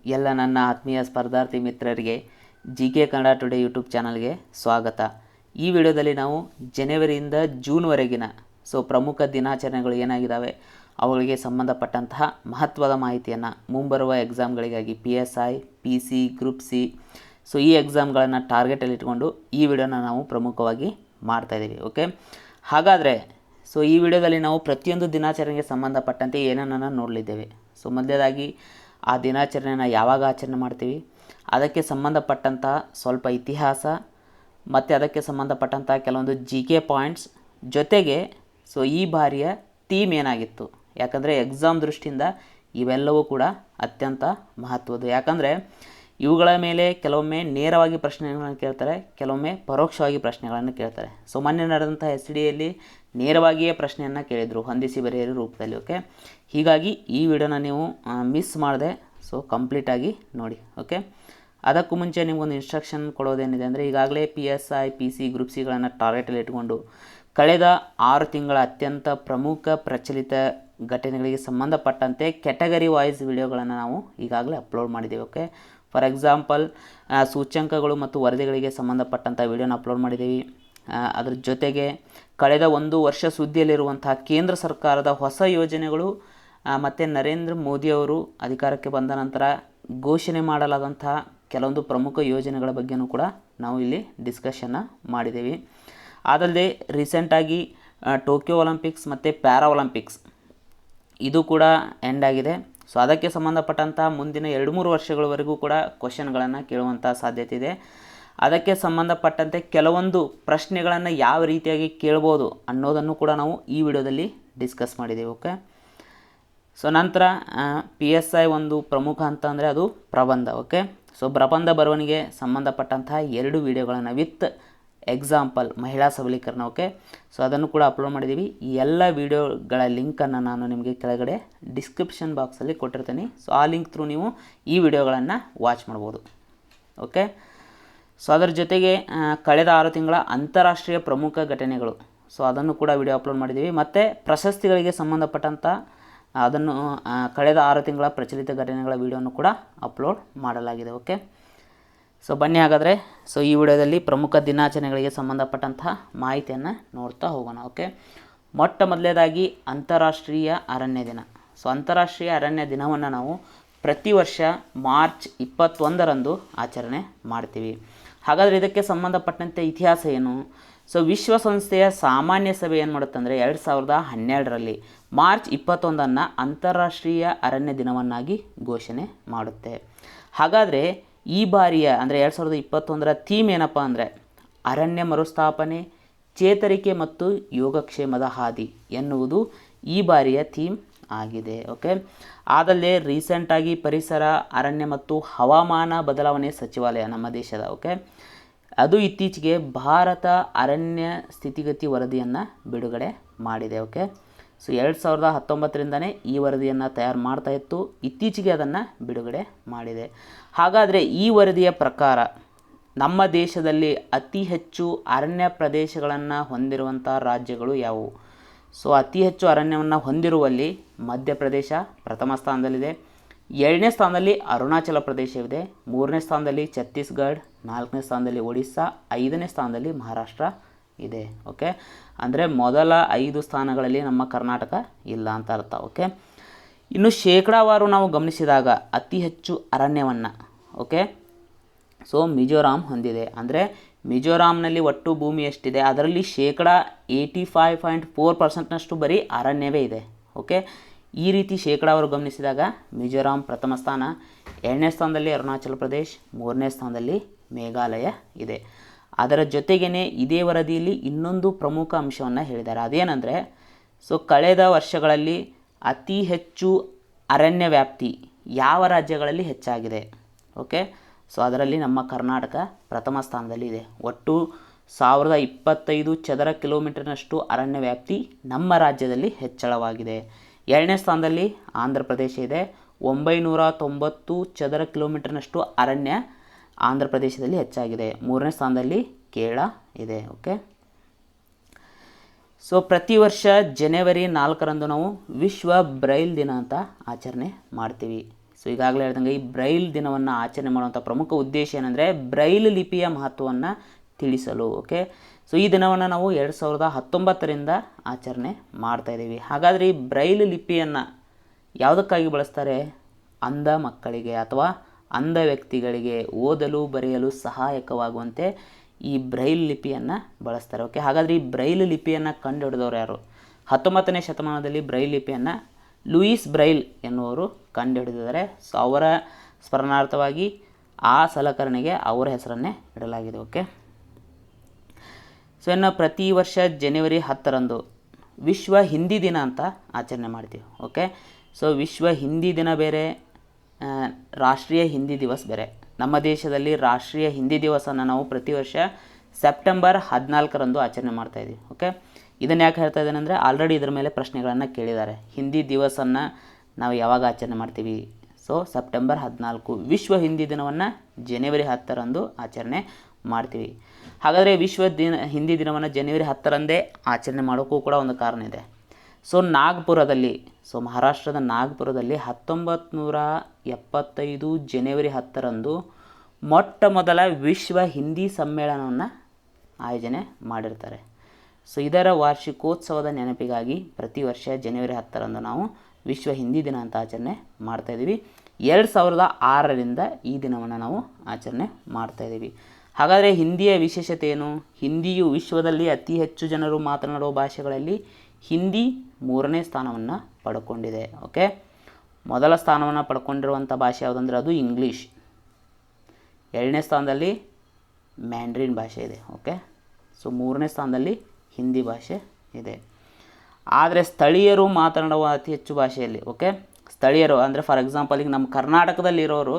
ಎಲ್ಲ ನನ್ನ ಆತ್ಮೀಯ ಸ್ಪರ್ಧಾರ್ಥಿ ಮಿತ್ರರಿಗೆ GK ಕನ್ನಡ ಟುಡೇ ಯೂಟ್ಯೂಬ್ ಚಾನಲ್ಗೆ ಸ್ವಾಗತ. ಈ ವಿಡಿಯೋದಲ್ಲಿ ನಾವು ಜನವರಿಯಿಂದ ಜೂನ್ವರೆಗಿನ ಪ್ರಮುಖ ದಿನಾಚರಣೆಗಳು ಏನಾಗಿದ್ದಾವೆ ಅವುಗಳಿಗೆ ಸಂಬಂಧಪಟ್ಟಂತಹ ಮಹತ್ವದ ಮಾಹಿತಿಯನ್ನು ಮುಂಬರುವ ಎಕ್ಸಾಮ್ಗಳಿಗಾಗಿ PSI, PC, ಗ್ರೂಪ್ ಸಿ ಈ ಎಕ್ಸಾಮ್ಗಳನ್ನು ಟಾರ್ಗೆಟಲ್ಲಿ ಇಟ್ಕೊಂಡು ಈ ವಿಡಿಯೋನ ನಾವು ಪ್ರಮುಖವಾಗಿ ಮಾಡ್ತಾಯಿದ್ದೀವಿ. ಓಕೆ, ಹಾಗಾದರೆ ಈ ವಿಡಿಯೋದಲ್ಲಿ ನಾವು ಪ್ರತಿಯೊಂದು ದಿನಾಚರಣೆಗೆ ಸಂಬಂಧಪಟ್ಟಂತೆ ಏನನ್ನು ನೋಡಲಿದ್ದೇವೆ. ಮೊದಲನೇದಾಗಿ ಆ ದಿನಾಚರಣೆಯನ್ನು ಯಾವಾಗ ಆಚರಣೆ ಮಾಡ್ತೀವಿ, ಅದಕ್ಕೆ ಸಂಬಂಧಪಟ್ಟಂತಹ ಸ್ವಲ್ಪ ಇತಿಹಾಸ ಮತ್ತು ಅದಕ್ಕೆ ಸಂಬಂಧಪಟ್ಟಂತಹ ಕೆಲವೊಂದು GK ಪಾಯಿಂಟ್ಸ್ ಜೊತೆಗೆ ಈ ಬಾರಿಯ ಥೀಮ್ ಏನಾಗಿತ್ತು. ಯಾಕಂದರೆ ಎಕ್ಸಾಮ್ ದೃಷ್ಟಿಯಿಂದ ಇವೆಲ್ಲವೂ ಕೂಡ ಅತ್ಯಂತ ಮಹತ್ವದ್ದು. ಯಾಕಂದರೆ ಇವುಗಳ ಮೇಲೆ ಕೆಲವೊಮ್ಮೆ ನೇರವಾಗಿ ಪ್ರಶ್ನೆಗಳನ್ನು ಕೇಳ್ತಾರೆ, ಕೆಲವೊಮ್ಮೆ ಪರೋಕ್ಷವಾಗಿ ಪ್ರಶ್ನೆಗಳನ್ನು ಕೇಳ್ತಾರೆ. ಮೊನ್ನೆ ನಡೆದಂಥ SDಯಲ್ಲಿ ನೇರವಾಗಿಯೇ ಪ್ರಶ್ನೆಯನ್ನು ಕೇಳಿದರು, ಹೊಂದಿಸಿ ಬರೆಯಿರಿ ರೂಪದಲ್ಲಿ. ಓಕೆ, ಹೀಗಾಗಿ ಈ ವಿಡಿಯೋನ ನೀವು ಮಿಸ್ ಮಾಡದೆ ಕಂಪ್ಲೀಟಾಗಿ ನೋಡಿ. ಓಕೆ, ಅದಕ್ಕೂ ಮುಂಚೆ ನಿಮಗೊಂದು ಇನ್ಸ್ಟ್ರಕ್ಷನ್ ಕೊಡೋದೇನಿದೆ ಅಂದರೆ, ಈಗಾಗಲೇ PSI, PC, ಗ್ರೂಪ್ ಸಿಗಳನ್ನು ಟಾರ್ಗೆಟಲ್ಲಿ ಇಟ್ಕೊಂಡು ಕಳೆದ 6 ತಿಂಗಳ ಅತ್ಯಂತ ಪ್ರಮುಖ ಪ್ರಚಲಿತ ಘಟನೆಗಳಿಗೆ ಸಂಬಂಧಪಟ್ಟಂತೆ ಕ್ಯಾಟಗರಿ ವೈಸ್ ವಿಡಿಯೋಗಳನ್ನು ನಾವು ಈಗಾಗಲೇ ಅಪ್ಲೋಡ್ ಮಾಡಿದ್ದೇವೆ. ಓಕೆ, ಫಾರ್ ಎಕ್ಸಾಂಪಲ್ ಸೂಚ್ಯಂಕಗಳು ಮತ್ತು ವರದಿಗಳಿಗೆ ಸಂಬಂಧಪಟ್ಟಂಥ ವಿಡಿಯೋನ ಅಪ್ಲೋಡ್ ಮಾಡಿದ್ದೀವಿ. ಅದರ ಜೊತೆಗೆ ಕಳೆದ 1 ವರ್ಷ ಸುದ್ದಿಯಲ್ಲಿರುವಂತಹ ಕೇಂದ್ರ ಸರ್ಕಾರದ ಹೊಸ ಯೋಜನೆಗಳು ಮತ್ತು ನರೇಂದ್ರ ಮೋದಿಯವರು ಅಧಿಕಾರಕ್ಕೆ ಬಂದ ನಂತರ ಘೋಷಣೆ ಮಾಡಲಾದಂತಹ ಕೆಲವೊಂದು ಪ್ರಮುಖ ಯೋಜನೆಗಳ ಬಗ್ಗೆಯೂ ಕೂಡ ನಾವು ಇಲ್ಲಿ ಡಿಸ್ಕಷನ್ನ ಮಾಡಿದ್ದೀವಿ. ಅದಲ್ಲದೆ ರೀಸೆಂಟಾಗಿ ಟೋಕಿಯೋ ಒಲಿಂಪಿಕ್ಸ್ ಮತ್ತು ಪ್ಯಾರಾ ಒಲಿಂಪಿಕ್ಸ್ ಇದು ಕೂಡ ಎಂಡ್ ಆಗಿದೆ. ಅದಕ್ಕೆ ಸಂಬಂಧಪಟ್ಟಂಥ ಮುಂದಿನ 2-3 ವರ್ಷಗಳವರೆಗೂ ಕೂಡ ಕ್ವಶನ್ಗಳನ್ನು ಕೇಳುವಂಥ ಸಾಧ್ಯತೆ ಇದೆ. ಅದಕ್ಕೆ ಸಂಬಂಧಪಟ್ಟಂತೆ ಕೆಲವೊಂದು ಪ್ರಶ್ನೆಗಳನ್ನು ಯಾವ ರೀತಿಯಾಗಿ ಕೇಳ್ಬೋದು ಅನ್ನೋದನ್ನು ಕೂಡ ನಾವು ಈ ವಿಡಿಯೋದಲ್ಲಿ ಡಿಸ್ಕಸ್ ಮಾಡಿದ್ದೇವೆ. ಓಕೆ, ನಂತರ PSI ಒಂದು ಪ್ರಮುಖ ಅಂತ ಅಂದರೆ ಅದು ಪ್ರಬಂಧ. ಓಕೆ, ಪ್ರಬಂಧ ಬರವಣಿಗೆ ಸಂಬಂಧಪಟ್ಟಂತಹ 2 ವಿಡಿಯೋಗಳನ್ನು ವಿತ್ ಎಕ್ಸಾಂಪಲ್ ಮಹಿಳಾ ಸಬಲೀಕರಣ. ಓಕೆ, ಅದನ್ನು ಕೂಡ ಅಪ್ಲೋಡ್ ಮಾಡಿದ್ದೀವಿ. ಈ ಎಲ್ಲ ವಿಡಿಯೋಗಳ ಲಿಂಕನ್ನು ನಾನು ನಿಮಗೆ ಕೆಳಗಡೆ ಡಿಸ್ಕ್ರಿಪ್ಷನ್ ಬಾಕ್ಸಲ್ಲಿ ಕೊಟ್ಟಿರ್ತೀನಿ. ಆ ಲಿಂಕ್ ಥ್ರೂ ನೀವು ಈ ವಿಡಿಯೋಗಳನ್ನು ವಾಚ್ ಮಾಡ್ಬೋದು. ಓಕೆ, ಅದರ ಜೊತೆಗೆ ಕಳೆದ 6 ತಿಂಗಳ ಅಂತಾರಾಷ್ಟ್ರೀಯ ಪ್ರಮುಖ ಘಟನೆಗಳು ಅದನ್ನು ಕೂಡ ವಿಡಿಯೋ ಅಪ್ಲೋಡ್ ಮಾಡಿದ್ದೀವಿ. ಮತ್ತು ಪ್ರಶಸ್ತಿಗಳಿಗೆ ಸಂಬಂಧಪಟ್ಟಂಥ ಅದನ್ನು ಕಳೆದ 6 ತಿಂಗಳ ಪ್ರಚಲಿತ ಘಟನೆಗಳ ವಿಡಿಯೋನು ಕೂಡ ಅಪ್ಲೋಡ್ ಮಾಡಲಾಗಿದೆ. ಓಕೆ, ಬನ್ನಿ ಹಾಗಾದರೆ ಈ ವಿಡಿಯೋದಲ್ಲಿ ಪ್ರಮುಖ ದಿನಾಚರಣೆಗಳಿಗೆ ಸಂಬಂಧಪಟ್ಟಂತಹ ಮಾಹಿತಿಯನ್ನು ನೋಡ್ತಾ ಹೋಗೋಣ. ಓಕೆ, ಮೊಟ್ಟ ಮೊದಲನೇದಾಗಿ ಅಂತಾರಾಷ್ಟ್ರೀಯ ಅರಣ್ಯ ದಿನ. ಅಂತಾರಾಷ್ಟ್ರೀಯ ಅರಣ್ಯ ದಿನವನ್ನು ನಾವು ಪ್ರತಿ ವರ್ಷ ಮಾರ್ಚ್ 21ರಂದು ಆಚರಣೆ ಮಾಡ್ತೀವಿ. ಹಾಗಾದರೆ ಇದಕ್ಕೆ ಸಂಬಂಧಪಟ್ಟಂತೆ ಇತಿಹಾಸ ಏನು? ವಿಶ್ವಸಂಸ್ಥೆಯ ಸಾಮಾನ್ಯ ಸಭೆ ಏನು ಮಾಡುತ್ತಂದರೆ 2012ರಲ್ಲಿ ಮಾರ್ಚ್ 21ನ್ನು ಅಂತಾರಾಷ್ಟ್ರೀಯ ಅರಣ್ಯ ದಿನವನ್ನಾಗಿ ಘೋಷಣೆ ಮಾಡುತ್ತೆ. ಹಾಗಾದರೆ ಈ ಬಾರಿಯ ಅಂದರೆ 2021ರ ಥೀಮ್ ಏನಪ್ಪ ಅಂದರೆ ಅರಣ್ಯ ಮರುಸ್ಥಾಪನೆ, ಚೇತರಿಕೆ ಮತ್ತು ಯೋಗಕ್ಷೇಮದ ಹಾದಿ ಎನ್ನುವುದು ಈ ಬಾರಿಯ ಥೀಮ್ ಆಗಿದೆ. ಓಕೆ, ಆದಲ್ಲೇ ರೀಸೆಂಟಾಗಿ ಪರಿಸರ, ಅರಣ್ಯ ಮತ್ತು ಹವಾಮಾನ ಬದಲಾವಣೆ ಸಚಿವಾಲಯ ನಮ್ಮ ದೇಶದ ಅದು ಇತ್ತೀಚೆಗೆ ಭಾರತ ಅರಣ್ಯ ಸ್ಥಿತಿಗತಿ ವರದಿಯನ್ನು ಬಿಡುಗಡೆ ಮಾಡಿದೆ. ಓಕೆ, 2019ರಿಂದನೇ ಈ ವರದಿಯನ್ನು ತಯಾರು ಮಾಡ್ತಾ ಇತ್ತು, ಇತ್ತೀಚೆಗೆ ಅದನ್ನು ಬಿಡುಗಡೆ ಮಾಡಿದೆ. ಹಾಗಾದರೆ ಈ ವರದಿಯ ಪ್ರಕಾರ ನಮ್ಮ ದೇಶದಲ್ಲಿ ಅತಿ ಹೆಚ್ಚು ಅರಣ್ಯ ಪ್ರದೇಶಗಳನ್ನು ಹೊಂದಿರುವಂಥ ರಾಜ್ಯಗಳು ಯಾವುವು? ಅತಿ ಹೆಚ್ಚು ಅರಣ್ಯವನ್ನು ಹೊಂದಿರುವಲ್ಲಿ ಮಧ್ಯಪ್ರದೇಶ ಪ್ರಥಮ ಸ್ಥಾನದಲ್ಲಿದೆ, 2ನೇ ಸ್ಥಾನದಲ್ಲಿ ಅರುಣಾಚಲ ಪ್ರದೇಶವಿದೆ, 3ನೇ ಸ್ಥಾನದಲ್ಲಿ ಛತ್ತೀಸ್ಗಢ, 4ನೇ ಸ್ಥಾನದಲ್ಲಿ ಒಡಿಸ್ಸಾ, 5ನೇ ಸ್ಥಾನದಲ್ಲಿ ಮಹಾರಾಷ್ಟ್ರ ಇದೆ. ಓಕೆ, ಅಂದರೆ ಮೊದಲ 5 ಸ್ಥಾನಗಳಲ್ಲಿ ನಮ್ಮ ಕರ್ನಾಟಕ ಇಲ್ಲ ಅಂತ ಅರ್ಥ. ಓಕೆ, ಇನ್ನು ಶೇಕಡಾವಾರು ನಾವು ಗಮನಿಸಿದಾಗ ಅತಿ ಹೆಚ್ಚು ಅರಣ್ಯವನ್ನು ಮಿಜೋರಾಂ ಹೊಂದಿದೆ. ಅಂದರೆ ಮಿಜೋರಾಂನಲ್ಲಿ ಒಟ್ಟು ಭೂಮಿ ಎಷ್ಟಿದೆ ಅದರಲ್ಲಿ 85.4% ಬರೀ ಅರಣ್ಯವೇ ಇದೆ. ಓಕೆ, ಈ ರೀತಿ ಶೇಕಡಾವಾರು ಗಮನಿಸಿದಾಗ ಮಿಜೋರಾಂ ಪ್ರಥಮ ಸ್ಥಾನ, 2ನೇ ಸ್ಥಾನದಲ್ಲಿ ಅರುಣಾಚಲ ಪ್ರದೇಶ್, 3ನೇ ಸ್ಥಾನದಲ್ಲಿ ಮೇಘಾಲಯ ಇದೆ. ಅದರ ಜೊತೆಗೇ ಇದೇ ವರದಿಯಲ್ಲಿ ಇನ್ನೊಂದು ಪ್ರಮುಖ ಅಂಶವನ್ನು ಹೇಳಿದ್ದಾರೆ. ಅದೇನೆಂದರೆ ಕಳೆದ ವರ್ಷಗಳಲ್ಲಿ ಅತಿ ಹೆಚ್ಚು ಅರಣ್ಯ ವ್ಯಾಪ್ತಿ ಯಾವ ರಾಜ್ಯಗಳಲ್ಲಿ ಹೆಚ್ಚಾಗಿದೆ? ಓಕೆ, ಅದರಲ್ಲಿ ನಮ್ಮ ಕರ್ನಾಟಕ ಪ್ರಥಮ ಸ್ಥಾನದಲ್ಲಿ ಇದೆ. ಒಟ್ಟು 1025 ಚದರ ಕಿಲೋಮೀಟರ್ನಷ್ಟು ಅರಣ್ಯ ವ್ಯಾಪ್ತಿ ನಮ್ಮ ರಾಜ್ಯದಲ್ಲಿ ಹೆಚ್ಚಳವಾಗಿದೆ. 2ನೇ ಸ್ಥಾನದಲ್ಲಿ ಆಂಧ್ರ ಪ್ರದೇಶ ಇದೆ, 990 ಚದರ ಕಿಲೋಮೀಟರ್ನಷ್ಟು ಅರಣ್ಯ ಆಂಧ್ರ ಪ್ರದೇಶದಲ್ಲಿ ಹೆಚ್ಚಾಗಿದೆ. 3ನೇ ಸ್ಥಾನದಲ್ಲಿ ಕೇರಳ ಇದೆ. ಓಕೆ, ಪ್ರತಿ ವರ್ಷ ಜನವರಿ 4ರಂದು ನಾವು ವಿಶ್ವ ಬ್ರೈಲ್ ದಿನ ಅಂತ ಆಚರಣೆ ಮಾಡ್ತೀವಿ. ಸೊ ಈಗಾಗಲೇ ಹೇಳ್ದಂಗೆ ಈ ಬ್ರೈಲ್ ದಿನವನ್ನು ಆಚರಣೆ ಮಾಡುವಂಥ ಪ್ರಮುಖ ಉದ್ದೇಶ ಏನಂದರೆ ಬ್ರೈಲ್ ಲಿಪಿಯ ಮಹತ್ವವನ್ನು ತಿಳಿಸಲು. ಓಕೆ, ಸೊ ಈ ದಿನವನ್ನು ನಾವು 2019ರಿಂದ ಆಚರಣೆ ಮಾಡ್ತಾಯಿದ್ದೀವಿ. ಹಾಗಾದರೆ ಈ ಬ್ರೈಲ್ ಲಿಪಿಯನ್ನು ಯಾವುದಕ್ಕಾಗಿ ಬಳಸ್ತಾರೆ? ಅಂಧ ಮಕ್ಕಳಿಗೆ ಅಥವಾ ಅಂಧ ವ್ಯಕ್ತಿಗಳಿಗೆ ಓದಲು ಬರೆಯಲು ಸಹಾಯಕವಾಗುವಂತೆ ಈ ಬ್ರೈಲ್ ಲಿಪಿಯನ್ನು ಬಳಸ್ತಾರೆ. ಓಕೆ, ಹಾಗಾದರೆ ಈ ಬ್ರೈಲ್ ಲಿಪಿಯನ್ನು ಕಂಡುಹಿಡಿದವರು ಯಾರು? 19ನೇ ಶತಮಾನದಲ್ಲಿ ಬ್ರೈಲ್ ಲಿಪಿಯನ್ನು ಲೂಯಿಸ್ ಬ್ರೈಲ್ ಎನ್ನುವರು ಕಂಡುಹಿಡಿದಿದ್ದಾರೆ. ಸೊ ಅವರ ಸ್ಮರಣಾರ್ಥವಾಗಿ ಆ ಸಲಕರಣೆಗೆ ಅವರ ಹೆಸರನ್ನೇ ಇಡಲಾಗಿದೆ. ಓಕೆ, ಸೊ ಇನ್ನು ಪ್ರತಿ ವರ್ಷ ಜನವರಿ 10ರಂದು ವಿಶ್ವ ಹಿಂದಿ ದಿನ ಅಂತ ಆಚರಣೆ ಮಾಡ್ತೀವಿ. ಓಕೆ, ಸೊ ವಿಶ್ವ ಹಿಂದಿ ದಿನ ಬೇರೆ, ರಾಷ್ಟ್ರೀಯ ಹಿಂದಿ ದಿವಸ ಬೇರೆ. ನಮ್ಮ ದೇಶದಲ್ಲಿ ರಾಷ್ಟ್ರೀಯ ಹಿಂದಿ ದಿವಸನ ನಾವು ಪ್ರತಿ ವರ್ಷ ಸೆಪ್ಟೆಂಬರ್ 14ರಂದು ಆಚರಣೆ ಮಾಡ್ತಾಯಿದ್ದೀವಿ. ಓಕೆ, ಇದನ್ನು ಯಾಕೆ ಹೇಳ್ತಾ ಇದ್ದೇನೆ ಅಂದರೆ ಆಲ್ರೆಡಿ ಇದರ ಮೇಲೆ ಪ್ರಶ್ನೆಗಳನ್ನು ಕೇಳಿದ್ದಾರೆ. ಹಿಂದಿ ದಿವಸನ್ನು ನಾವು ಯಾವಾಗ ಆಚರಣೆ ಮಾಡ್ತೀವಿ? So September 14. ವಿಶ್ವ ಹಿಂದಿ ದಿನವನ್ನು ಜನವರಿ 10ರಂದು ಆಚರಣೆ ಮಾಡ್ತೀವಿ. ಹಾಗಾದರೆ ವಿಶ್ವ ಹಿಂದಿ ದಿನವನ್ನು ಜನವರಿ 10ರಂದೇ ಆಚರಣೆ ಮಾಡೋಕ್ಕೂ ಕೂಡ ಒಂದು ಕಾರಣ ಇದೆ. ಸೊ ನಾಗ್ಪುರದಲ್ಲಿ, ಸೊ ಮಹಾರಾಷ್ಟ್ರದ ನಾಗ್ಪುರದಲ್ಲಿ 1975 ಜನವರಿ 10ರಂದು ಮೊಟ್ಟ ಮೊದಲ ವಿಶ್ವ ಹಿಂದಿ ಸಮ್ಮೇಳನವನ್ನು ಆಯೋಜನೆ ಮಾಡಿರ್ತಾರೆ. ಸೊ ಇದರ ವಾರ್ಷಿಕೋತ್ಸವದ ನೆನಪಿಗಾಗಿ ಪ್ರತಿ ವರ್ಷ ಜನವರಿ 10ರಂದು ನಾವು ವಿಶ್ವ ಹಿಂದಿ ದಿನ ಅಂತ ಆಚರಣೆ ಮಾಡ್ತಾಯಿದ್ದೀವಿ. 2006ರಿಂದ ಈ ದಿನವನ್ನು ನಾವು ಆಚರಣೆ ಮಾಡ್ತಾಯಿದ್ದೀವಿ. ಹಾಗಾದರೆ ಹಿಂದಿಯ ವಿಶೇಷತೆ ಏನು? ಹಿಂದಿಯು ವಿಶ್ವದಲ್ಲಿ ಅತಿ ಹೆಚ್ಚು ಜನರು ಮಾತನಾಡುವ ಭಾಷೆಗಳಲ್ಲಿ ಹಿಂದಿ 3ನೇ ಸ್ಥಾನವನ್ನು ಪಡ್ಕೊಂಡಿದೆ. ಓಕೆ, ಮೊದಲ ಸ್ಥಾನವನ್ನು ಪಡ್ಕೊಂಡಿರುವಂಥ ಭಾಷೆ ಯಾವುದಂದರೆ ಅದು ಇಂಗ್ಲೀಷ್. 2ನೇ ಸ್ಥಾನದಲ್ಲಿ ಮ್ಯಾಂಡ್ರಿನ್ ಭಾಷೆ ಇದೆ. ಓಕೆ, ಸೊ 3ನೇ ಸ್ಥಾನದಲ್ಲಿ ಹಿಂದಿ ಭಾಷೆ ಇದೆ. ಆದರೆ ಸ್ಥಳೀಯರು ಮಾತನಾಡುವ ಅತಿ ಹೆಚ್ಚು ಭಾಷೆಯಲ್ಲಿ, ಓಕೆ, ಸ್ಥಳೀಯರು ಅಂದರೆ ಫಾರ್ ಎಕ್ಸಾಂಪಲ್ ಈಗ ನಮ್ಮ ಕರ್ನಾಟಕದಲ್ಲಿರೋರು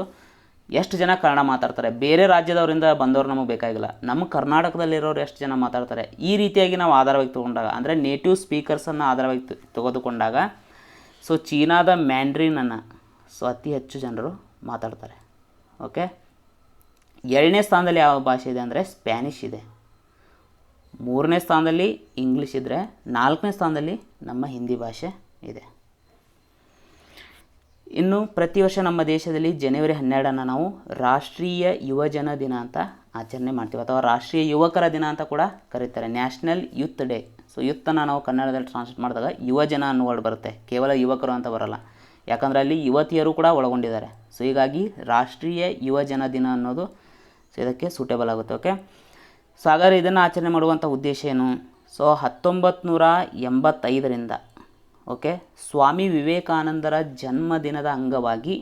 ಎಷ್ಟು ಜನ ಕನ್ನಡ ಮಾತಾಡ್ತಾರೆ? ಬೇರೆ ರಾಜ್ಯದವರಿಂದ ಬಂದವರು ನಮಗೆ ಬೇಕಾಗಿಲ್ಲ, ನಮ್ಮ ಕರ್ನಾಟಕದಲ್ಲಿರೋರು ಎಷ್ಟು ಜನ ಮಾತಾಡ್ತಾರೆ? ಈ ರೀತಿಯಾಗಿ ನಾವು ಆಧಾರವಾಗಿ ತೊಗೊಂಡಾಗ, ಅಂದರೆ ನೇಟಿವ್ ಸ್ಪೀಕರ್ಸನ್ನು ಆಧಾರವಾಗಿ ತೆಗೆದುಕೊಂಡಾಗ, ಸೊ ಚೀನಾದ ಮ್ಯಾಂಡ್ರಿನನ್ನು ಸೊ ಅತಿ ಹೆಚ್ಚು ಜನರು ಮಾತಾಡ್ತಾರೆ. ಓಕೆ, 2ನೇ ಸ್ಥಾನದಲ್ಲಿ ಯಾವ ಭಾಷೆ ಇದೆ ಅಂದರೆ ಸ್ಪ್ಯಾನಿಷ್ ಇದೆ. 3ನೇ ಸ್ಥಾನದಲ್ಲಿ ಇಂಗ್ಲೀಷ್ ಇದ್ದರೆ 4ನೇ ಸ್ಥಾನದಲ್ಲಿ ನಮ್ಮ ಹಿಂದಿ ಭಾಷೆ ಇದೆ. ಇನ್ನು ಪ್ರತಿ ವರ್ಷ ನಮ್ಮ ದೇಶದಲ್ಲಿ ಜನವರಿ 12ನ್ನು ನಾವು ರಾಷ್ಟ್ರೀಯ ಯುವಜನ ದಿನ ಅಂತ ಆಚರಣೆ ಮಾಡ್ತೀವಿ, ಅಥವಾ ರಾಷ್ಟ್ರೀಯ ಯುವಕರ ದಿನ ಅಂತ ಕೂಡ ಕರೀತಾರೆ, ನ್ಯಾಷನಲ್ ಯೂತ್ ಡೇ. ಸೊ ಯೂತ್ತನ್ನು ನಾವು ಕನ್ನಡದಲ್ಲಿ ಟ್ರಾನ್ಸ್ಲೇಟ್ ಮಾಡಿದಾಗ ಯುವಜನ ಅನ್ನೋ ವರ್ಡ್ ಬರುತ್ತೆ, ಕೇವಲ ಯುವಕರು ಅಂತ ಬರೋಲ್ಲ, ಯಾಕಂದರೆ ಅಲ್ಲಿ ಯುವತಿಯರು ಕೂಡ ಒಳಗೊಂಡಿದ್ದಾರೆ. ಸೊ ಹೀಗಾಗಿ ರಾಷ್ಟ್ರೀಯ ಯುವಜನ ದಿನ ಅನ್ನೋದು ಸೊ ಇದಕ್ಕೆ ಸೂಟೇಬಲ್ ಆಗುತ್ತೆ. ಓಕೆ, ಸೊ ಹಾಗಾದರೆ ಇದನ್ನು ಆಚರಣೆ ಮಾಡುವಂಥ ಉದ್ದೇಶ ಏನು? ಸೊ 1985ರಿಂದ ಓಕೆ ಸ್ವಾಮಿ ವಿವೇಕಾನಂದರ ಜನ್ಮದಿನದ ಅಂಗವಾಗಿ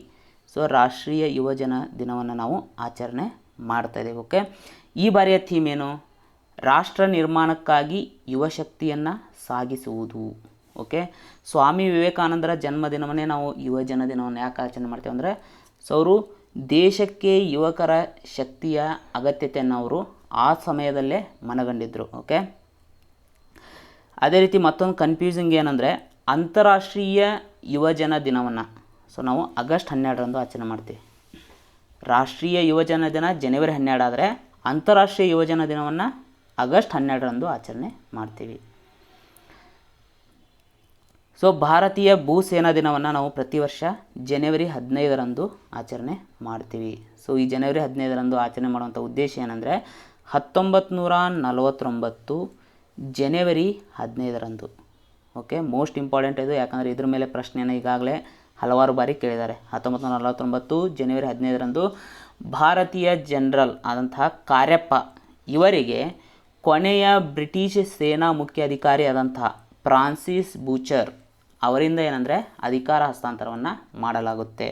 ಸೊ ರಾಷ್ಟ್ರೀಯ ಯುವಜನ ದಿನವನ್ನು ನಾವು ಆಚರಣೆ ಮಾಡ್ತಾಯಿದ್ದೇವೆ. ಓಕೆ, ಈ ಬಾರಿಯ ಥೀಮ್ ಏನು? ರಾಷ್ಟ್ರ ನಿರ್ಮಾಣಕ್ಕಾಗಿ ಯುವಶಕ್ತಿಯನ್ನು ಸಾಗಿಸುವುದು. ಓಕೆ, ಸ್ವಾಮಿ ವಿವೇಕಾನಂದರ ಜನ್ಮದಿನವನ್ನೇ ನಾವು ಯುವಜನ ದಿನವನ್ನು ಯಾಕೆ ಆಚರಣೆ ಮಾಡ್ತೇವೆ ಅಂದರೆ ಸೊ ಅವರು ದೇಶಕ್ಕೆ ಯುವಕರ ಶಕ್ತಿಯ ಅಗತ್ಯತೆಯನ್ನು ಅವರು ಆ ಸಮಯದಲ್ಲೇ ಮನಗಂಡಿದ್ದರು. ಓಕೆ, ಅದೇ ರೀತಿ ಮತ್ತೊಂದು ಕನ್ಫ್ಯೂಸಿಂಗ್ ಏನಂದರೆ ಅಂತಾರಾಷ್ಟ್ರೀಯ ಯುವಜನ ದಿನವನ್ನು ಸೊ ನಾವು ಆಗಸ್ಟ್ 12ರಂದು ಆಚರಣೆ ಮಾಡ್ತೀವಿ. ರಾಷ್ಟ್ರೀಯ ಯುವಜನ ದಿನ ಜನವರಿ 12 ಆದರೆ ಅಂತಾರಾಷ್ಟ್ರೀಯ ಯುವಜನ ದಿನವನ್ನು ಆಗಸ್ಟ್ 12ರಂದು ಆಚರಣೆ ಮಾಡ್ತೀವಿ. ಸೊ ಭಾರತೀಯ ಭೂಸೇನಾ ದಿನವನ್ನು ನಾವು ಪ್ರತಿ ವರ್ಷ ಜನವರಿ 15ರಂದು ಆಚರಣೆ ಮಾಡ್ತೀವಿ. ಸೊ ಈ ಜನವರಿ 15ರಂದು ಆಚರಣೆ ಮಾಡುವಂಥ ಉದ್ದೇಶ ಏನಂದರೆ 1949 ಜನವರಿ 15ರಂದು. ಓಕೆ, ಮೋಸ್ಟ್ ಇಂಪಾರ್ಟೆಂಟ್ ಇದು, ಯಾಕಂದರೆ ಇದ್ರ ಮೇಲೆ ಪ್ರಶ್ನೆಯನ್ನು ಈಗಾಗಲೇ ಹಲವಾರು ಬಾರಿ ಕೇಳಿದ್ದಾರೆ. 1949 ಜನವರಿ 15ರಂದು ಭಾರತೀಯ ಜನರಲ್ ಆದಂತಹ ಕಾರ್ಯಪ್ಪ ಇವರಿಗೆ ಕೊನೆಯ ಬ್ರಿಟಿಷ್ ಸೇನಾ ಮುಖ್ಯ ಅಧಿಕಾರಿ ಆದಂತಹ ಫ್ರಾನ್ಸಿಸ್ ಬೂಚರ್ ಅವರಿಂದ ಏನಂದರೆ ಅಧಿಕಾರ ಹಸ್ತಾಂತರವನ್ನು ಮಾಡಲಾಗುತ್ತೆ.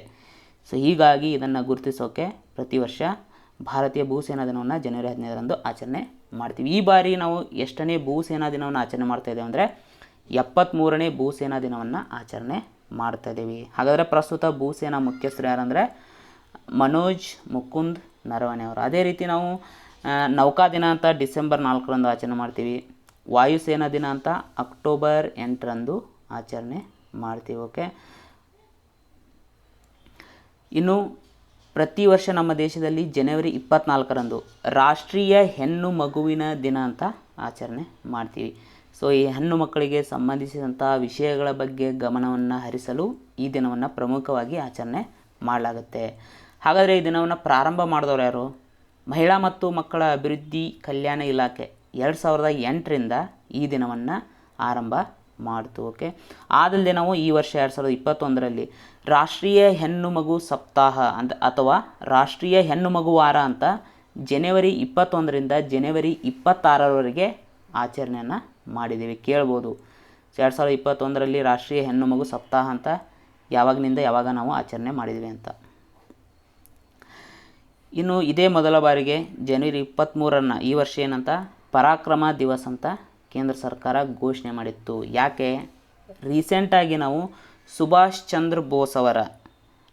ಸೊ ಹೀಗಾಗಿ ಇದನ್ನು ಗುರುತಿಸೋಕೆ ಪ್ರತಿ ವರ್ಷ ಭಾರತೀಯ ಭೂಸೇನಾ ದಿನವನ್ನು ಜನವರಿ 15ರಂದು ಆಚರಣೆ ಮಾಡ್ತೀವಿ. ಈ ಬಾರಿ ನಾವು ಎಷ್ಟನೇ ಭೂಸೇನಾ ದಿನವನ್ನು ಆಚರಣೆ ಮಾಡ್ತಾಯಿದ್ದೇವೆ ಅಂದರೆ 73ನೇ ಭೂಸೇನಾ ದಿನವನ್ನು ಆಚರಣೆ ಮಾಡ್ತಾಯಿದ್ದೀವಿ. ಹಾಗಾದರೆ ಪ್ರಸ್ತುತ ಭೂಸೇನಾ ಮುಖ್ಯಸ್ಥರು ಯಾರಂದರೆ ಮನೋಜ್ ಮುಕುಂದ್ ನರವಣೆ ಅವರು. ಅದೇ ರೀತಿ ನಾವು ನೌಕಾ ದಿನ ಅಂತ ಡಿಸೆಂಬರ್ 4ರಂದು ಆಚರಣೆ ಮಾಡ್ತೀವಿ. ವಾಯುಸೇನಾ ದಿನ ಅಂತ ಅಕ್ಟೋಬರ್ 8ರಂದು ಆಚರಣೆ ಮಾಡ್ತೀವಿ. ಓಕೆ, ಇನ್ನು ಪ್ರತಿ ವರ್ಷ ನಮ್ಮ ದೇಶದಲ್ಲಿ ಜನವರಿ 24ರಂದು ರಾಷ್ಟ್ರೀಯ ಹೆಣ್ಣು ಮಗುವಿನ ದಿನ ಅಂತ ಆಚರಣೆ ಮಾಡ್ತೀವಿ. ಸೊ ಈ ಹೆಣ್ಣು ಮಕ್ಕಳಿಗೆ ಸಂಬಂಧಿಸಿದಂಥ ವಿಷಯಗಳ ಬಗ್ಗೆ ಗಮನವನ್ನು ಹರಿಸಲು ಈ ದಿನವನ್ನು ಪ್ರಮುಖವಾಗಿ ಆಚರಣೆ ಮಾಡಲಾಗುತ್ತೆ. ಹಾಗಾದರೆ ಈ ದಿನವನ್ನು ಪ್ರಾರಂಭ ಮಾಡಿದವರು ಯಾರು? ಮಹಿಳಾ ಮತ್ತು ಮಕ್ಕಳ ಅಭಿವೃದ್ಧಿ ಕಲ್ಯಾಣ ಇಲಾಖೆ 2008ರಿಂದ ಈ ದಿನವನ್ನು ಆರಂಭ ಮಾಡ್ತು. ಓಕೆ, ಆದಲ್ಲದೆ ನಾವು ಈ ವರ್ಷ 2021ರಲ್ಲಿ ರಾಷ್ಟ್ರೀಯ ಹೆಣ್ಣು ಮಗು ಸಪ್ತಾಹ ಅಂತ ಅಥವಾ ರಾಷ್ಟ್ರೀಯ ಹೆಣ್ಣು ಮಗು ವಾರ ಅಂತ ಜನವರಿ 21ರಿಂದ ಜನವರಿ 26ರವರೆಗೆ ಆಚರಣೆಯನ್ನು ಮಾಡಿದ್ದೀವಿ. ಕೇಳ್ಬೋದು 2021ರಲ್ಲಿ ರಾಷ್ಟ್ರೀಯ ಹೆಣ್ಣು ಮಗು ಸಪ್ತಾಹ ಅಂತ ಯಾವಾಗಿನಿಂದ ಯಾವಾಗ ನಾವು ಆಚರಣೆ ಮಾಡಿದ್ದೀವಿ ಅಂತ. ಇನ್ನು ಇದೇ ಮೊದಲ ಬಾರಿಗೆ ಜನವರಿ 23ರನ್ನು ಈ ವರ್ಷ ಏನಂತ ಪರಾಕ್ರಮ ದಿವಸ್ ಅಂತ ಕೇಂದ್ರ ಸರ್ಕಾರ ಘೋಷಣೆ ಮಾಡಿತ್ತು. ಯಾಕೆ? ರೀಸೆಂಟಾಗಿ ನಾವು ಸುಭಾಷ್ ಚಂದ್ರ ಬೋಸ್ ಅವರ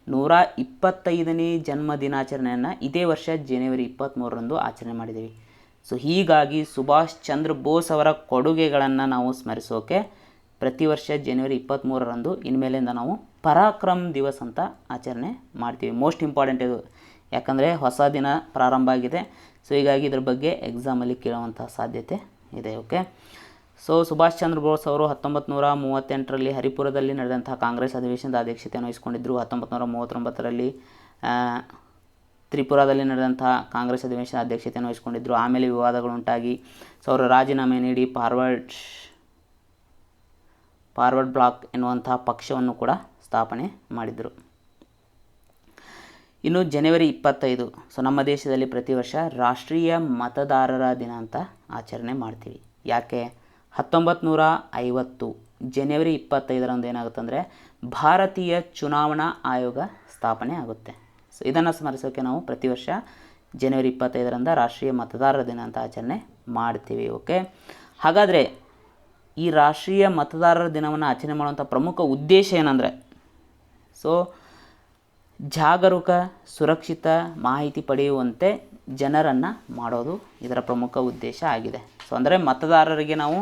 125ನೇ ಜನ್ಮ ದಿನಾಚರಣೆಯನ್ನು ಇದೇ ವರ್ಷ ಜನವರಿ 23ರಂದು ಆಚರಣೆ ಮಾಡಿದ್ದೀವಿ. ಸೊ ಹೀಗಾಗಿ ಸುಭಾಷ್ ಚಂದ್ರ ಬೋಸ್ ಅವರ ಕೊಡುಗೆಗಳನ್ನು ನಾವು ಸ್ಮರಿಸೋಕೆ ಪ್ರತಿ ವರ್ಷ ಜನವರಿ 23ರಂದು ಇನ್ಮೇಲಿಂದ ನಾವು ಪರಾಕ್ರಮ್ ದಿವಸ್ ಅಂತ ಆಚರಣೆ ಮಾಡ್ತೀವಿ. ಮೋಸ್ಟ್ ಇಂಪಾರ್ಟೆಂಟ್ ಇದು, ಯಾಕಂದರೆ ಹೊಸ ದಿನ ಪ್ರಾರಂಭ ಆಗಿದೆ. ಸೊ ಹೀಗಾಗಿ ಇದ್ರ ಬಗ್ಗೆ ಎಕ್ಸಾಮಲ್ಲಿ ಕೇಳುವಂಥ ಸಾಧ್ಯತೆ ಇದೆ. ಓಕೆ, ಸೊ ಸುಭಾಷ್ ಚಂದ್ರ ಬೋಸ್ ಅವರು 1938ರಲ್ಲಿ ಹರಿಪುರದಲ್ಲಿ ನಡೆದಂಥ ಕಾಂಗ್ರೆಸ್ ಅಧಿವೇಶನದ ಅಧ್ಯಕ್ಷತೆಯನ್ನು ವಹಿಸಿಕೊಂಡಿದ್ದರು. 1939ರಲ್ಲಿ ತ್ರಿಪುರಾದಲ್ಲಿ ನಡೆದಂಥ ಕಾಂಗ್ರೆಸ್ ಅಧಿವೇಶನ ಅಧ್ಯಕ್ಷತೆಯನ್ನು ವಹಿಸಿಕೊಂಡಿದ್ದರು. ಆಮೇಲೆ ವಿವಾದಗಳುಂಟಾಗಿ ಸೊ ಅವರು ರಾಜೀನಾಮೆ ನೀಡಿ ಫಾರ್ವರ್ಡ್ ಬ್ಲಾಕ್ ಎನ್ನುವಂಥ ಪಕ್ಷವನ್ನು ಕೂಡ ಸ್ಥಾಪನೆ ಮಾಡಿದರು. ಇನ್ನು ಜನವರಿ 25 ಸೊ ನಮ್ಮ ದೇಶದಲ್ಲಿ ಪ್ರತಿ ವರ್ಷ ರಾಷ್ಟ್ರೀಯ ಮತದಾರರ ದಿನ ಅಂತ ಆಚರಣೆ ಮಾಡ್ತೀವಿ. ಯಾಕೆ? 1950 ಜನವರಿ 25ರಂದು ಏನಾಗುತ್ತೆ ಅಂದರೆ ಭಾರತೀಯ ಚುನಾವಣಾ ಆಯೋಗ ಸ್ಥಾಪನೆ ಆಗುತ್ತೆ. ಸೊ ಇದನ್ನು ಸ್ಮರಿಸೋಕ್ಕೆ ನಾವು ಪ್ರತಿ ವರ್ಷ ಜನವರಿ 25ರಂದು ರಾಷ್ಟ್ರೀಯ ಮತದಾರರ ದಿನ ಅಂತ ಆಚರಣೆ ಮಾಡ್ತೀವಿ. ಓಕೆ, ಹಾಗಾದರೆ ಈ ರಾಷ್ಟ್ರೀಯ ಮತದಾರರ ದಿನವನ್ನು ಆಚರಣೆ ಮಾಡುವಂಥ ಪ್ರಮುಖ ಉದ್ದೇಶ ಏನಂದರೆ ಸೊ ಜಾಗರೂಕ ಸುರಕ್ಷಿತ ಮಾಹಿತಿ ಪಡೆಯುವಂತೆ ಜನರನ್ನು ಮಾಡೋದು ಇದರ ಪ್ರಮುಖ ಉದ್ದೇಶ ಆಗಿದೆ. ಸೊ ಅಂದರೆ ಮತದಾರರಿಗೆ ನಾವು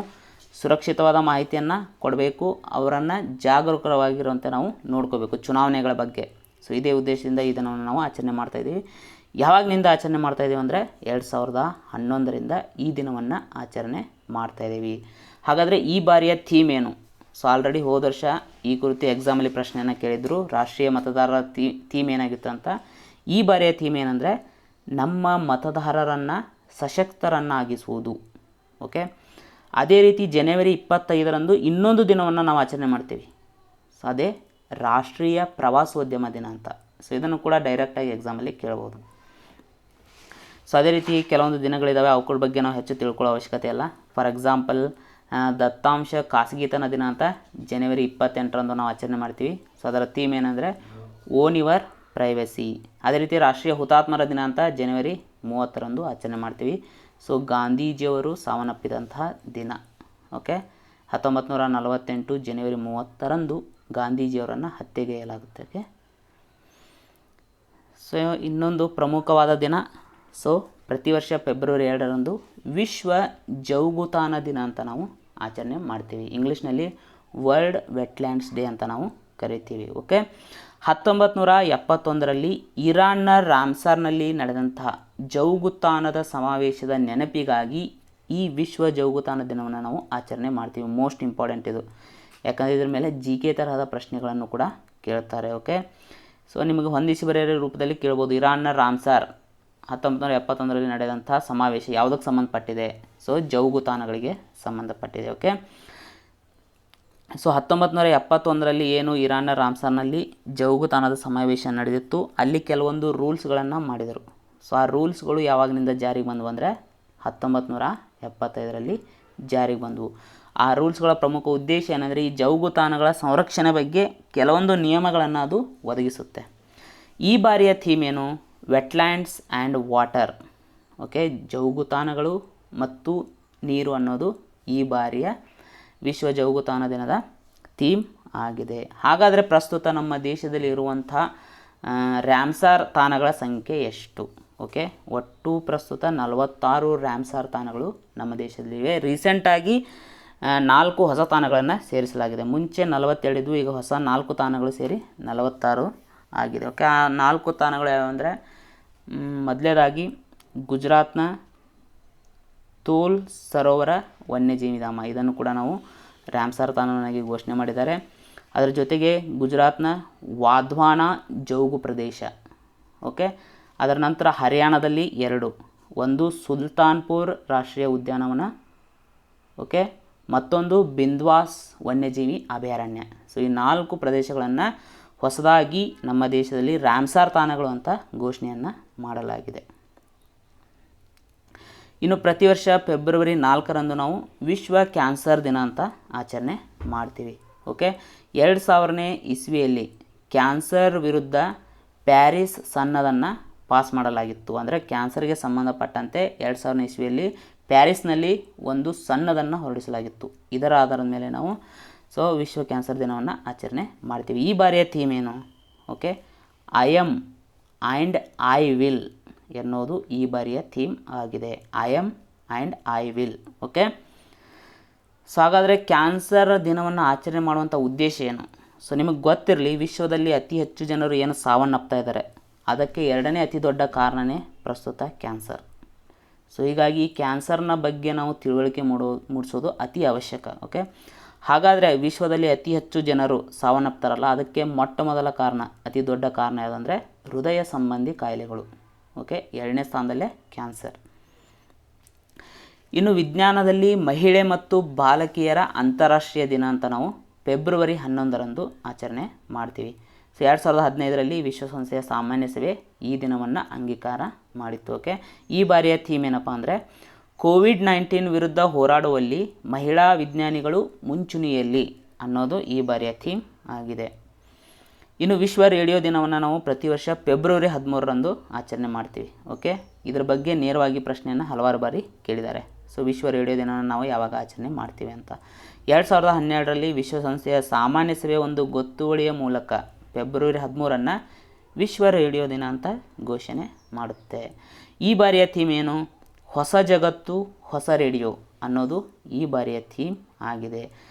ಸುರಕ್ಷಿತವಾದ ಮಾಹಿತಿಯನ್ನು ಕೊಡಬೇಕು, ಅವರನ್ನು ಜಾಗರೂಕರಾಗಿರುವಂತೆ ನಾವು ನೋಡ್ಕೋಬೇಕು ಚುನಾವಣೆಗಳ ಬಗ್ಗೆ. ಸೊ ಇದೇ ಉದ್ದೇಶದಿಂದ ಈ ದಿನವನ್ನು ನಾವು ಆಚರಣೆ ಮಾಡ್ತಾಯಿದ್ದೀವಿ. ಯಾವಾಗಿನಿಂದ ಆಚರಣೆ ಮಾಡ್ತಾಯಿದ್ದೀವಿ ಅಂದರೆ 2011ರಿಂದ ಈ ದಿನವನ್ನು ಆಚರಣೆ ಮಾಡ್ತಾಯಿದ್ದೀವಿ. ಹಾಗಾದರೆ ಈ ಬಾರಿಯ ಥೀಮ್ ಏನು? ಸೊ ಆಲ್ರೆಡಿ ಹೋದ ವರ್ಷ ಈ ಕುರಿತು ಎಕ್ಸಾಮಲ್ಲಿ ಪ್ರಶ್ನೆಯನ್ನು ಕೇಳಿದರು, ರಾಷ್ಟ್ರೀಯ ಮತದಾರರ ಥೀಮ್ ಏನಾಗಿತ್ತು ಅಂತ. ಈ ಬಾರಿಯ ಥೀಮ್ ಏನಂದರೆ ನಮ್ಮ ಮತದಾರರನ್ನು ಸಶಕ್ತರನ್ನಾಗಿಸುವುದು. ಓಕೆ, ಅದೇ ರೀತಿ ಜನವರಿ 25ರಂದು ಇನ್ನೊಂದು ದಿನವನ್ನು ನಾವು ಆಚರಣೆ ಮಾಡ್ತೀವಿ. ಸೊ ಅದೇ ರಾಷ್ಟ್ರೀಯ ಪ್ರವಾಸೋದ್ಯಮ ದಿನ ಅಂತ. ಸೊ ಇದನ್ನು ಕೂಡ ಡೈರೆಕ್ಟಾಗಿ ಎಕ್ಸಾಮಲ್ಲಿ ಕೇಳ್ಬೋದು. ಸೊ ಅದೇ ರೀತಿ ಕೆಲವೊಂದು ದಿನಗಳಿದ್ದಾವೆ, ಅವುಗಳ ಬಗ್ಗೆ ನಾವು ಹೆಚ್ಚು ತಿಳ್ಕೊಳ್ಳೋ ಅವಶ್ಯಕತೆ ಇಲ್ಲ. ಫಾರ್ ಎಕ್ಸಾಂಪಲ್ ದತ್ತಾಂಶ ಖಾಸಗಿತನ ದಿನ ಅಂತ ಜನವರಿ 28ರಂದು ನಾವು ಆಚರಣೆ ಮಾಡ್ತೀವಿ. ಸೊ ಅದರ ಥೀಮ್ ಏನಂದರೆ ಓನ್ ಯುವರ್ ಪ್ರೈವಸಿ. ಅದೇ ರೀತಿ ರಾಷ್ಟ್ರೀಯ ಹುತಾತ್ಮರ ದಿನ ಅಂತ ಜನವರಿ 30ರಂದು ಆಚರಣೆ ಮಾಡ್ತೀವಿ. ಸೊ ಗಾಂಧೀಜಿಯವರು ಸಾವನ್ನಪ್ಪಿದಂತಹ ದಿನ. ಓಕೆ, 1948 ಜನವರಿ 30ರಂದು ಗಾಂಧೀಜಿಯವರನ್ನು ಹತ್ಯೆಗೈಯಲಾಗುತ್ತೆ. ಓಕೆ, ಸೊ ಇನ್ನೊಂದು ಪ್ರಮುಖವಾದ ದಿನ ಸೊ ಪ್ರತಿ ವರ್ಷ ಫೆಬ್ರವರಿ 2ರಂದು ವಿಶ್ವ ಜೌಗುತಾನ ದಿನ ಅಂತ ನಾವು ಆಚರಣೆ ಮಾಡ್ತೀವಿ. ಇಂಗ್ಲೀಷ್ನಲ್ಲಿ ವರ್ಲ್ಡ್ ವೆಟ್ಲ್ಯಾಂಡ್ಸ್ ಡೇ ಅಂತ ನಾವು ಕರಿತೀವಿ. ಓಕೆ, 1971ರಲ್ಲಿ ಇರಾನ್ನ ರಾಮ್ಸಾರ್ನಲ್ಲಿ ನಡೆದಂತಹ ಜೌಗುತಾನದ ಸಮಾವೇಶದ ನೆನಪಿಗಾಗಿ ಈ ವಿಶ್ವ ಜೌಗುತಾನ ದಿನವನ್ನು ನಾವು ಆಚರಣೆ ಮಾಡ್ತೀವಿ. ಮೋಸ್ಟ್ ಇಂಪಾರ್ಟೆಂಟ್ ಇದು, ಯಾಕಂದರೆ ಇದ್ರ ಮೇಲೆ GK ತರಹದ ಪ್ರಶ್ನೆಗಳನ್ನು ಕೂಡ ಕೇಳ್ತಾರೆ. ಓಕೆ, ಸೊ ನಿಮಗೆ ಹೊಂದಿಸಿ ಬರೆಯೋ ರೂಪದಲ್ಲಿ ಕೇಳ್ಬೋದು. ಇರಾನ್ನ ರಾಮ್ಸಾರ್ 1971ರಲ್ಲಿ ನಡೆದಂಥ ಸಮಾವೇಶ ಯಾವುದಕ್ಕೆ ಸಂಬಂಧಪಟ್ಟಿದೆ? ಸೊ ಜೌಗುತಾನಗಳಿಗೆ ಸಂಬಂಧಪಟ್ಟಿದೆ. ಓಕೆ, ಸೊ 1971ರಲ್ಲಿ ಏನು ಇರಾನ್ನ ರಾಮ್ಸಾರ್ನಲ್ಲಿ ಜೌಗುತಾನದ ಸಮಾವೇಶ ನಡೆದಿತ್ತು, ಅಲ್ಲಿ ಕೆಲವೊಂದು ರೂಲ್ಸ್ಗಳನ್ನು ಮಾಡಿದರು. ಸೊ ಆ ರೂಲ್ಸ್ಗಳು ಯಾವಾಗಿನಿಂದ ಜಾರಿಗೆ ಬಂದವು ಅಂದರೆ 1975ರಲ್ಲಿ ಜಾರಿಗೆ ಬಂದವು. ಆ ರೂಲ್ಸ್ಗಳ ಪ್ರಮುಖ ಉದ್ದೇಶ ಏನಂದರೆ ಈ ಜೌಗುತಾನಗಳ ಸಂರಕ್ಷಣೆ ಬಗ್ಗೆ ಕೆಲವೊಂದು ನಿಯಮಗಳನ್ನು ಅದು ಒದಗಿಸುತ್ತೆ. ಈ ಬಾರಿಯ ಥೀಮ್ ಏನು? Wetlands and water. ಓಕೆ, ಜೌಗುತಾನಗಳು ಮತ್ತು ನೀರು ಅನ್ನೋದು ಈ ಬಾರಿಯ ವಿಶ್ವ ಜೌಗುತಾನ ದಿನದ ಥೀಮ್ ಆಗಿದೆ. ಹಾಗಾದರೆ ಪ್ರಸ್ತುತ ನಮ್ಮ ದೇಶದಲ್ಲಿ ಇರುವಂಥ ರ್ಯಾಮ್ಸಾರ್ ತಾಣಗಳ ಸಂಖ್ಯೆ ಎಷ್ಟು? ಓಕೆ, ಒಟ್ಟು ಪ್ರಸ್ತುತ 46 ರ್ಯಾಮ್ಸಾರ್ ತಾಣಗಳು ನಮ್ಮ ದೇಶದಲ್ಲಿವೆ. ರೀಸೆಂಟಾಗಿ 4 ಹೊಸ ತಾಣಗಳನ್ನು ಸೇರಿಸಲಾಗಿದೆ. ಮುಂಚೆ 47 ಇದ್ವು, ಈಗ ಹೊಸ 4 ತಾಣಗಳು ಸೇರಿ 46 ಆಗಿದೆ. ಓಕೆ, ಆ 4 ತಾಣಗಳು ಯಾವಂದರೆ ಮೊದಲನೇದಾಗಿ ಗುಜರಾತ್ನ ತೋಲ್ ಸರೋವರ ವನ್ಯಜೀವಿ ಧಾಮ, ಇದನ್ನು ಕೂಡ ನಾವು ರ್ಯಾಮ್ಸಾರ್ ತಾಣವನ್ನಾಗಿ ಘೋಷಣೆ ಮಾಡಿದ್ದಾರೆ. ಅದರ ಜೊತೆಗೆ ಗುಜರಾತ್ನ ವಾಧ್ವಾನ ಜೌಗು ಪ್ರದೇಶ, ಓಕೆ. ಅದರ ನಂತರ ಹರಿಯಾಣದಲ್ಲಿ 2, ಒಂದು ಸುಲ್ತಾನ್ಪುರ್ ರಾಷ್ಟ್ರೀಯ ಉದ್ಯಾನವನ, ಓಕೆ, ಮತ್ತೊಂದು ಬಿಂದ್ವಾಸ್ ವನ್ಯಜೀವಿ ಅಭಯಾರಣ್ಯ. ಸೊ ಈ 4 ಪ್ರದೇಶಗಳನ್ನು ಹೊಸದಾಗಿ ನಮ್ಮ ದೇಶದಲ್ಲಿ ರಾಮ್ಸಾರ್ ತಾಣಗಳು ಅಂತ ಘೋಷಣೆಯನ್ನು ಮಾಡಲಾಗಿದೆ. ಇನ್ನು ಪ್ರತಿ ವರ್ಷ ಫೆಬ್ರವರಿ 4ರಂದು ನಾವು ವಿಶ್ವ ಕ್ಯಾನ್ಸರ್ ದಿನ ಅಂತ ಆಚರಣೆ ಮಾಡ್ತೀವಿ, ಓಕೆ. 2000ನೇ ಇಸ್ವಿಯಲ್ಲಿ ಕ್ಯಾನ್ಸರ್ ವಿರುದ್ಧ ಪ್ಯಾರಿಸ್ ಸನ್ನದನ್ನು ಪಾಸ್ ಮಾಡಲಾಗಿತ್ತು. ಅಂದರೆ ಕ್ಯಾನ್ಸರ್ಗೆ ಸಂಬಂಧಪಟ್ಟಂತೆ 2000ನೇ ಇಸ್ವಿಯಲ್ಲಿ ಪ್ಯಾರಿಸ್ನಲ್ಲಿ ಒಂದು ಸನ್ನದನ್ನು ಹೊರಡಿಸಲಾಗಿತ್ತು. ಇದರ ಆಧಾರದ ಮೇಲೆ ನಾವು ವಿಶ್ವ ಕ್ಯಾನ್ಸರ್ ದಿನವನ್ನು ಆಚರಣೆ ಮಾಡ್ತೀವಿ. ಈ ಬಾರಿಯ ಥೀಮ್ ಏನು? Okay, I M and I will ಎನ್ನುವುದು ಈ ಬಾರಿಯ ಥೀಮ್ ಆಗಿದೆ. I M and I will, okay. So ಹಾಗಾದರೆ ಕ್ಯಾನ್ಸರ್ ದಿನವನ್ನು ಆಚರಣೆ ಮಾಡುವಂಥ ಉದ್ದೇಶ ಏನು? ಸೊ ನಿಮಗೆ ಗೊತ್ತಿರಲಿ, ವಿಶ್ವದಲ್ಲಿ ಅತಿ ಹೆಚ್ಚು ಜನರು ಏನು ಸಾವನ್ನಪ್ತಾ ಇದ್ದಾರೆ, ಅದಕ್ಕೆ 2ನೇ ಅತಿ ದೊಡ್ಡ ಕಾರಣವೇ ಪ್ರಸ್ತುತ ಕ್ಯಾನ್ಸರ್. ಸೊ ಹೀಗಾಗಿ ಕ್ಯಾನ್ಸರ್ನ ಬಗ್ಗೆ ನಾವು ತಿಳುವಳಿಕೆ ಮೂಡಿಸೋದು ಅತಿ ಅವಶ್ಯಕ, ಓಕೆ. ಹಾಗಾದರೆ ವಿಶ್ವದಲ್ಲಿ ಅತಿ ಹೆಚ್ಚು ಜನರು ಸಾವನ್ನಪ್ತಾರಲ್ಲ, ಅದಕ್ಕೆ ಮೊಟ್ಟ ಮೊದಲ ಕಾರಣ, ಅತಿ ದೊಡ್ಡ ಕಾರಣ ಯಾವುದಂದರೆ ಹೃದಯ ಸಂಬಂಧಿ ಕಾಯಿಲೆಗಳು, ಓಕೆ. 2ನೇ ಸ್ಥಾನದಲ್ಲೇ ಕ್ಯಾನ್ಸರ್. ಇನ್ನು ವಿಜ್ಞಾನದಲ್ಲಿ ಮಹಿಳೆ ಮತ್ತು ಬಾಲಕಿಯರ ಅಂತಾರಾಷ್ಟ್ರೀಯ ದಿನ ಅಂತ ನಾವು ಫೆಬ್ರವರಿ 11ರಂದು ಆಚರಣೆ ಮಾಡ್ತೀವಿ. ಸೊ 2015ರಲ್ಲಿ ವಿಶ್ವಸಂಸ್ಥೆಯ ಸಾಮಾನ್ಯ ಸಭೆ ಈ ದಿನವನ್ನು ಅಂಗೀಕಾರ ಮಾಡಿತ್ತು, ಓಕೆ. ಈ ಬಾರಿಯ ಥೀಮ್ ಏನಪ್ಪ ಅಂದರೆ ಕೋವಿಡ್-19 ವಿರುದ್ಧ ಹೋರಾಡುವಲ್ಲಿ ಮಹಿಳಾ ವಿಜ್ಞಾನಿಗಳು ಮುಂಚೂಣಿಯಲ್ಲಿ ಅನ್ನೋದು ಈ ಬಾರಿಯ ಥೀಮ್ ಆಗಿದೆ. ಇನ್ನು ವಿಶ್ವ ರೇಡಿಯೋ ದಿನವನ್ನು ನಾವು ಪ್ರತಿ ವರ್ಷ ಫೆಬ್ರವರಿ 13ರಂದು ಆಚರಣೆ ಮಾಡ್ತೀವಿ, ಓಕೆ. ಇದರ ಬಗ್ಗೆ ನೇರವಾಗಿ ಪ್ರಶ್ನೆಯನ್ನು ಹಲವಾರು ಬಾರಿ ಕೇಳಿದ್ದಾರೆ. ಸೊ ವಿಶ್ವ ರೇಡಿಯೋ ದಿನವನ್ನು ನಾವು ಯಾವಾಗ ಆಚರಣೆ ಮಾಡ್ತೀವಿ ಅಂತ. 2012ರಲ್ಲಿ ವಿಶ್ವಸಂಸ್ಥೆಯ ಸಾಮಾನ್ಯ ಸಭೆ ಒಂದು ಗೊತ್ತುವಳಿಯ ಮೂಲಕ ಫೆಬ್ರವರಿ 13ನ್ನು ವಿಶ್ವ ರೇಡಿಯೋ ದಿನ ಅಂತ ಘೋಷಣೆ ಮಾಡುತ್ತೆ. ಈ ಬಾರಿಯ ಥೀಮ್ ಏನು? ಹೊಸ ಜಗತ್ತು ಹೊಸ ರೇಡಿಯೋ ಅನ್ನೋದು ಈ ಬಾರಿಯ ಥೀಮ್ ಆಗಿದೆ.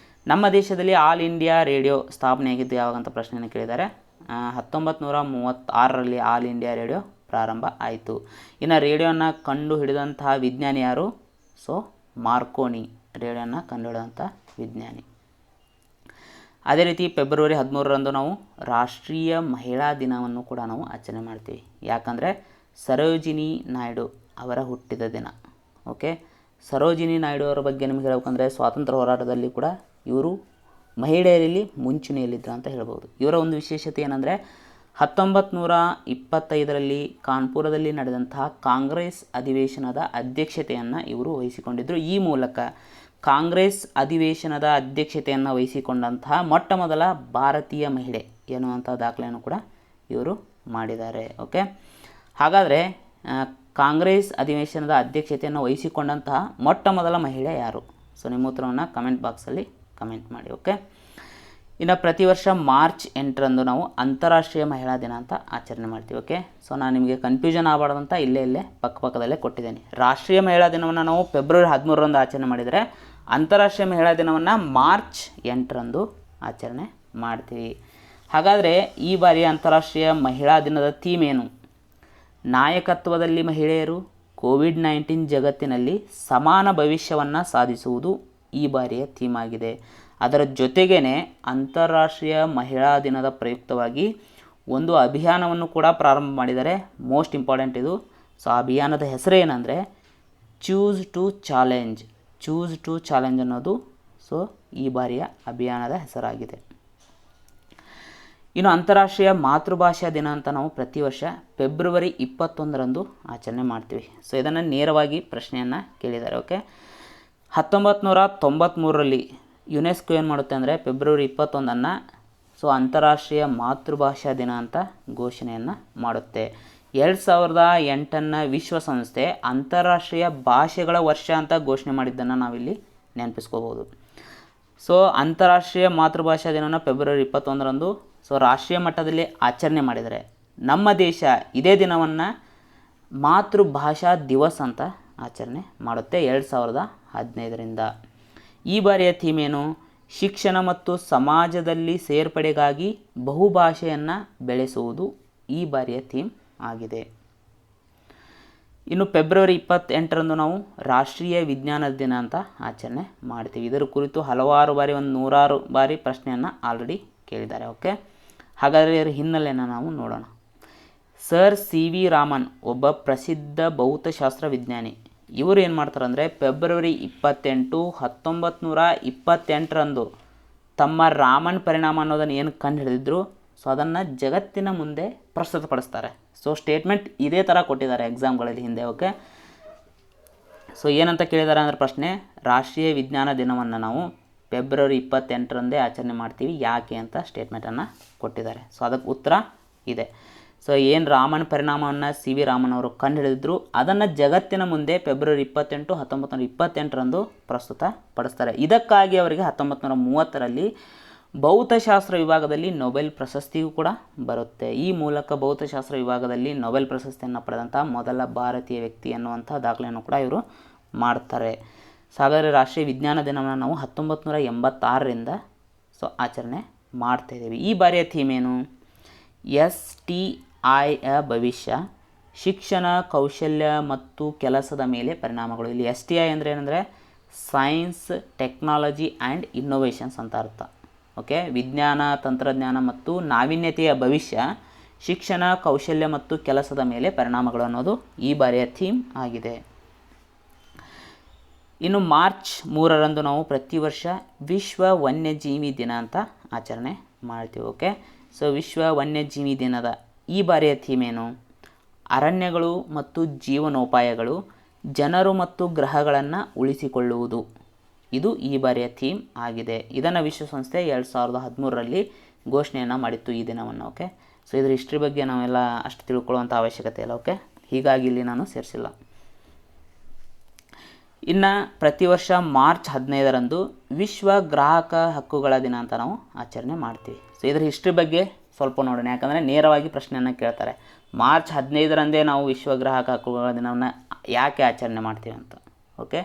ನಮ್ಮ ದೇಶದಲ್ಲಿ ಆಲ್ ಇಂಡಿಯಾ ರೇಡಿಯೋ ಸ್ಥಾಪನೆಯಾಗಿದ್ದು ಯಾವಾಗಂತ ಪ್ರಶ್ನೆಯನ್ನು ಕೇಳಿದ್ದಾರೆ. 1936ರಲ್ಲಿ ಆಲ್ ಇಂಡಿಯಾ ರೇಡಿಯೋ ಪ್ರಾರಂಭ ಆಯಿತು. ಇನ್ನು ರೇಡಿಯೋನ ಕಂಡು ಹಿಡಿದಂತಹ ವಿಜ್ಞಾನಿ ಯಾರು? ಸೊ ಮಾರ್ಕೋನಿ ರೇಡಿಯೋನ ಕಂಡು ಹಿಡಿದಂಥ ವಿಜ್ಞಾನಿ. ಅದೇ ರೀತಿ ಫೆಬ್ರವರಿ 13ರಂದು ನಾವು ರಾಷ್ಟ್ರೀಯ ಮಹಿಳಾ ದಿನವನ್ನು ಕೂಡ ನಾವು ಆಚರಣೆ ಮಾಡ್ತೀವಿ. ಯಾಕಂದರೆ ಸರೋಜಿನಿ ನಾಯ್ಡು ಅವರ ಹುಟ್ಟಿದ ದಿನ, ಓಕೆ. ಸರೋಜಿನಿ ನಾಯ್ಡು ಅವರ ಬಗ್ಗೆ ನಿಮಗೆ ಹೇಳಬೇಕಂದ್ರೆ ಸ್ವಾತಂತ್ರ್ಯ ಹೋರಾಟದಲ್ಲಿ ಕೂಡ ಇವರು ಮಹಿಳೆಯರಲ್ಲಿ ಮುಂಚೂಣಿಯಲ್ಲಿದ್ದರು ಅಂತ ಹೇಳ್ಬೋದು. ಇವರ ಒಂದು ವಿಶೇಷತೆ ಏನಂದರೆ 1925ರಲ್ಲಿ ಕಾನ್ಪುರದಲ್ಲಿ ನಡೆದಂತಹ ಕಾಂಗ್ರೆಸ್ ಅಧಿವೇಶನದ ಅಧ್ಯಕ್ಷತೆಯನ್ನು ಇವರು ವಹಿಸಿಕೊಂಡಿದ್ದರು. ಈ ಮೂಲಕ ಕಾಂಗ್ರೆಸ್ ಅಧಿವೇಶನದ ಅಧ್ಯಕ್ಷತೆಯನ್ನು ವಹಿಸಿಕೊಂಡಂತಹ ಮೊಟ್ಟ ಮೊದಲ ಭಾರತೀಯ ಮಹಿಳೆ ಎನ್ನುವಂಥ ದಾಖಲೆಯನ್ನು ಕೂಡ ಇವರು ಮಾಡಿದ್ದಾರೆ, ಓಕೆ. ಹಾಗಾದರೆ ಕಾಂಗ್ರೆಸ್ ಅಧಿವೇಶನದ ಅಧ್ಯಕ್ಷತೆಯನ್ನು ವಹಿಸಿಕೊಂಡಂತಹ ಮೊಟ್ಟ ಮೊದಲ ಮಹಿಳೆ ಯಾರು? ಸೊ ನಿಮ್ಮ ಉತ್ತರವನ್ನು ಕಮೆಂಟ್ ಬಾಕ್ಸಲ್ಲಿ ಕಮೆಂಟ್ ಮಾಡಿ, ಓಕೆ. ಇನ್ನು ಪ್ರತಿ ವರ್ಷ ಮಾರ್ಚ್ 8ರಂದು ನಾವು ಅಂತಾರಾಷ್ಟ್ರೀಯ ಮಹಿಳಾ ದಿನ ಅಂತ ಆಚರಣೆ ಮಾಡ್ತೀವಿ, ಓಕೆ. ಸೊ ನಾನು ನಿಮಗೆ ಕನ್ಫ್ಯೂಷನ್ ಆಗಬಾರ್ದಂತ ಇಲ್ಲೇ ಪಕ್ಕದಲ್ಲೇ ಕೊಟ್ಟಿದ್ದೇನೆ. ರಾಷ್ಟ್ರೀಯ ಮಹಿಳಾ ದಿನವನ್ನು ನಾವು ಫೆಬ್ರವರಿ 13ರಂದು ಆಚರಣೆ ಮಾಡಿದರೆ, ಅಂತಾರಾಷ್ಟ್ರೀಯ ಮಹಿಳಾ ದಿನವನ್ನು ಮಾರ್ಚ್ 8ರಂದು ಆಚರಣೆ ಮಾಡ್ತೀವಿ. ಹಾಗಾದರೆ ಈ ಬಾರಿಯ ಅಂತಾರಾಷ್ಟ್ರೀಯ ಮಹಿಳಾ ದಿನದ ಥೀಮ್ ಏನು? ನಾಯಕತ್ವದಲ್ಲಿ ಮಹಿಳೆಯರು, ಕೋವಿಡ್-19 ಜಗತ್ತಿನಲ್ಲಿ ಸಮಾನ ಭವಿಷ್ಯವನ್ನು ಸಾಧಿಸುವುದು ಈ ಬಾರಿಯ ಥೀಮ್ ಆಗಿದೆ. ಅದರ ಜೊತೆಗೇ ಅಂತಾರಾಷ್ಟ್ರೀಯ ಮಹಿಳಾ ದಿನದ ಪ್ರಯುಕ್ತವಾಗಿ ಒಂದು ಅಭಿಯಾನವನ್ನು ಕೂಡ ಪ್ರಾರಂಭ ಮಾಡಿದ್ದಾರೆ. ಮೋಸ್ಟ್ ಇಂಪಾರ್ಟೆಂಟ್ ಇದು. ಸೊ ಆ ಅಭಿಯಾನದ ಹೆಸರು ಏನಂದರೆ ಚೂಸ್ ಟು ಚಾಲೆಂಜ್ ಅನ್ನೋದು ಸೊ ಈ ಬಾರಿಯ ಅಭಿಯಾನದ ಹೆಸರಾಗಿದೆ. ಇನ್ನು ಅಂತಾರಾಷ್ಟ್ರೀಯ ಮಾತೃಭಾಷಾ ದಿನ ಅಂತ ನಾವು ಪ್ರತಿ ವರ್ಷ ಫೆಬ್ರವರಿ 21ರಂದು ಆಚರಣೆ ಮಾಡ್ತೀವಿ. ಸೊ ಇದನ್ನು ನೇರವಾಗಿ ಪ್ರಶ್ನೆಯನ್ನು ಕೇಳಿದ್ದಾರೆ, ಓಕೆ. 1993ರಲ್ಲಿ ಯುನೆಸ್ಕೋ ಏನು ಮಾಡುತ್ತೆ ಅಂದರೆ ಫೆಬ್ರವರಿ 21ನ್ನು ಸೊ ಅಂತಾರಾಷ್ಟ್ರೀಯ ಮಾತೃಭಾಷಾ ದಿನ ಅಂತ ಘೋಷಣೆಯನ್ನು ಮಾಡುತ್ತೆ. 2008ನ ವಿಶ್ವಸಂಸ್ಥೆ ಅಂತಾರಾಷ್ಟ್ರೀಯ ಭಾಷೆಗಳ ವರ್ಷ ಅಂತ ಘೋಷಣೆ ಮಾಡಿದ್ದನ್ನು ನಾವಿಲ್ಲಿ ನೆನಪಿಸ್ಕೋಬೋದು. ಸೊ ಅಂತಾರಾಷ್ಟ್ರೀಯ ಮಾತೃಭಾಷಾ ದಿನವನ್ನು ಫೆಬ್ರವರಿ 21ರಂದು ಸೊ ರಾಷ್ಟ್ರೀಯ ಮಟ್ಟದಲ್ಲಿ ಆಚರಣೆ ಮಾಡಿದರೆ, ನಮ್ಮ ದೇಶ ಇದೇ ದಿನವನ್ನು ಮಾತೃಭಾಷಾ ದಿವಸ್ ಅಂತ ಆಚರಣೆ ಮಾಡುತ್ತೆ 2015ರಿಂದ. ಈ ಬಾರಿಯ ಥೀಮ್ ಏನು? ಶಿಕ್ಷಣ ಮತ್ತು ಸಮಾಜದಲ್ಲಿ ಸೇರ್ಪಡೆಗಾಗಿ ಬಹುಭಾಷೆಯನ್ನು ಬೆಳೆಸುವುದು ಈ ಬಾರಿಯ ಥೀಮ್ ಆಗಿದೆ. ಇನ್ನು ಫೆಬ್ರವರಿ 28ರಂದು ನಾವು ರಾಷ್ಟ್ರೀಯ ವಿಜ್ಞಾನ ದಿನ ಅಂತ ಆಚರಣೆ ಮಾಡ್ತೀವಿ. ಇದರ ಕುರಿತು ಹಲವಾರು ಬಾರಿ 100 ಬಾರಿ ಪ್ರಶ್ನೆಯನ್ನು ಆಲ್ರೆಡಿ ಕೇಳಿದ್ದಾರೆ. ಓಕೆ, ಹಾಗಾದರೆ ಇದರ ಹಿನ್ನೆಲೆಯನ್ನು ನಾವು ನೋಡೋಣ. Sir CV. ರಾಮನ್ ಒಬ್ಬ ಪ್ರಸಿದ್ಧ ಭೌತಶಾಸ್ತ್ರ ವಿಜ್ಞಾನಿ. ಇವರು ಏನು ಮಾಡ್ತಾರೆ ಅಂದರೆ ಫೆಬ್ರವರಿ 28, 1928ರಂದು ತಮ್ಮ ರಾಮನ್ ಪರಿಣಾಮ ಅನ್ನೋದನ್ನು ಏನು ಕಂಡು ಹಿಡಿದಿದ್ರು, ಸೊ ಅದನ್ನು ಜಗತ್ತಿನ ಮುಂದೆ ಪ್ರಸ್ತುತಪಡಿಸ್ತಾರೆ. ಸೊ ಸ್ಟೇಟ್ಮೆಂಟ್ ಇದೇ ಥರ ಕೊಟ್ಟಿದ್ದಾರೆ ಎಕ್ಸಾಮ್ಗಳಲ್ಲಿ ಹಿಂದೆ. ಓಕೆ, ಸೊ ಏನಂತ ಕೇಳಿದ್ದಾರೆ ಅಂದರೆ ಪ್ರಶ್ನೆ, ರಾಷ್ಟ್ರೀಯ ವಿಜ್ಞಾನ ದಿನವನ್ನು ನಾವು ಫೆಬ್ರವರಿ 28ರಂದೇ ಆಚರಣೆ ಮಾಡ್ತೀವಿ, ಯಾಕೆ ಅಂತ ಸ್ಟೇಟ್ಮೆಂಟನ್ನು ಕೊಟ್ಟಿದ್ದಾರೆ. ಸೊ ಅದಕ್ಕೆ ಉತ್ತರ ಇದೆ. ಸೊ ಏನು ರಾಮನ್ ಪರಿಣಾಮವನ್ನು ಸಿ.ವಿ. ರಾಮನ್ ಅವರು ಕಂಡು ಹಿಡಿದಿದ್ರು ಅದನ್ನು ಜಗತ್ತಿನ ಮುಂದೆ ಫೆಬ್ರವರಿ 28, 1928ರಂದು ಪ್ರಸ್ತುತ ಪಡಿಸ್ತಾರೆ. ಇದಕ್ಕಾಗಿ ಅವರಿಗೆ 1930ರಲ್ಲಿ ಭೌತಶಾಸ್ತ್ರ ವಿಭಾಗದಲ್ಲಿ ನೊಬೆಲ್ ಪ್ರಶಸ್ತಿಯೂ ಕೂಡ ಬರುತ್ತೆ. ಈ ಮೂಲಕ ಭೌತಶಾಸ್ತ್ರ ವಿಭಾಗದಲ್ಲಿ ನೊಬೆಲ್ ಪ್ರಶಸ್ತಿಯನ್ನು ಪಡೆದಂಥ ಮೊದಲ ಭಾರತೀಯ ವ್ಯಕ್ತಿ ಅನ್ನುವಂಥ ದಾಖಲೆಯನ್ನು ಕೂಡ ಇವರು ಮಾಡ್ತಾರೆ. ಸೊ ಹಾಗಾದರೆ ರಾಷ್ಟ್ರೀಯ ವಿಜ್ಞಾನ ದಿನವನ್ನು ನಾವು 1986ರಿಂದ ಸೊ ಆಚರಣೆ ಮಾಡ್ತಾಯಿದ್ದೀವಿ. ಈ ಬಾರಿಯ ಥೀಮ್ ಏನು? STIಯ ಭವಿಷ್ಯ, ಶಿಕ್ಷಣ, ಕೌಶಲ್ಯ ಮತ್ತು ಕೆಲಸದ ಮೇಲೆ ಪರಿಣಾಮಗಳು. ಇಲ್ಲಿ STI ಅಂದರೆ ಏನಂದರೆ ಸೈನ್ಸ್, ಟೆಕ್ನಾಲಜಿ ಆ್ಯಂಡ್ ಇನ್ನೋವೇಷನ್ಸ್ ಅಂತ ಅರ್ಥ. ಓಕೆ, ವಿಜ್ಞಾನ, ತಂತ್ರಜ್ಞಾನ ಮತ್ತು ನಾವೀನ್ಯತೆಯ ಭವಿಷ್ಯ, ಶಿಕ್ಷಣ, ಕೌಶಲ್ಯ ಮತ್ತು ಕೆಲಸದ ಮೇಲೆ ಪರಿಣಾಮಗಳು ಅನ್ನೋದು ಈ ಬಾರಿಯ ಥೀಮ್ ಆಗಿದೆ. ಇನ್ನು ಮಾರ್ಚ್ 3ರಂದು ನಾವು ಪ್ರತಿ ವರ್ಷ ವಿಶ್ವ ವನ್ಯಜೀವಿ ದಿನ ಅಂತ ಆಚರಣೆ ಮಾಡ್ತೀವಿ. ಓಕೆ, ಸೊ ವಿಶ್ವ ವನ್ಯಜೀವಿ ದಿನದ ಈ ಬಾರಿಯ ಥೀಮ್ ಏನು? ಅರಣ್ಯಗಳು ಮತ್ತು ಜೀವನೋಪಾಯಗಳು, ಜನರು ಮತ್ತು ಗ್ರಹಗಳನ್ನು ಉಳಿಸಿಕೊಳ್ಳುವುದು. ಇದು ಈ ಬಾರಿಯ ಥೀಮ್ ಆಗಿದೆ. ಇದನ್ನು ವಿಶ್ವಸಂಸ್ಥೆ 2013ರಲ್ಲಿ ಘೋಷಣೆಯನ್ನು ಮಾಡಿತ್ತು ಈ ದಿನವನ್ನು. ಓಕೆ, ಸೊ ಇದರ ಹಿಸ್ಟ್ರಿ ಬಗ್ಗೆ ನಾವೆಲ್ಲ ಅಷ್ಟು ತಿಳ್ಕೊಳ್ಳುವಂಥ ಅವಶ್ಯಕತೆ ಇಲ್ಲ. ಓಕೆ, ಹೀಗಾಗಿ ಇಲ್ಲಿ ನಾನು ಸೇರಿಸಿಲ್ಲ. ಇನ್ನು ಪ್ರತಿ ವರ್ಷ ಮಾರ್ಚ್ 15ರಂದು ವಿಶ್ವ ಗ್ರಾಹಕ ಹಕ್ಕುಗಳ ದಿನ ಅಂತ ನಾವು ಆಚರಣೆ ಮಾಡ್ತೀವಿ. ಸೊ ಇದರ ಹಿಸ್ಟ್ರಿ ಬಗ್ಗೆ ಸ್ವಲ್ಪ ನೋಡೋಣ, ಯಾಕಂದರೆ ನೇರವಾಗಿ ಪ್ರಶ್ನೆಯನ್ನು ಕೇಳ್ತಾರೆ. ಮಾರ್ಚ್ 15ರಂದೇ ನಾವು ವಿಶ್ವ ಗ್ರಾಹಕ ಹಕ್ಕುಗಳ ದಿನವನ್ನು ಯಾಕೆ ಆಚರಣೆ ಮಾಡ್ತೀವಿ ಅಂತ. ಓಕೆ,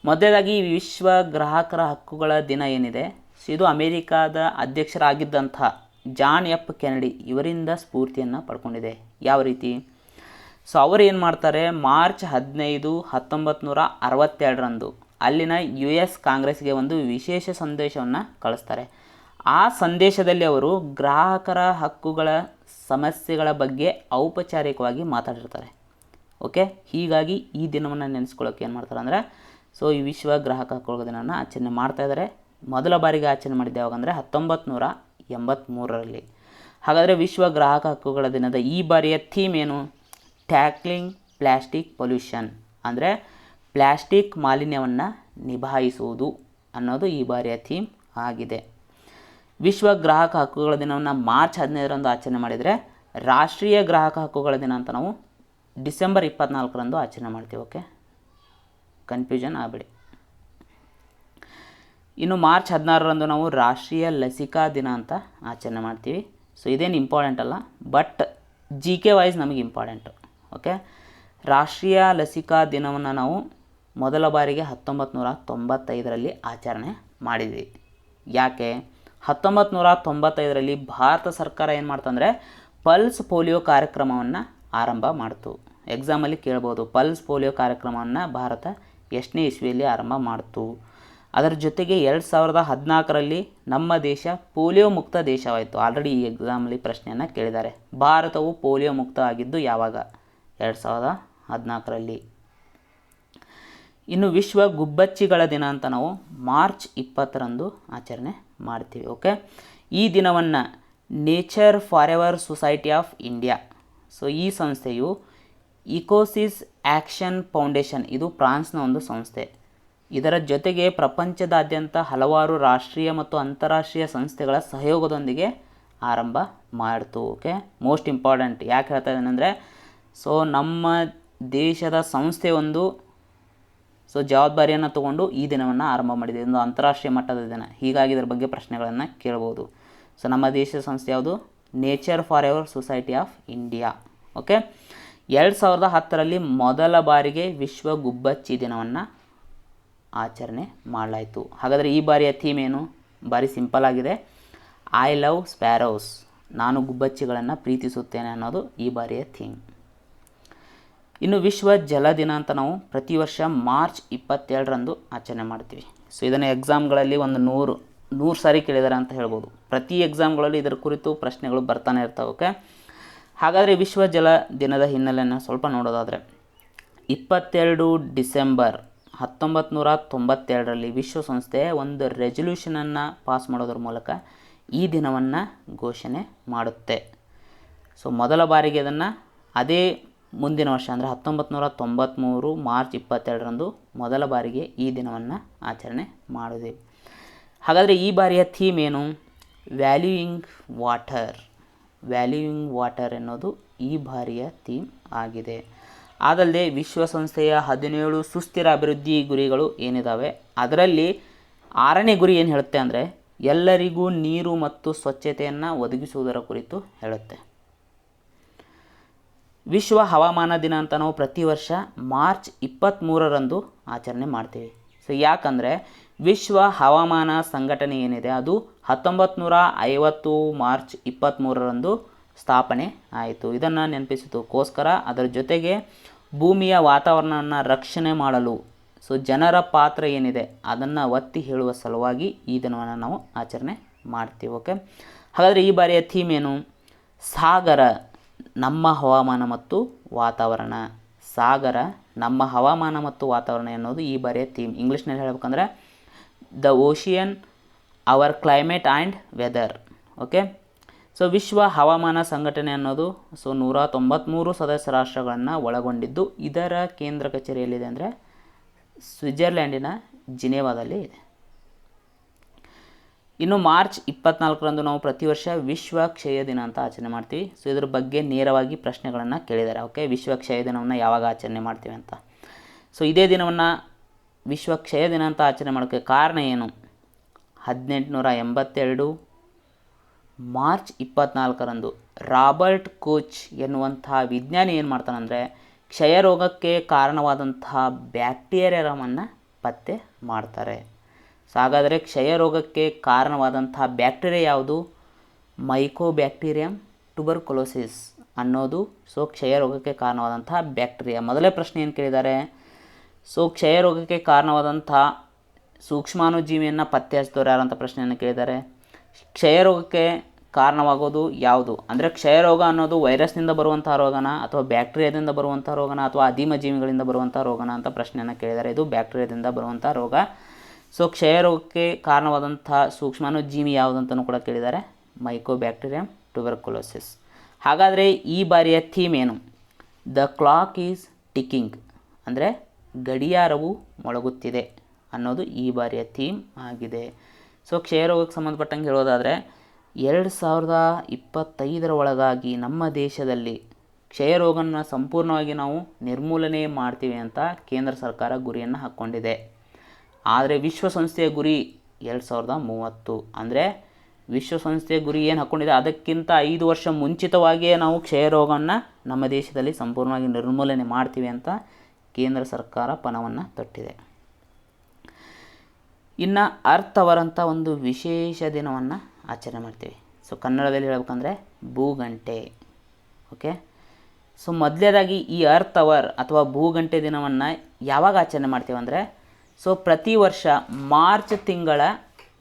ಮೊದಲಾಗಿ ವಿಶ್ವ ಗ್ರಾಹಕರ ಹಕ್ಕುಗಳ ದಿನ ಏನಿದೆ, ಸೊ ಇದು ಅಮೇರಿಕಾದ ಅಧ್ಯಕ್ಷರಾಗಿದ್ದಂಥ ಜಾನ್ ಎಫ್ ಕೆನಡಿ ಇವರಿಂದ ಸ್ಫೂರ್ತಿಯನ್ನು ಪಡ್ಕೊಂಡಿದೆ. ಯಾವ ರೀತಿ? ಸೊ ಅವರು ಏನು ಮಾಡ್ತಾರೆ, ಮಾರ್ಚ್ 15, 1962ರಂದು ಅಲ್ಲಿನ US ಕಾಂಗ್ರೆಸ್ಗೆ ಒಂದು ವಿಶೇಷ ಸಂದೇಶವನ್ನು ಕಳಿಸ್ತಾರೆ. ಆ ಸಂದೇಶದಲ್ಲಿ ಅವರು ಗ್ರಾಹಕರ ಹಕ್ಕುಗಳ ಸಮಸ್ಯೆಗಳ ಬಗ್ಗೆ ಔಪಚಾರಿಕವಾಗಿ ಮಾತಾಡಿರ್ತಾರೆ. ಓಕೆ, ಹೀಗಾಗಿ ಈ ದಿನವನ್ನು ನೆನೆಸ್ಕೊಳ್ಳೋಕೆ ಏನು ಮಾಡ್ತಾರೆ ಅಂದರೆ, ಸೊ ಈ ವಿಶ್ವ ಗ್ರಾಹಕ ಹಕ್ಕುಗಳ ದಿನವನ್ನು ಆಚರಣೆ ಮಾಡ್ತಾಯಿದ್ದಾರೆ. ಮೊದಲ ಬಾರಿಗೆ ಆಚರಣೆ ಮಾಡಿದ್ದು ಯಾವಾಗಂದರೆ 1983ರಲ್ಲಿ. ಹಾಗಾದರೆ ವಿಶ್ವ ಗ್ರಾಹಕ ಹಕ್ಕುಗಳ ದಿನದ ಈ ಬಾರಿಯ ಥೀಮ್ ಏನು? ಟ್ಯಾಕ್ಲಿಂಗ್ ಪ್ಲಾಸ್ಟಿಕ್ ಪೊಲ್ಯೂಷನ್, ಅಂದರೆ ಪ್ಲಾಸ್ಟಿಕ್ ಮಾಲಿನ್ಯವನ್ನು ನಿಭಾಯಿಸುವುದು ಅನ್ನೋದು ಈ ಬಾರಿಯ ಥೀಮ್ ಆಗಿದೆ. ವಿಶ್ವ ಗ್ರಾಹಕ ಹಕ್ಕುಗಳ ದಿನವನ್ನು ಮಾರ್ಚ್ 15ರಂದು ಆಚರಣೆ ಮಾಡಿದರೆ, ರಾಷ್ಟ್ರೀಯ ಗ್ರಾಹಕ ಹಕ್ಕುಗಳ ದಿನ ಅಂತ ನಾವು ಡಿಸೆಂಬರ್ 24ರಂದು ಆಚರಣೆ ಮಾಡ್ತೀವಿ. ಓಕೆ, ಕನ್ಫ್ಯೂಷನ್ ಆಗಬೇಡಿ. ಇನ್ನು ಮಾರ್ಚ್ 16ರಂದು ನಾವು ರಾಷ್ಟ್ರೀಯ ಲಸಿಕಾ ದಿನ ಅಂತ ಆಚರಣೆ ಮಾಡ್ತೀವಿ. ಸೊ ಇದೇನು ಇಂಪಾರ್ಟೆಂಟ್ ಅಲ್ಲ, ಬಟ್ GK ವೈಸ್ ನಮಗೆ ಇಂಪಾರ್ಟೆಂಟು. ಓಕೆ, ರಾಷ್ಟ್ರೀಯ ಲಸಿಕಾ ದಿನವನ್ನು ನಾವು ಮೊದಲ ಬಾರಿಗೆ 1995ರಲ್ಲಿ ಆಚರಣೆ ಮಾಡಿದ್ವಿ. ಯಾಕೆ? 1995ರಲ್ಲಿ ಭಾರತ ಸರ್ಕಾರ ಏನು ಮಾಡ್ತಂದರೆ ಪಲ್ಸ್ ಪೋಲಿಯೋ ಕಾರ್ಯಕ್ರಮವನ್ನು ಆರಂಭ ಮಾಡ್ತು. ಎಕ್ಸಾಮಲ್ಲಿ ಕೇಳ್ಬೋದು, ಪಲ್ಸ್ ಪೋಲಿಯೋ ಕಾರ್ಯಕ್ರಮವನ್ನು ಭಾರತ ಎಷ್ಟನೇ ಇಸ್ವಿಯಲ್ಲಿ ಆರಂಭ ಮಾಡ್ತು. ಅದರ ಜೊತೆಗೆ 2014ರಲ್ಲಿ ನಮ್ಮ ದೇಶ ಪೋಲಿಯೋ ಮುಕ್ತ ದೇಶವಾಯಿತು. ಆಲ್ರೆಡಿ ಈ ಎಕ್ಸಾಮಲ್ಲಿ ಪ್ರಶ್ನೆಯನ್ನು ಕೇಳಿದ್ದಾರೆ. ಭಾರತವು ಪೋಲಿಯೋ ಮುಕ್ತ ಆಗಿದ್ದು ಯಾವಾಗ? 2014ರಲ್ಲಿ. ಇನ್ನು ವಿಶ್ವ ಗುಬ್ಬಚ್ಚಿಗಳ ದಿನ ಅಂತ ನಾವು ಮಾರ್ಚ್ 20ರಂದು ಆಚರಣೆ ಮಾಡ್ತೀವಿ. ಓಕೆ, ಈ ದಿನವನ್ನು nature forever society of India, so ಈ ಸಂಸ್ಥೆಯು ಇಕೋಸಿಸ್ ಆ್ಯಕ್ಷನ್ ಫೌಂಡೇಶನ್, ಇದು ಫ್ರಾನ್ಸ್ನ ಒಂದು ಸಂಸ್ಥೆ, ಇದರ ಜೊತೆಗೆ ಪ್ರಪಂಚದಾದ್ಯಂತ ಹಲವಾರು ರಾಷ್ಟ್ರೀಯ ಮತ್ತು ಅಂತಾರಾಷ್ಟ್ರೀಯ ಸಂಸ್ಥೆಗಳ ಸಹಯೋಗದೊಂದಿಗೆ ಆರಂಭ ಮಾಡ್ತು. Okay, most important. ಯಾಕೆ ಹೇಳ್ತಾ ಇದ್ದೇನೆ ಅಂದರೆ, ಸೊ ನಮ್ಮ ದೇಶದ ಸಂಸ್ಥೆ ಒಂದು ಸೊ ಜವಾಬ್ದಾರಿಯನ್ನು ತಗೊಂಡು ಈ ದಿನವನ್ನು ಆರಂಭ ಮಾಡಿದೆ. ಒಂದು ಅಂತಾರಾಷ್ಟ್ರೀಯ ಮಟ್ಟದ ದಿನ, ಹೀಗಾಗಿ ಇದರ ಬಗ್ಗೆ ಪ್ರಶ್ನೆಗಳನ್ನು ಕೇಳ್ಬೋದು. ಸೊ ನಮ್ಮ ದೇಶದ ಸಂಸ್ಥೆ ಯಾವುದು? Nature forever society of India. Okay, 2010ರಲ್ಲಿ ಮೊದಲ ಬಾರಿಗೆ ವಿಶ್ವ ಗುಬ್ಬಚ್ಚಿ ದಿನವನ್ನು ಆಚರಣೆ ಮಾಡಲಾಯಿತು. ಹಾಗಾದರೆ ಈ ಬಾರಿಯ ಥೀಮ್ ಏನು? ಭಾರಿ ಸಿಂಪಲ್ ಆಗಿದೆ. ಐ ಲವ್ ಸ್ಪ್ಯಾರೋಸ್, ನಾನು ಗುಬ್ಬಚ್ಚಿಗಳನ್ನು ಪ್ರೀತಿಸುತ್ತೇನೆ ಅನ್ನೋದು ಈ ಬಾರಿಯ ಥೀಮ್. ಇನ್ನು ವಿಶ್ವ ಜಲ ದಿನ ಅಂತ ನಾವು ಪ್ರತಿ ವರ್ಷ ಮಾರ್ಚ್ 27ರಂದು ಆಚರಣೆ ಮಾಡ್ತೀವಿ. ಸೊ ಇದನ್ನು ಎಕ್ಸಾಮ್ಗಳಲ್ಲಿ ಒಂದು 100 100 ಸಾರಿ ಕೇಳಿದ್ದಾರೆ ಅಂತ ಹೇಳ್ಬೋದು. ಪ್ರತಿ ಎಕ್ಸಾಮ್ಗಳಲ್ಲಿ ಇದರ ಕುರಿತು ಪ್ರಶ್ನೆಗಳು ಬರ್ತಾನೆ ಇರ್ತವೆ. ಓಕೆ, ಹಾಗಾದರೆ ವಿಶ್ವ ಜಲ ದಿನದ ಹಿನ್ನೆಲೆಯನ್ನು ಸ್ವಲ್ಪ ನೋಡೋದಾದರೆ 22 ಡಿಸೆಂಬರ್ 1992ರಲ್ಲಿ ವಿಶ್ವಸಂಸ್ಥೆ ಒಂದು ರೆಸಲ್ಯೂಷನನ್ನು ಪಾಸ್ ಮಾಡೋದ್ರ ಮೂಲಕ ಈ ದಿನವನ್ನು ಘೋಷಣೆ ಮಾಡುತ್ತೆ. ಸೊ ಮೊದಲ ಬಾರಿಗೆ ಅದನ್ನು ಅದೇ ಮುಂದಿನ ವರ್ಷ ಅಂದರೆ 1993 ಮಾರ್ಚ್ 22ರಂದು ಮೊದಲ ಬಾರಿಗೆ ಈ ದಿನವನ್ನು ಆಚರಣೆ ಮಾಡಿದೆ. ಹಾಗಾದರೆ ಈ ಬಾರಿಯ ಥೀಮ್ ಏನು? ವ್ಯಾಲ್ಯೂಯಿಂಗ್ ವಾಟರ್ ಎನ್ನುವುದು ಈ ಬಾರಿಯ ಥೀಮ್ ಆಗಿದೆ. ಅದಲ್ಲದೆ ವಿಶ್ವಸಂಸ್ಥೆಯ 17 ಸುಸ್ಥಿರ ಅಭಿವೃದ್ಧಿ ಗುರಿಗಳು ಏನಿದ್ದಾವೆ ಅದರಲ್ಲಿ 6ನೇ ಗುರಿ ಏನು ಹೇಳುತ್ತೆ ಅಂದರೆ ಎಲ್ಲರಿಗೂ ನೀರು ಮತ್ತು ಸ್ವಚ್ಛತೆಯನ್ನು ಒದಗಿಸುವುದರ ಕುರಿತು ಹೇಳುತ್ತೆ. ವಿಶ್ವ ಹವಾಮಾನ ದಿನ ಅಂತ ನಾವು ಪ್ರತಿ ವರ್ಷ ಮಾರ್ಚ್ 23ರಂದು ಆಚರಣೆ ಮಾಡ್ತೀವಿ. ಸೊ ಯಾಕಂದರೆ ವಿಶ್ವ ಹವಾಮಾನ ಸಂಘಟನೆ ಏನಿದೆ ಅದು 1950 ಮಾರ್ಚ್ 23ರಂದು ಸ್ಥಾಪನೆ ಆಯಿತು. ಇದನ್ನು ನೆನಪಿಸೋದಕ್ಕೋಸ್ಕರ ಅದರ ಜೊತೆಗೆ ಭೂಮಿಯ ವಾತಾವರಣವನ್ನು ರಕ್ಷಣೆ ಮಾಡಲು ಸೊ ಜನರ ಪಾತ್ರ ಏನಿದೆ ಅದನ್ನು ಒತ್ತಿ ಹೇಳುವ ಸಲುವಾಗಿ ಈ ದಿನವನ್ನು ನಾವು ಆಚರಣೆ ಮಾಡ್ತೀವಿ. ಓಕೆ, ಹಾಗಾದರೆ ಈ ಬಾರಿಯ ಥೀಮ್ ಏನು? ಸಾಗರ ನಮ್ಮ ಹವಾಮಾನ ಮತ್ತು ವಾತಾವರಣ. ಸಾಗರ ನಮ್ಮ ಹವಾಮಾನ ಮತ್ತು ವಾತಾವರಣ ಎನ್ನುವುದು ಈ ಬಾರಿಯ ಥೀಮ್. ಇಂಗ್ಲೀಷ್ನಲ್ಲಿ ಹೇಳಬೇಕಂದ್ರೆ the ocean our climate and weather. Okay, so ವಿಶ್ವ ಹವಾಮಾನ ಸಂಘಟನೆ ಅನ್ನೋದು 193 ಸದಸ್ಯ ರಾಷ್ಟ್ರಗಳನ್ನು ಒಳಗೊಂಡಿದ್ದು ಇದರ ಕೇಂದ್ರ ಕಚೇರಿ ಎಲ್ಲಿದೆ ಅಂದರೆ ಸ್ವಿಟ್ಜರ್ಲ್ಯಾಂಡಿನ ಜಿನೇವಾದಲ್ಲಿ ಇದೆ. ಇನ್ನು ಮಾರ್ಚ್ 24ರಂದು ನಾವು ಪ್ರತಿ ವರ್ಷ ವಿಶ್ವ ಕ್ಷಯ ದಿನ ಅಂತ ಆಚರಣೆ ಮಾಡ್ತೀವಿ. ಸೊ ಇದ್ರ ಬಗ್ಗೆ ನೇರವಾಗಿ ಪ್ರಶ್ನೆಗಳನ್ನು ಕೇಳಿದ್ದಾರೆ. ಓಕೆ, ವಿಶ್ವ ಕ್ಷಯ ದಿನವನ್ನು ಯಾವಾಗ ಆಚರಣೆ ಮಾಡ್ತೀವಿ ಅಂತ. ಸೊ ಇದೇ ದಿನವನ್ನು ವಿಶ್ವ ಕ್ಷಯ ದಿನ ಅಂತ ಆಚರಣೆ ಮಾಡೋಕ್ಕೆ ಕಾರಣ ಏನು? 1882 ಮಾರ್ಚ್ 24ರಂದು ರಾಬರ್ಟ್ ಕೋಚ್ ಎನ್ನುವಂತಹ ವಿಜ್ಞಾನಿ ಏನು ಮಾಡ್ತಾನಂದರೆ ಕ್ಷಯ ರೋಗಕ್ಕೆ ಕಾರಣವಾದಂತಹ ಬ್ಯಾಕ್ಟೀರಿಯಾವನ್ನು ಪತ್ತೆ ಮಾಡ್ತಾರೆ. ಸೊ ಹಾಗಾದರೆ ಕ್ಷಯ ರೋಗಕ್ಕೆ ಕಾರಣವಾದಂತಹ ಬ್ಯಾಕ್ಟೀರಿಯಾ ಯಾವುದು? ಮೈಕೋಬ್ಯಾಕ್ಟೀರಿಯಂ ಟ್ಯೂಬರ್ಕುಲೋಸಿಸ್ ಅನ್ನೋದು ಸೊ ಕ್ಷಯ ರೋಗಕ್ಕೆ ಕಾರಣವಾದಂತಹ ಬ್ಯಾಕ್ಟೀರಿಯಾ. ಮೊದಲೇ ಪ್ರಶ್ನೆ ಏನು ಕೇಳಿದ್ದಾರೆ? ಸೊ ಕ್ಷಯ ರೋಗಕ್ಕೆ ಕಾರಣವಾದಂಥ ಸೂಕ್ಷ್ಮಾಣುಜೀವಿಯನ್ನು ಪತ್ತೆ ಹಚ್ಚಿದವರು ಯಾರಂತ ಪ್ರಶ್ನೆಯನ್ನು ಕೇಳಿದ್ದಾರೆ. ಕ್ಷಯ ರೋಗಕ್ಕೆ ಕಾರಣವಾಗೋದು ಯಾವುದು ಅಂದರೆ ಕ್ಷಯ ರೋಗ ಅನ್ನೋದು ವೈರಸ್ನಿಂದ ಬರುವಂಥ ರೋಗನ ಅಥವಾ ಬ್ಯಾಕ್ಟೀರಿಯಾದಿಂದ ಬರುವಂಥ ರೋಗನ ಅಥವಾ ಆದಿಮ ಜೀವಿಗಳಿಂದ ಬರುವಂಥ ರೋಗನ ಅಂತ ಪ್ರಶ್ನೆಯನ್ನು ಕೇಳಿದ್ದಾರೆ. ಇದು ಬ್ಯಾಕ್ಟೀರಿಯಾದಿಂದ ಬರುವಂಥ ರೋಗ. ಸೊ ಕ್ಷಯ ರೋಗಕ್ಕೆ ಕಾರಣವಾದಂಥ ಸೂಕ್ಷ್ಮಾಣುಜೀವಿ ಯಾವುದಂತಲೂ ಕೂಡ ಕೇಳಿದ್ದಾರೆ, ಮೈಕೋಬ್ಯಾಕ್ಟೀರಿಯಂ ಟ್ಯೂಬರ್ಕುಲೋಸಿಸ್. ಹಾಗಾದರೆ ಈ ಬಾರಿಯ ಥೀಮ್ ಏನು? ದ ಕ್ಲಾಕ್ ಈಸ್ ಟಿಕ್ಕಿಂಗ್ ಅಂದರೆ ಗಡಿಯಾರವು ಮೊಳಗುತ್ತಿದೆ ಅನ್ನೋದು ಈ ಬಾರಿಯ ಥೀಮ್ ಆಗಿದೆ. ಸೊ ಕ್ಷಯ ರೋಗಕ್ಕೆ ಸಂಬಂಧಪಟ್ಟಂಗೆ ಹೇಳೋದಾದರೆ 2025 ಒಳಗಾಗಿ ನಮ್ಮ ದೇಶದಲ್ಲಿ ಕ್ಷಯ ರೋಗನ ಸಂಪೂರ್ಣವಾಗಿ ನಾವು ನಿರ್ಮೂಲನೆ ಮಾಡ್ತೀವಿ ಅಂತ ಕೇಂದ್ರ ಸರ್ಕಾರ ಗುರಿಯನ್ನು ಹಾಕ್ಕೊಂಡಿದೆ. ಆದರೆ ವಿಶ್ವಸಂಸ್ಥೆಯ ಗುರಿ 2030 ಅಂದರೆ ವಿಶ್ವಸಂಸ್ಥೆಯ ಗುರಿ ಏನು ಹಾಕ್ಕೊಂಡಿದೆ ಅದಕ್ಕಿಂತ 5 ವರ್ಷ ಮುಂಚಿತವಾಗಿಯೇ ನಾವು ಕ್ಷಯ ರೋಗವನ್ನು ನಮ್ಮ ದೇಶದಲ್ಲಿ ಸಂಪೂರ್ಣವಾಗಿ ನಿರ್ಮೂಲನೆ ಮಾಡ್ತೀವಿ ಅಂತ ಕೇಂದ್ರ ಸರ್ಕಾರ ಪಣವನ್ನು ತೊಟ್ಟಿದೆ. ಇನ್ನು ಅರ್ತ್ ಅವರ್ ಅಂತ ಒಂದು ವಿಶೇಷ ದಿನವನ್ನು ಆಚರಣೆ ಮಾಡ್ತೀವಿ. ಸೊ ಕನ್ನಡದಲ್ಲಿ ಹೇಳಬೇಕಂದ್ರೆ ಭೂಗಂಟೆ. ಓಕೆ, ಸೊ ಮೊದಲೇದಾಗಿ ಈ ಅರ್ತ್ ಅವರ್ ಅಥವಾ ಭೂಗಂಟೆ ದಿನವನ್ನು ಯಾವಾಗ ಆಚರಣೆ ಮಾಡ್ತೀವಿ ಅಂದರೆ ಸೊ ಪ್ರತಿ ವರ್ಷ ಮಾರ್ಚ್ ತಿಂಗಳ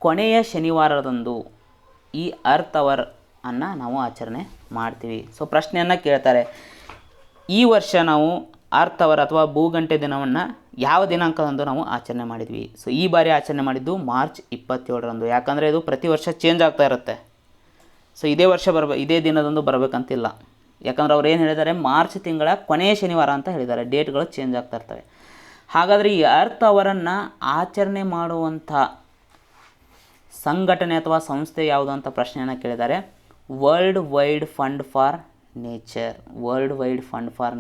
ಕೊನೆಯ ಶನಿವಾರದಂದು ಈ ಅರ್ತ್ ಅವರ್ ಅನ್ನು ನಾವು ಆಚರಣೆ ಮಾಡ್ತೀವಿ. ಸೊ ಪ್ರಶ್ನೆಯನ್ನು ಕೇಳ್ತಾರೆ, ಈ ವರ್ಷ ನಾವು ಅರ್ತ್ ಅವರ್ ಅಥವಾ ಭೂಗಂಟೆ ದಿನವನ್ನು ಯಾವ ದಿನಾಂಕದಂದು ನಾವು ಆಚರಣೆ ಮಾಡಿದ್ವಿ? ಸೊ ಈ ಬಾರಿ ಆಚರಣೆ ಮಾಡಿದ್ದು ಮಾರ್ಚ್ 27ರಂದು. ಯಾಕಂದರೆ ಇದು ಪ್ರತಿ ವರ್ಷ ಚೇಂಜ್ ಆಗ್ತಾ ಇರುತ್ತೆ. ಸೊ ಇದೇ ದಿನದಂದು ಬರಬೇಕಂತಿಲ್ಲ. ಯಾಕಂದರೆ ಅವ್ರು ಏನು ಹೇಳಿದ್ದಾರೆ, ಮಾರ್ಚ್ ತಿಂಗಳ ಕೊನೆಯ ಶನಿವಾರ ಅಂತ ಹೇಳಿದ್ದಾರೆ. ಡೇಟ್ಗಳು ಚೇಂಜ್ ಆಗ್ತಾ ಇರ್ತವೆ. ಹಾಗಾದರೆ ಈ ಅರ್ತ್ ಅವರನ್ನು ಆಚರಣೆ ಮಾಡುವಂಥ ಸಂಘಟನೆ ಅಥವಾ ಸಂಸ್ಥೆ ಯಾವುದು ಅಂತ ಪ್ರಶ್ನೆಯನ್ನು ಕೇಳಿದ್ದಾರೆ. World wide fund for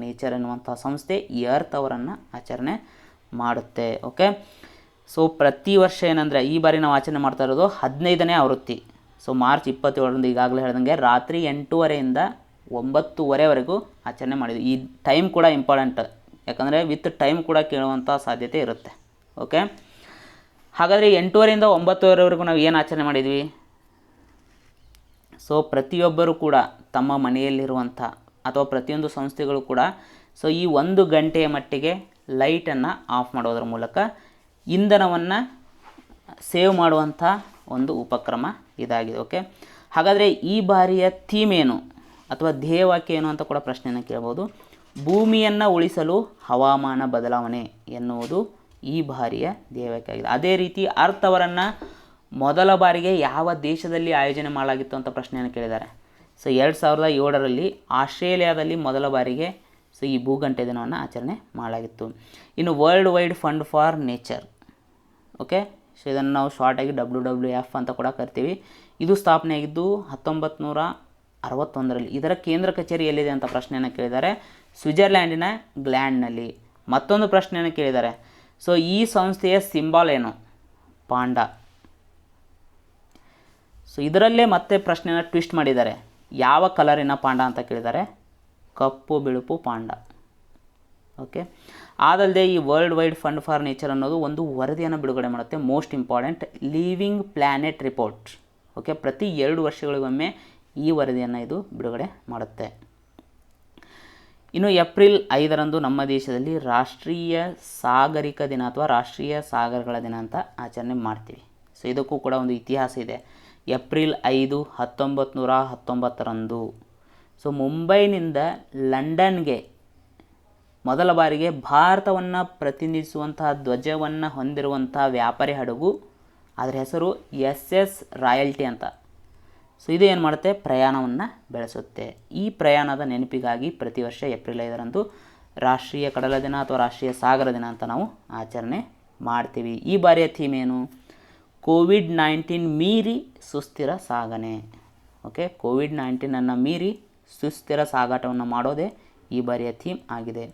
nature ಎನ್ನುವಂಥ ಸಂಸ್ಥೆ ಈ ಅರ್ತ್ ಅವರನ್ನು ಆಚರಣೆ ಮಾಡುತ್ತೆ. ಓಕೆ, ಸೊ ಪ್ರತಿ ವರ್ಷ ಏನಂದರೆ ಈ ಬಾರಿ ನಾವು ಆಚರಣೆ ಮಾಡ್ತಾ ಇರೋದು 15ನೇ ಆವೃತ್ತಿ. ಸೊ ಮಾರ್ಚ್ 27ರಂದು ಈಗಾಗಲೇ ಹೇಳ್ದಂಗೆ ರಾತ್ರಿ 8:30ಯಿಂದ 9:30ವರೆಗೂ ಆಚರಣೆ ಮಾಡಿದ್ವಿ. ಈ ಟೈಮ್ ಕೂಡ ಇಂಪಾರ್ಟೆಂಟ್, ಯಾಕಂದರೆ ವಿತ್ ಟೈಮ್ ಕೂಡ ಕೇಳುವಂಥ ಸಾಧ್ಯತೆ ಇರುತ್ತೆ. ಓಕೆ, ಹಾಗಾದರೆ 8:30ರಿಂದ 9:30ವರೆಗೂ ನಾವು ಏನು ಆಚರಣೆ ಮಾಡಿದ್ವಿ? ಸೊ ಪ್ರತಿಯೊಬ್ಬರು ಕೂಡ ತಮ್ಮ ಮನೆಯಲ್ಲಿರುವಂಥ ಅಥವಾ ಪ್ರತಿಯೊಂದು ಸಂಸ್ಥೆಗಳು ಕೂಡ ಸೊ ಈ 1 ಗಂಟೆಯ ಮಟ್ಟಿಗೆ ಲೈಟನ್ನು ಆಫ್ ಮಾಡೋದ್ರ ಮೂಲಕ ಇಂಧನವನ್ನು ಸೇವ್ ಮಾಡುವಂಥ ಒಂದು ಉಪಕ್ರಮ ಇದಾಗಿದೆ. ಓಕೆ, ಹಾಗಾದರೆ ಈ ಬಾರಿಯ ಥೀಮ್ ಏನು ಅಥವಾ ಧ್ಯೇಯವಾಕ್ಯ ಏನು ಅಂತ ಕೂಡ ಪ್ರಶ್ನೆಯನ್ನು ಕೇಳ್ಬೋದು. ಭೂಮಿಯನ್ನು ಉಳಿಸಲು ಹವಾಮಾನ ಬದಲಾವಣೆ ಎನ್ನುವುದು ಈ ಬಾರಿಯ ಧ್ಯೇಯವಾಕ್ಯ ಆಗಿದೆ. ಅದೇ ರೀತಿ ಅರ್ತ್ ಅವರನ್ನು ಮೊದಲ ಬಾರಿಗೆ ಯಾವ ದೇಶದಲ್ಲಿ ಆಯೋಜನೆ ಮಾಡಲಾಗಿತ್ತು ಅಂತ ಪ್ರಶ್ನೆಯನ್ನು ಕೇಳಿದ್ದಾರೆ. ಸೊ 2007ರಲ್ಲಿ ಆಸ್ಟ್ರೇಲಿಯಾದಲ್ಲಿ ಮೊದಲ ಬಾರಿಗೆ ಸೊ ಈ ಭೂಗಂಟೆ ದಿನವನ್ನು ಆಚರಣೆ ಮಾಡಲಾಗಿತ್ತು. ಇನ್ನು world wide fund for nature, okay, so ಇದನ್ನು ನಾವು ಶಾರ್ಟಾಗಿ WWF ಅಂತ ಕೂಡ ಕರಿತೀವಿ. ಇದು ಸ್ಥಾಪನೆಯಾಗಿದ್ದು 1961ರಲ್ಲಿ. ಇದರ ಕೇಂದ್ರ ಕಚೇರಿ ಎಲ್ಲಿದೆ ಅಂತ ಪ್ರಶ್ನೆಯನ್ನು ಕೇಳಿದ್ದಾರೆ. ಸ್ವಿಟ್ಜರ್ಲ್ಯಾಂಡಿನ ಗ್ಲ್ಯಾಂಡ್ನಲ್ಲಿ. ಮತ್ತೊಂದು ಪ್ರಶ್ನೆಯನ್ನು ಕೇಳಿದ್ದಾರೆ. ಸೊ ಈ ಸಂಸ್ಥೆಯ ಸಿಂಬಾಲ್ ಏನು? ಪಾಂಡಾ. ಸೊ ಇದರಲ್ಲೇ ಮತ್ತೆ ಪ್ರಶ್ನೆಯನ್ನು ಟ್ವಿಸ್ಟ್ ಮಾಡಿದ್ದಾರೆ. ಯಾವ ಕಲರಿನ ಪಾಂಡ ಅಂತ ಕೇಳಿದ್ದಾರೆ. ಕಪ್ಪು ಬಿಳುಪು ಪಾಂಡ. ಓಕೆ, ಅದಲ್ಲದೆ ಈ world wide fund for nature ಅನ್ನೋದು ಒಂದು ವರದಿಯನ್ನು ಬಿಡುಗಡೆ ಮಾಡುತ್ತೆ. Most important living planet report. Okay, ಪ್ರತಿ 2 ವರ್ಷಗಳಿಗೊಮ್ಮೆ ಈ ವರದಿಯನ್ನು ಇದು ಬಿಡುಗಡೆ ಮಾಡುತ್ತೆ. ಇನ್ನು ಏಪ್ರಿಲ್ 5ರಂದು ನಮ್ಮ ದೇಶದಲ್ಲಿ ರಾಷ್ಟ್ರೀಯ ಸಾಗರಿಕ ದಿನ ಅಥವಾ ರಾಷ್ಟ್ರೀಯ ಸಾಗರಗಳ ದಿನ ಅಂತ ಆಚರಣೆ ಮಾಡ್ತೀವಿ. ಸೊ ಇದಕ್ಕೂ ಕೂಡ ಒಂದು ಇತಿಹಾಸ ಇದೆ. ಏಪ್ರಿಲ್ 5, 1919ರಂದು ಸೊ ಮುಂಬೈನಿಂದ ಲಂಡನ್ಗೆ ಮೊದಲ ಬಾರಿಗೆ ಭಾರತವನ್ನು ಪ್ರತಿನಿಧಿಸುವಂತಹ ಧ್ವಜವನ್ನು ಹೊಂದಿರುವಂತಹ ವ್ಯಾಪಾರಿ ಹಡಗು, ಅದರ ಹೆಸರು SS ರಾಯಲ್ಟಿ ಅಂತ. ಸೊ ಇದು ಏನು ಮಾಡುತ್ತೆ? ಪ್ರಯಾಣವನ್ನು ಬೆಳೆಸುತ್ತೆ. ಈ ಪ್ರಯಾಣದ ನೆನಪಿಗಾಗಿ ಪ್ರತಿ ವರ್ಷ ಏಪ್ರಿಲ್ 5ರಂದು ರಾಷ್ಟ್ರೀಯ ಕಡಲ ದಿನ ಅಥವಾ ರಾಷ್ಟ್ರೀಯ ಸಾಗರ ದಿನ ಅಂತ ನಾವು ಆಚರಣೆ ಮಾಡ್ತೀವಿ. ಈ ಬಾರಿಯ ಥೀಮ್ ಏನು? ಕೋವಿಡ್-19 ಮೀರಿ ಸುಸ್ಥಿರ ಸಾಗಣೆ. ಓಕೆ, ಕೋವಿಡ್-19 ಮೀರಿ ಸುಸ್ಥಿರ ಸಾಗಾಟವನ್ನು ಮಾಡೋದೇ ಈ ಬಾರಿಯ ಥೀಮ್ ಆಗಿದೆ.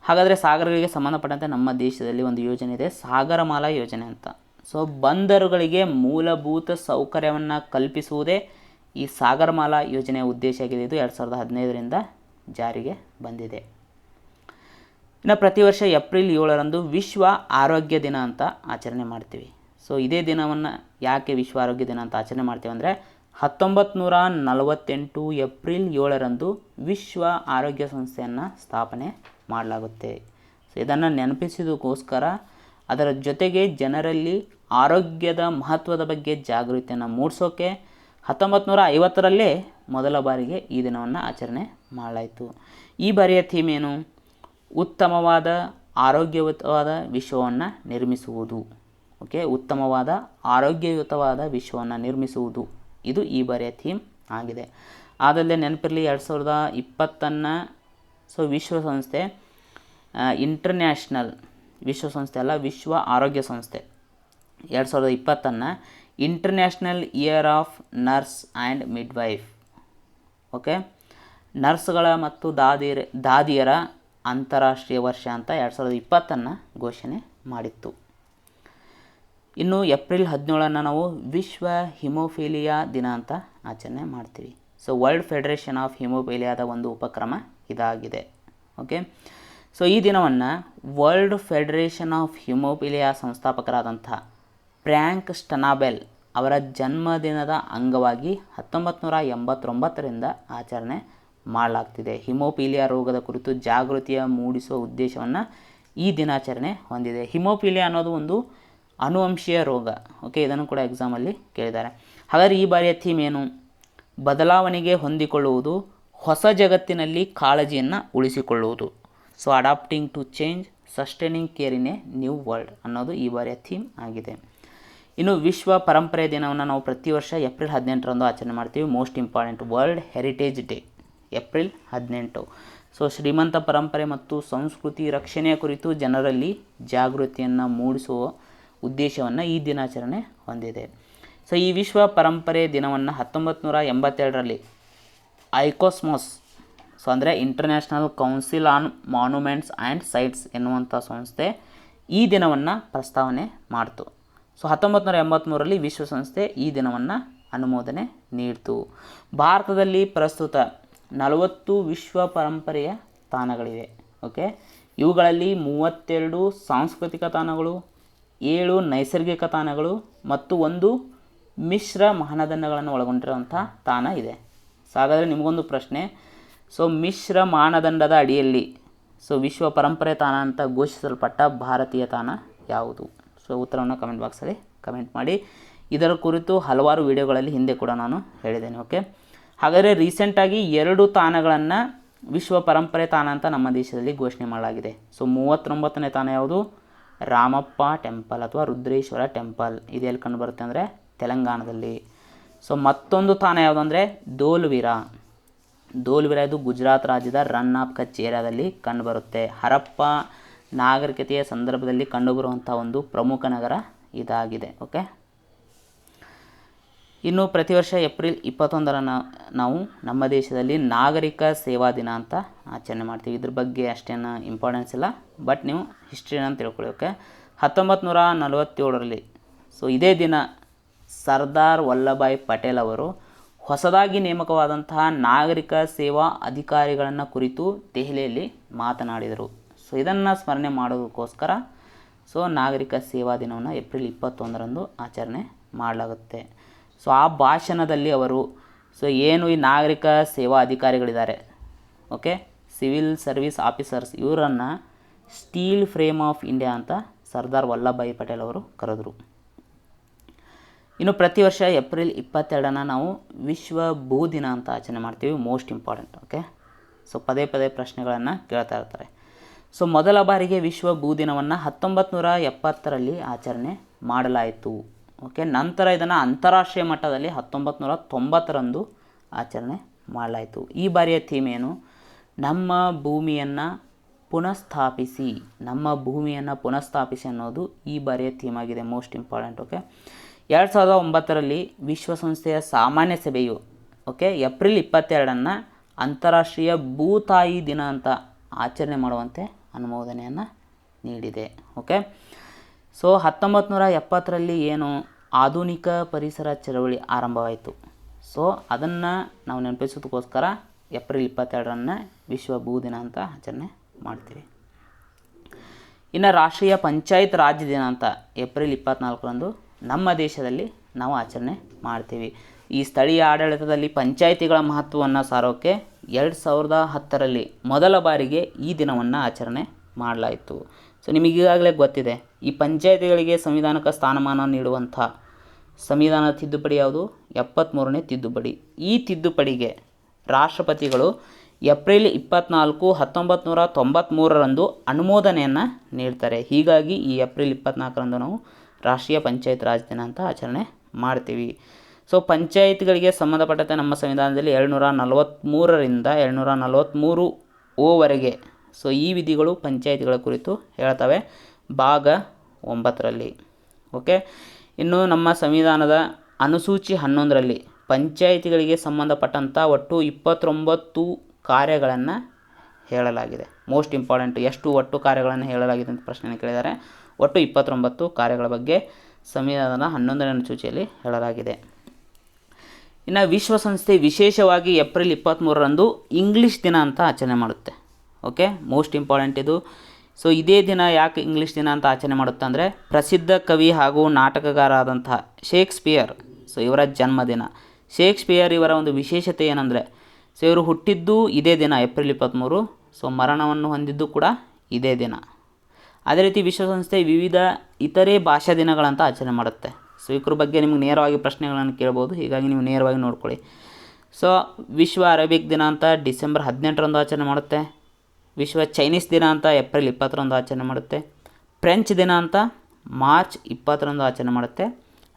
ಹಾಗಾದರೆ ಸಾಗರಗಳಿಗೆ ಸಂಬಂಧಪಟ್ಟಂತೆ ನಮ್ಮ ದೇಶದಲ್ಲಿ ಒಂದು ಯೋಜನೆ ಇದೆ, ಸಾಗರಮಾಲಾ ಯೋಜನೆ ಅಂತ. ಸೊ ಬಂದರುಗಳಿಗೆ ಮೂಲಭೂತ ಸೌಕರ್ಯವನ್ನು ಕಲ್ಪಿಸುವುದೇ ಈ ಸಾಗರಮಾಲಾ ಯೋಜನೆಯ ಉದ್ದೇಶ ಆಗಿದೆ. ಇದು 2015ರಿಂದ ಜಾರಿಗೆ ಬಂದಿದೆ. ಇನ್ನು ಪ್ರತಿ ವರ್ಷ ಏಪ್ರಿಲ್ 7ರಂದು ವಿಶ್ವ ಆರೋಗ್ಯ ದಿನ ಅಂತ ಆಚರಣೆ ಮಾಡ್ತೀವಿ. ಸೊ ಇದೇ ದಿನವನ್ನು ಯಾಕೆ ವಿಶ್ವ ಆರೋಗ್ಯ ದಿನ ಅಂತ ಆಚರಣೆ ಮಾಡ್ತೀವಿ ಅಂದರೆ 1948 ಏಪ್ರಿಲ್ 7ರಂದು ವಿಶ್ವ ಆರೋಗ್ಯ ಸಂಸ್ಥೆಯನ್ನು ಸ್ಥಾಪನೆ ಮಾಡಲಾಗುತ್ತೆ. ಸೊ ಇದನ್ನು ನೆನಪಿಸೋದಕ್ಕೋಸ್ಕರ ಅದರ ಜೊತೆಗೆ ಜನರಲ್ಲಿ ಆರೋಗ್ಯದ ಮಹತ್ವದ ಬಗ್ಗೆ ಜಾಗೃತಿಯನ್ನು ಮೂಡಿಸೋಕೆ 1950ರಲ್ಲೇ ಮೊದಲ ಬಾರಿಗೆ ಈ ದಿನವನ್ನು ಆಚರಣೆ ಮಾಡಲಾಯಿತು. ಈ ಬಾರಿಯ ಥೀಮ್ ಏನು? ಉತ್ತಮವಾದ ಆರೋಗ್ಯಯುತವಾದ ವಿಶ್ವವನ್ನು ನಿರ್ಮಿಸುವುದು. ಓಕೆ, ಉತ್ತಮವಾದ ಆರೋಗ್ಯಯುತವಾದ ವಿಶ್ವವನ್ನು ನಿರ್ಮಿಸುವುದು, ಇದು ಈ ಬಾರಿಯ ಥೀಮ್ ಆಗಿದೆ. ಅದಲ್ಲದೆ ನೆನಪಿರಲಿ 2020 ಸೊ ವಿಶ್ವಸಂಸ್ಥೆ ಇಂಟರ್ನ್ಯಾಷನಲ್, ವಿಶ್ವಸಂಸ್ಥೆ ಅಲ್ಲ, ವಿಶ್ವ ಆರೋಗ್ಯ ಸಂಸ್ಥೆ 2020 international year of nurse and midwife. Okay, ನರ್ಸ್ಗಳ ಮತ್ತು ದಾದಿಯರ ಅಂತಾರಾಷ್ಟ್ರೀಯ ವರ್ಷ ಅಂತ 2020 ಘೋಷಣೆ ಮಾಡಿತ್ತು. ಇನ್ನು ಏಪ್ರಿಲ್ 17 ನಾವು ವಿಶ್ವ ಹಿಮೋಫೀಲಿಯಾ ದಿನ ಅಂತ ಆಚರಣೆ ಮಾಡ್ತೀವಿ. ಸೊ ವರ್ಲ್ಡ್ ಫೆಡರೇಷನ್ ಆಫ್ ಹಿಮೋಫೀಲಿಯಾದ ಒಂದು ಉಪಕ್ರಮ ಇದಾಗಿದೆ. ಓಕೆ, ಸೊ ಈ ದಿನವನ್ನು ವರ್ಲ್ಡ್ ಫೆಡರೇಷನ್ ಆಫ್ ಹಿಮೋಫೀಲಿಯಾ ಸಂಸ್ಥಾಪಕರಾದಂಥ ಫ್ರ್ಯಾಂಕ್ ಸ್ಟನಾಬೆಲ್ ಅವರ ಜನ್ಮದಿನದ ಅಂಗವಾಗಿ 1989ರಿಂದ ಆಚರಣೆ ಮಾಡಲಾಗ್ತಿದೆ. ಹಿಮೋಫೀಲಿಯಾ ರೋಗದ ಕುರಿತು ಜಾಗೃತಿಯ ಮೂಡಿಸುವ ಉದ್ದೇಶವನ್ನು ಈ ದಿನಾಚರಣೆ ಹೊಂದಿದೆ. ಹಿಮೋಫೀಲಿಯಾ ಅನ್ನೋದು ಒಂದು ಅನುವಂಶೀಯ ರೋಗ. ಓಕೆ, ಇದನ್ನು ಕೂಡ ಎಕ್ಸಾಮಲ್ಲಿ ಕೇಳಿದ್ದಾರೆ. ಹಾಗಾದರೆ ಈ ಬಾರಿಯ ಥೀಮ್ ಏನು? ಬದಲಾವಣೆಗೆ ಹೊಂದಿಕೊಳ್ಳುವುದು, ಹೊಸ ಜಗತ್ತಿನಲ್ಲಿ ಕಾಳಜಿಯನ್ನು ಉಳಿಸಿಕೊಳ್ಳುವುದು. So adapting to change, sustaining care in a new world ಅನ್ನೋದು ಈ ಬಾರಿಯ ಥೀಮ್ ಆಗಿದೆ. ಇನ್ನು ವಿಶ್ವ ಪರಂಪರೆ ದಿನವನ್ನು ನಾವು ಪ್ರತಿ ವರ್ಷ ಏಪ್ರಿಲ್ 18ರಂದು ಆಚರಣೆ ಮಾಡ್ತೀವಿ. Most important world heritage day April 18. So ಶ್ರೀಮಂತ ಪರಂಪರೆ ಮತ್ತು ಸಂಸ್ಕೃತಿ ರಕ್ಷಣೆಯ ಕುರಿತು ಜನರಲ್ಲಿ ಜಾಗೃತಿಯನ್ನು ಮೂಡಿಸುವ ಉದ್ದೇಶವನ್ನು ಈ ದಿನಾಚರಣೆ ಹೊಂದಿದೆ. ಸೊ ಈ ವಿಶ್ವ ಪರಂಪರೆ ದಿನವನ್ನು 1987ರಲ್ಲಿ ಐಕೋಸ್ಮೋಸ್, ಸೊ ಅಂದರೆ international council on monuments and sites ಎನ್ನುವಂಥ ಸಂಸ್ಥೆ ಈ ದಿನವನ್ನು ಪ್ರಸ್ತಾವನೆ ಮಾಡಿತು. ಸೊ 1983ರಲ್ಲಿ ವಿಶ್ವಸಂಸ್ಥೆ ಈ ದಿನವನ್ನು ಅನುಮೋದನೆ ನೀಡಿತು. ಭಾರತದಲ್ಲಿ ಪ್ರಸ್ತುತ 40 ವಿಶ್ವ ಪರಂಪರೆಯ ತಾಣಗಳಿವೆ. ಓಕೆ, ಇವುಗಳಲ್ಲಿ 32 ಸಾಂಸ್ಕೃತಿಕ ತಾಣಗಳು, 7 ನೈಸರ್ಗಿಕ ತಾಣಗಳು ಮತ್ತು 1 ಮಿಶ್ರ ಮಾನದಂಡಗಳನ್ನು ಒಳಗೊಂಡಿರುವಂಥ ತಾಣ ಇದೆ. ಸೊ ಹಾಗಾದರೆ ನಿಮಗೊಂದು ಪ್ರಶ್ನೆ, ಸೊ ಮಿಶ್ರ ಮಾನದಂಡದ ಅಡಿಯಲ್ಲಿ ಸೊ ವಿಶ್ವ ಪರಂಪರೆ ತಾಣ ಅಂತ ಘೋಷಿಸಲ್ಪಟ್ಟ ಭಾರತೀಯ ತಾಣ ಯಾವುದು? ಸೊ ಉತ್ತರವನ್ನು ಕಮೆಂಟ್ ಬಾಕ್ಸಲ್ಲಿ ಕಮೆಂಟ್ ಮಾಡಿ. ಇದರ ಕುರಿತು ಹಲವಾರು ವಿಡಿಯೋಗಳಲ್ಲಿ ಹಿಂದೆ ಕೂಡ ನಾನು ಹೇಳಿದ್ದೇನೆ. ಓಕೆ, ಹಾಗಾದರೆ ರೀಸೆಂಟಾಗಿ 2 ತಾಣಗಳನ್ನು ವಿಶ್ವ ಪರಂಪರೆ ತಾಣ ಅಂತ ನಮ್ಮ ದೇಶದಲ್ಲಿ ಘೋಷಣೆ ಮಾಡಲಾಗಿದೆ. ಸೊ 39ನೇ ತಾಣ ಯಾವುದು? ರಾಮಪ್ಪ ಟೆಂಪಲ್ ಅಥವಾ ರುದ್ರೇಶ್ವರ ಟೆಂಪಲ್. ಇದು ಎಲ್ಲಿ ಕಂಡು ಬರುತ್ತೆ ಅಂದರೆ ತೆಲಂಗಾಣದಲ್ಲಿ. ಸೊ ಮತ್ತೊಂದು ತಾಣ ಯಾವುದು ಅಂದರೆ ಧೋಲ್ವಿರಾ. ಧೋಲ್ವಿರಾ ಇದು ಗುಜರಾತ್ ರಾಜ್ಯದ ರನ್ ಆಫ್ ಕಚ್ ಏರಿಯಾದಲ್ಲಿ ಕಂಡುಬರುತ್ತೆ. ಹರಪ್ಪ ನಾಗರಿಕತೆಯ ಸಂದರ್ಭದಲ್ಲಿ ಕಂಡುಬರುವಂಥ ಒಂದು ಪ್ರಮುಖ ನಗರ ಇದಾಗಿದೆ. ಓಕೆ, ಇನ್ನು ಪ್ರತಿ ವರ್ಷ ಏಪ್ರಿಲ್ 21 ನಾವು ನಮ್ಮ ದೇಶದಲ್ಲಿ ನಾಗರಿಕ ಸೇವಾ ದಿನ ಅಂತ ಆಚರಣೆ ಮಾಡ್ತೀವಿ. ಇದ್ರ ಬಗ್ಗೆ ಅಷ್ಟೇನು ಇಂಪಾರ್ಟೆನ್ಸ್ ಇಲ್ಲ, ಬಟ್ ನೀವು ಹಿಸ್ಟ್ರಿನ ತಿಳ್ಕೊಳ್ಳಿ. ಓಕೆ, 1947ರಲ್ಲಿ ಸೊ ಇದೇ ದಿನ ಸರ್ದಾರ್ ವಲ್ಲಭಾಯ್ ಪಟೇಲ್ ಅವರು ಹೊಸದಾಗಿ ನೇಮಕವಾದಂತಹ ನಾಗರಿಕ ಸೇವಾ ಅಧಿಕಾರಿಗಳನ್ನು ಕುರಿತು ದೆಹಲಿಯಲ್ಲಿ ಮಾತನಾಡಿದರು. ಸೊ ಇದನ್ನು ಸ್ಮರಣೆ ಮಾಡೋದಕ್ಕೋಸ್ಕರ ಸೊ ನಾಗರಿಕ ಸೇವಾ ದಿನವನ್ನು ಏಪ್ರಿಲ್ 21ರಂದು ಆಚರಣೆ ಮಾಡಲಾಗುತ್ತೆ. ಸೊ ಆ ಭಾಷಣದಲ್ಲಿ ಅವರು ಸೊ ಏನು ಈ ನಾಗರಿಕ ಸೇವಾ ಅಧಿಕಾರಿಗಳಿದ್ದಾರೆ, ಓಕೆ, ಸಿವಿಲ್ ಸರ್ವಿಸ್ ಆಫೀಸರ್ಸ್, ಇವರನ್ನು ಸ್ಟೀಲ್ ಫ್ರೇಮ್ ಆಫ್ ಇಂಡಿಯಾ ಅಂತ ಸರ್ದಾರ್ ವಲ್ಲಭಾಯ್ ಪಟೇಲ್ ಅವರು ಕರೆದರು. ಇನ್ನು ಪ್ರತಿ ವರ್ಷ ಏಪ್ರಿಲ್ 22 ನಾವು ವಿಶ್ವ ಭೂ ದಿನ ಅಂತ ಆಚರಣೆ ಮಾಡ್ತೀವಿ. Most important. ಓಕೆ, ಸೊ ಪದೇ ಪದೇ ಪ್ರಶ್ನೆಗಳನ್ನು ಕೇಳ್ತಾ ಇರ್ತಾರೆ. ಸೊ ಮೊದಲ ಬಾರಿಗೆ ವಿಶ್ವ ಭೂ ದಿನವನ್ನು 1970ರಲ್ಲಿ ಆಚರಣೆ ಮಾಡಲಾಯಿತು. ಓಕೆ, ನಂತರ ಇದನ್ನು ಅಂತಾರಾಷ್ಟ್ರೀಯ ಮಟ್ಟದಲ್ಲಿ 1990ರಂದು ಆಚರಣೆ ಮಾಡಲಾಯಿತು. ಈ ಬಾರಿಯ ಥೀಮ್ ಏನು? ನಮ್ಮ ಭೂಮಿಯನ್ನು ಪುನಃಸ್ಥಾಪಿಸಿ. ನಮ್ಮ ಭೂಮಿಯನ್ನು ಪುನಃಸ್ಥಾಪಿಸಿ ಅನ್ನೋದು ಈ ಬಾರಿಯ ಥೀಮ್ ಆಗಿದೆ. Most important. ಓಕೆ, 2009ರಲ್ಲಿ ವಿಶ್ವಸಂಸ್ಥೆಯ ಸಾಮಾನ್ಯ ಸಭೆಯು ಓಕೆ ಏಪ್ರಿಲ್ 22 ಅಂತಾರಾಷ್ಟ್ರೀಯ ಭೂತಾಯಿ ದಿನ ಅಂತ ಆಚರಣೆ ಮಾಡುವಂತೆ ಅನುಮೋದನೆಯನ್ನು ನೀಡಿದೆ. ಓಕೆ, ಸೊ 1970ರಲ್ಲಿ ಏನು ಆಧುನಿಕ ಪರಿಸರ ಚಳವಳಿ ಆರಂಭವಾಯಿತು. ಸೊ ಅದನ್ನು ನಾವು ನೆನಪಿಸೋದಕ್ಕೋಸ್ಕರ ಏಪ್ರಿಲ್ 22 ವಿಶ್ವ ಭೂ ದಿನ ಅಂತ ಆಚರಣೆ ಮಾಡ್ತೀವಿ. ಇನ್ನು ರಾಷ್ಟ್ರೀಯ ಪಂಚಾಯತ್ ರಾಜ್ ದಿನ ಅಂತ ಏಪ್ರಿಲ್ 24ರಂದು ನಮ್ಮ ದೇಶದಲ್ಲಿ ನಾವು ಆಚರಣೆ ಮಾಡ್ತೀವಿ. ಈ ಸ್ಥಳೀಯ ಆಡಳಿತದಲ್ಲಿ ಪಂಚಾಯಿತಿಗಳ ಮಹತ್ವವನ್ನು ಸಾರೋಕ್ಕೆ 2010ರಲ್ಲಿ ಮೊದಲ ಬಾರಿಗೆ ಈ ದಿನವನ್ನು ಆಚರಣೆ ಮಾಡಲಾಯಿತು. ಸೊ ನಿಮಗೀಗಾಗಲೇ ಗೊತ್ತಿದೆ, ಈ ಪಂಚಾಯಿತಿಗಳಿಗೆ ಸಂವಿಧಾನಕ ಸ್ಥಾನಮಾನ ನೀಡುವಂಥ ಸಂವಿಧಾನದ ತಿದ್ದುಪಡಿ ಯಾವುದು? 73ನೇ ತಿದ್ದುಪಡಿ. ಈ ತಿದ್ದುಪಡಿಗೆ ರಾಷ್ಟ್ರಪತಿಗಳು ಏಪ್ರಿಲ್ 24, 1993ರಂದು ಅನುಮೋದನೆಯನ್ನು ನೀಡ್ತಾರೆ. ಹೀಗಾಗಿ ಈ ಏಪ್ರಿಲ್ 24ರಂದು ನಾವು ರಾಷ್ಟ್ರೀಯ ಪಂಚಾಯತ್ ರಾಜ್ ದಿನ ಅಂತ ಆಚರಣೆ ಮಾಡ್ತೀವಿ. ಸೊ ಪಂಚಾಯತ್ಗಳಿಗೆ ಸಂಬಂಧಪಟ್ಟಂತೆ ನಮ್ಮ ಸಂವಿಧಾನದಲ್ಲಿ 243ರಿಂದ 243 ಸೊ ಈ ವಿಧಿಗಳು ಪಂಚಾಯತ್ಗಳ ಕುರಿತು ಹೇಳ್ತವೆ ಭಾಗ 9ರಲ್ಲಿ. ಓಕೆ, ಇನ್ನು ನಮ್ಮ ಸಂವಿಧಾನದ ಅನುಸೂಚಿ 11ರಲ್ಲಿ ಪಂಚಾಯತಿಗಳಿಗೆ ಸಂಬಂಧಪಟ್ಟಂಥ ಒಟ್ಟು 29 ಕಾರ್ಯಗಳನ್ನು ಹೇಳಲಾಗಿದೆ. Most important. ಎಷ್ಟು ಒಟ್ಟು ಕಾರ್ಯಗಳನ್ನು ಹೇಳಲಾಗಿದೆ ಅಂತ ಪ್ರಶ್ನೆ ಕೇಳಿದ್ದಾರೆ. ಒಟ್ಟು 29 ಕಾರ್ಯಗಳ ಬಗ್ಗೆ ಸಂವಿಧಾನದ 11ನೇ ಅನುಸೂಚಿಯಲ್ಲಿ ಹೇಳಲಾಗಿದೆ. ಇನ್ನು ವಿಶ್ವಸಂಸ್ಥೆ ವಿಶೇಷವಾಗಿ ಏಪ್ರಿಲ್ 23ರಂದು ಇಂಗ್ಲೀಷ್ ದಿನ ಅಂತ ಆಚರಣೆ ಮಾಡುತ್ತೆ. ಓಕೆ, ಮೋಸ್ಟ್ ಇಂಪಾರ್ಟೆಂಟ್ ಇದು. ಸೊ ಇದೇ ದಿನ ಯಾಕೆ ಇಂಗ್ಲೀಷ್ ದಿನ ಅಂತ ಆಚರಣೆ ಮಾಡುತ್ತೆ ಅಂದರೆ ಪ್ರಸಿದ್ಧ ಕವಿ ಹಾಗೂ ನಾಟಕಗಾರ ಆದಂತಹ ಶೇಕ್ಸ್ಪಿಯರ್ ಸೊ ಇವರ ಜನ್ಮದಿನ. ಶೇಕ್ಸ್ಪಿಯರ್ ಇವರ ಒಂದು ವಿಶೇಷತೆ ಏನಂದರೆ ಸೊ ಇವರು ಹುಟ್ಟಿದ್ದು ಇದೇ ದಿನ ಏಪ್ರಿಲ್ 23. ಸೊ ಮರಣವನ್ನು ಹೊಂದಿದ್ದು ಕೂಡ ಇದೇ ದಿನ. ಅದೇ ರೀತಿ ವಿಶ್ವಸಂಸ್ಥೆ ವಿವಿಧ ಇತರೆ ಭಾಷಾ ದಿನಗಳಂತ ಆಚರಣೆ ಮಾಡುತ್ತೆ. ಸೊ ಇವ್ರ ಬಗ್ಗೆ ನಿಮ್ಗೆ ನೇರವಾಗಿ ಪ್ರಶ್ನೆಗಳನ್ನು ಕೇಳ್ಬೋದು, ಹೀಗಾಗಿ ನೀವು ನೇರವಾಗಿ ನೋಡ್ಕೊಳ್ಳಿ. ಸೊ ವಿಶ್ವ ಅರೇಬಿಕ್ ದಿನ ಅಂತ ಡಿಸೆಂಬರ್ 18ರಂದು ಆಚರಣೆ ಮಾಡುತ್ತೆ. ವಿಶ್ವ ಚೈನೀಸ್ ದಿನ ಅಂತ ಏಪ್ರಿಲ್ 20ರಂದು ಆಚರಣೆ ಮಾಡುತ್ತೆ. ಫ್ರೆಂಚ್ ದಿನ ಅಂತ ಮಾರ್ಚ್ 20ರಂದು ಆಚರಣೆ ಮಾಡುತ್ತೆ.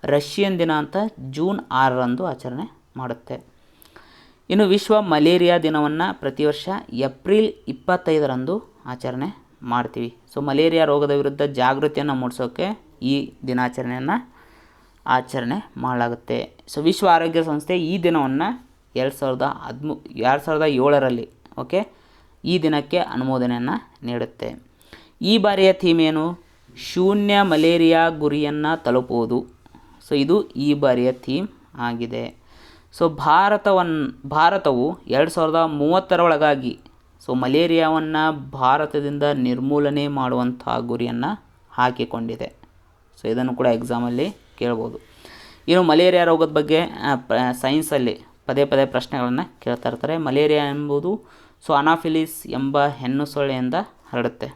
ರಷ್ಯನ್ ದಿನ ಅಂತ ಜೂನ್ 6ರಂದು ಆಚರಣೆ ಮಾಡುತ್ತೆ. ಇನ್ನು ವಿಶ್ವ ಮಲೇರಿಯಾ ದಿನವನ್ನು ಪ್ರತಿ ವರ್ಷ ಏಪ್ರಿಲ್ 25ರಂದು ಆಚರಣೆ ಮಾಡ್ತೀವಿ. ಸೊ ಮಲೇರಿಯಾ ರೋಗದ ವಿರುದ್ಧ ಜಾಗೃತಿಯನ್ನು ಮೂಡಿಸೋಕ್ಕೆ ಈ ದಿನಾಚರಣೆಯನ್ನು ಆಚರಣೆ ಮಾಡಲಾಗುತ್ತೆ. ಸೊ ವಿಶ್ವ ಆರೋಗ್ಯ ಸಂಸ್ಥೆ ಈ ದಿನವನ್ನು 2007ರಲ್ಲಿ ಓಕೆ ಈ ದಿನಕ್ಕೆ ಅನುಮೋದನೆಯನ್ನು ನೀಡುತ್ತೆ. ಈ ಬಾರಿಯ ಥೀಮ್ ಏನು? ಶೂನ್ಯ ಮಲೇರಿಯಾ ಗುರಿಯನ್ನು ತಲುಪುವುದು. ಸೊ ಇದು ಈ ಬಾರಿಯ ಥೀಮ್ ಆಗಿದೆ. ಸೊ ಭಾರತವು 2030ರೊಳಗಾಗಿ ಸೊ ಮಲೇರಿಯಾವನ್ನು ಭಾರತದಿಂದ ನಿರ್ಮೂಲನೆ ಮಾಡುವಂಥ ಗುರಿಯನ್ನು ಹಾಕಿಕೊಂಡಿದೆ. ಸೊ ಇದನ್ನು ಕೂಡ ಎಕ್ಸಾಮಲ್ಲಿ ಕೇಳ್ಬೋದು. ಇನ್ನು ಮಲೇರಿಯಾ ರೋಗದ ಬಗ್ಗೆ ಸೈನ್ಸಲ್ಲಿ ಪದೇ ಪದೇ ಪ್ರಶ್ನೆಗಳನ್ನು ಕೇಳ್ತಾ ಇರ್ತಾರೆ. ಮಲೇರಿಯಾ ಎಂಬುದು ಸೊ ಅನಾಫಿಲಿಸ್ ಎಂಬ ಹೆಣ್ಣು ಸೊಳ್ಳೆಯಿಂದ ಹರಡುತ್ತೆ.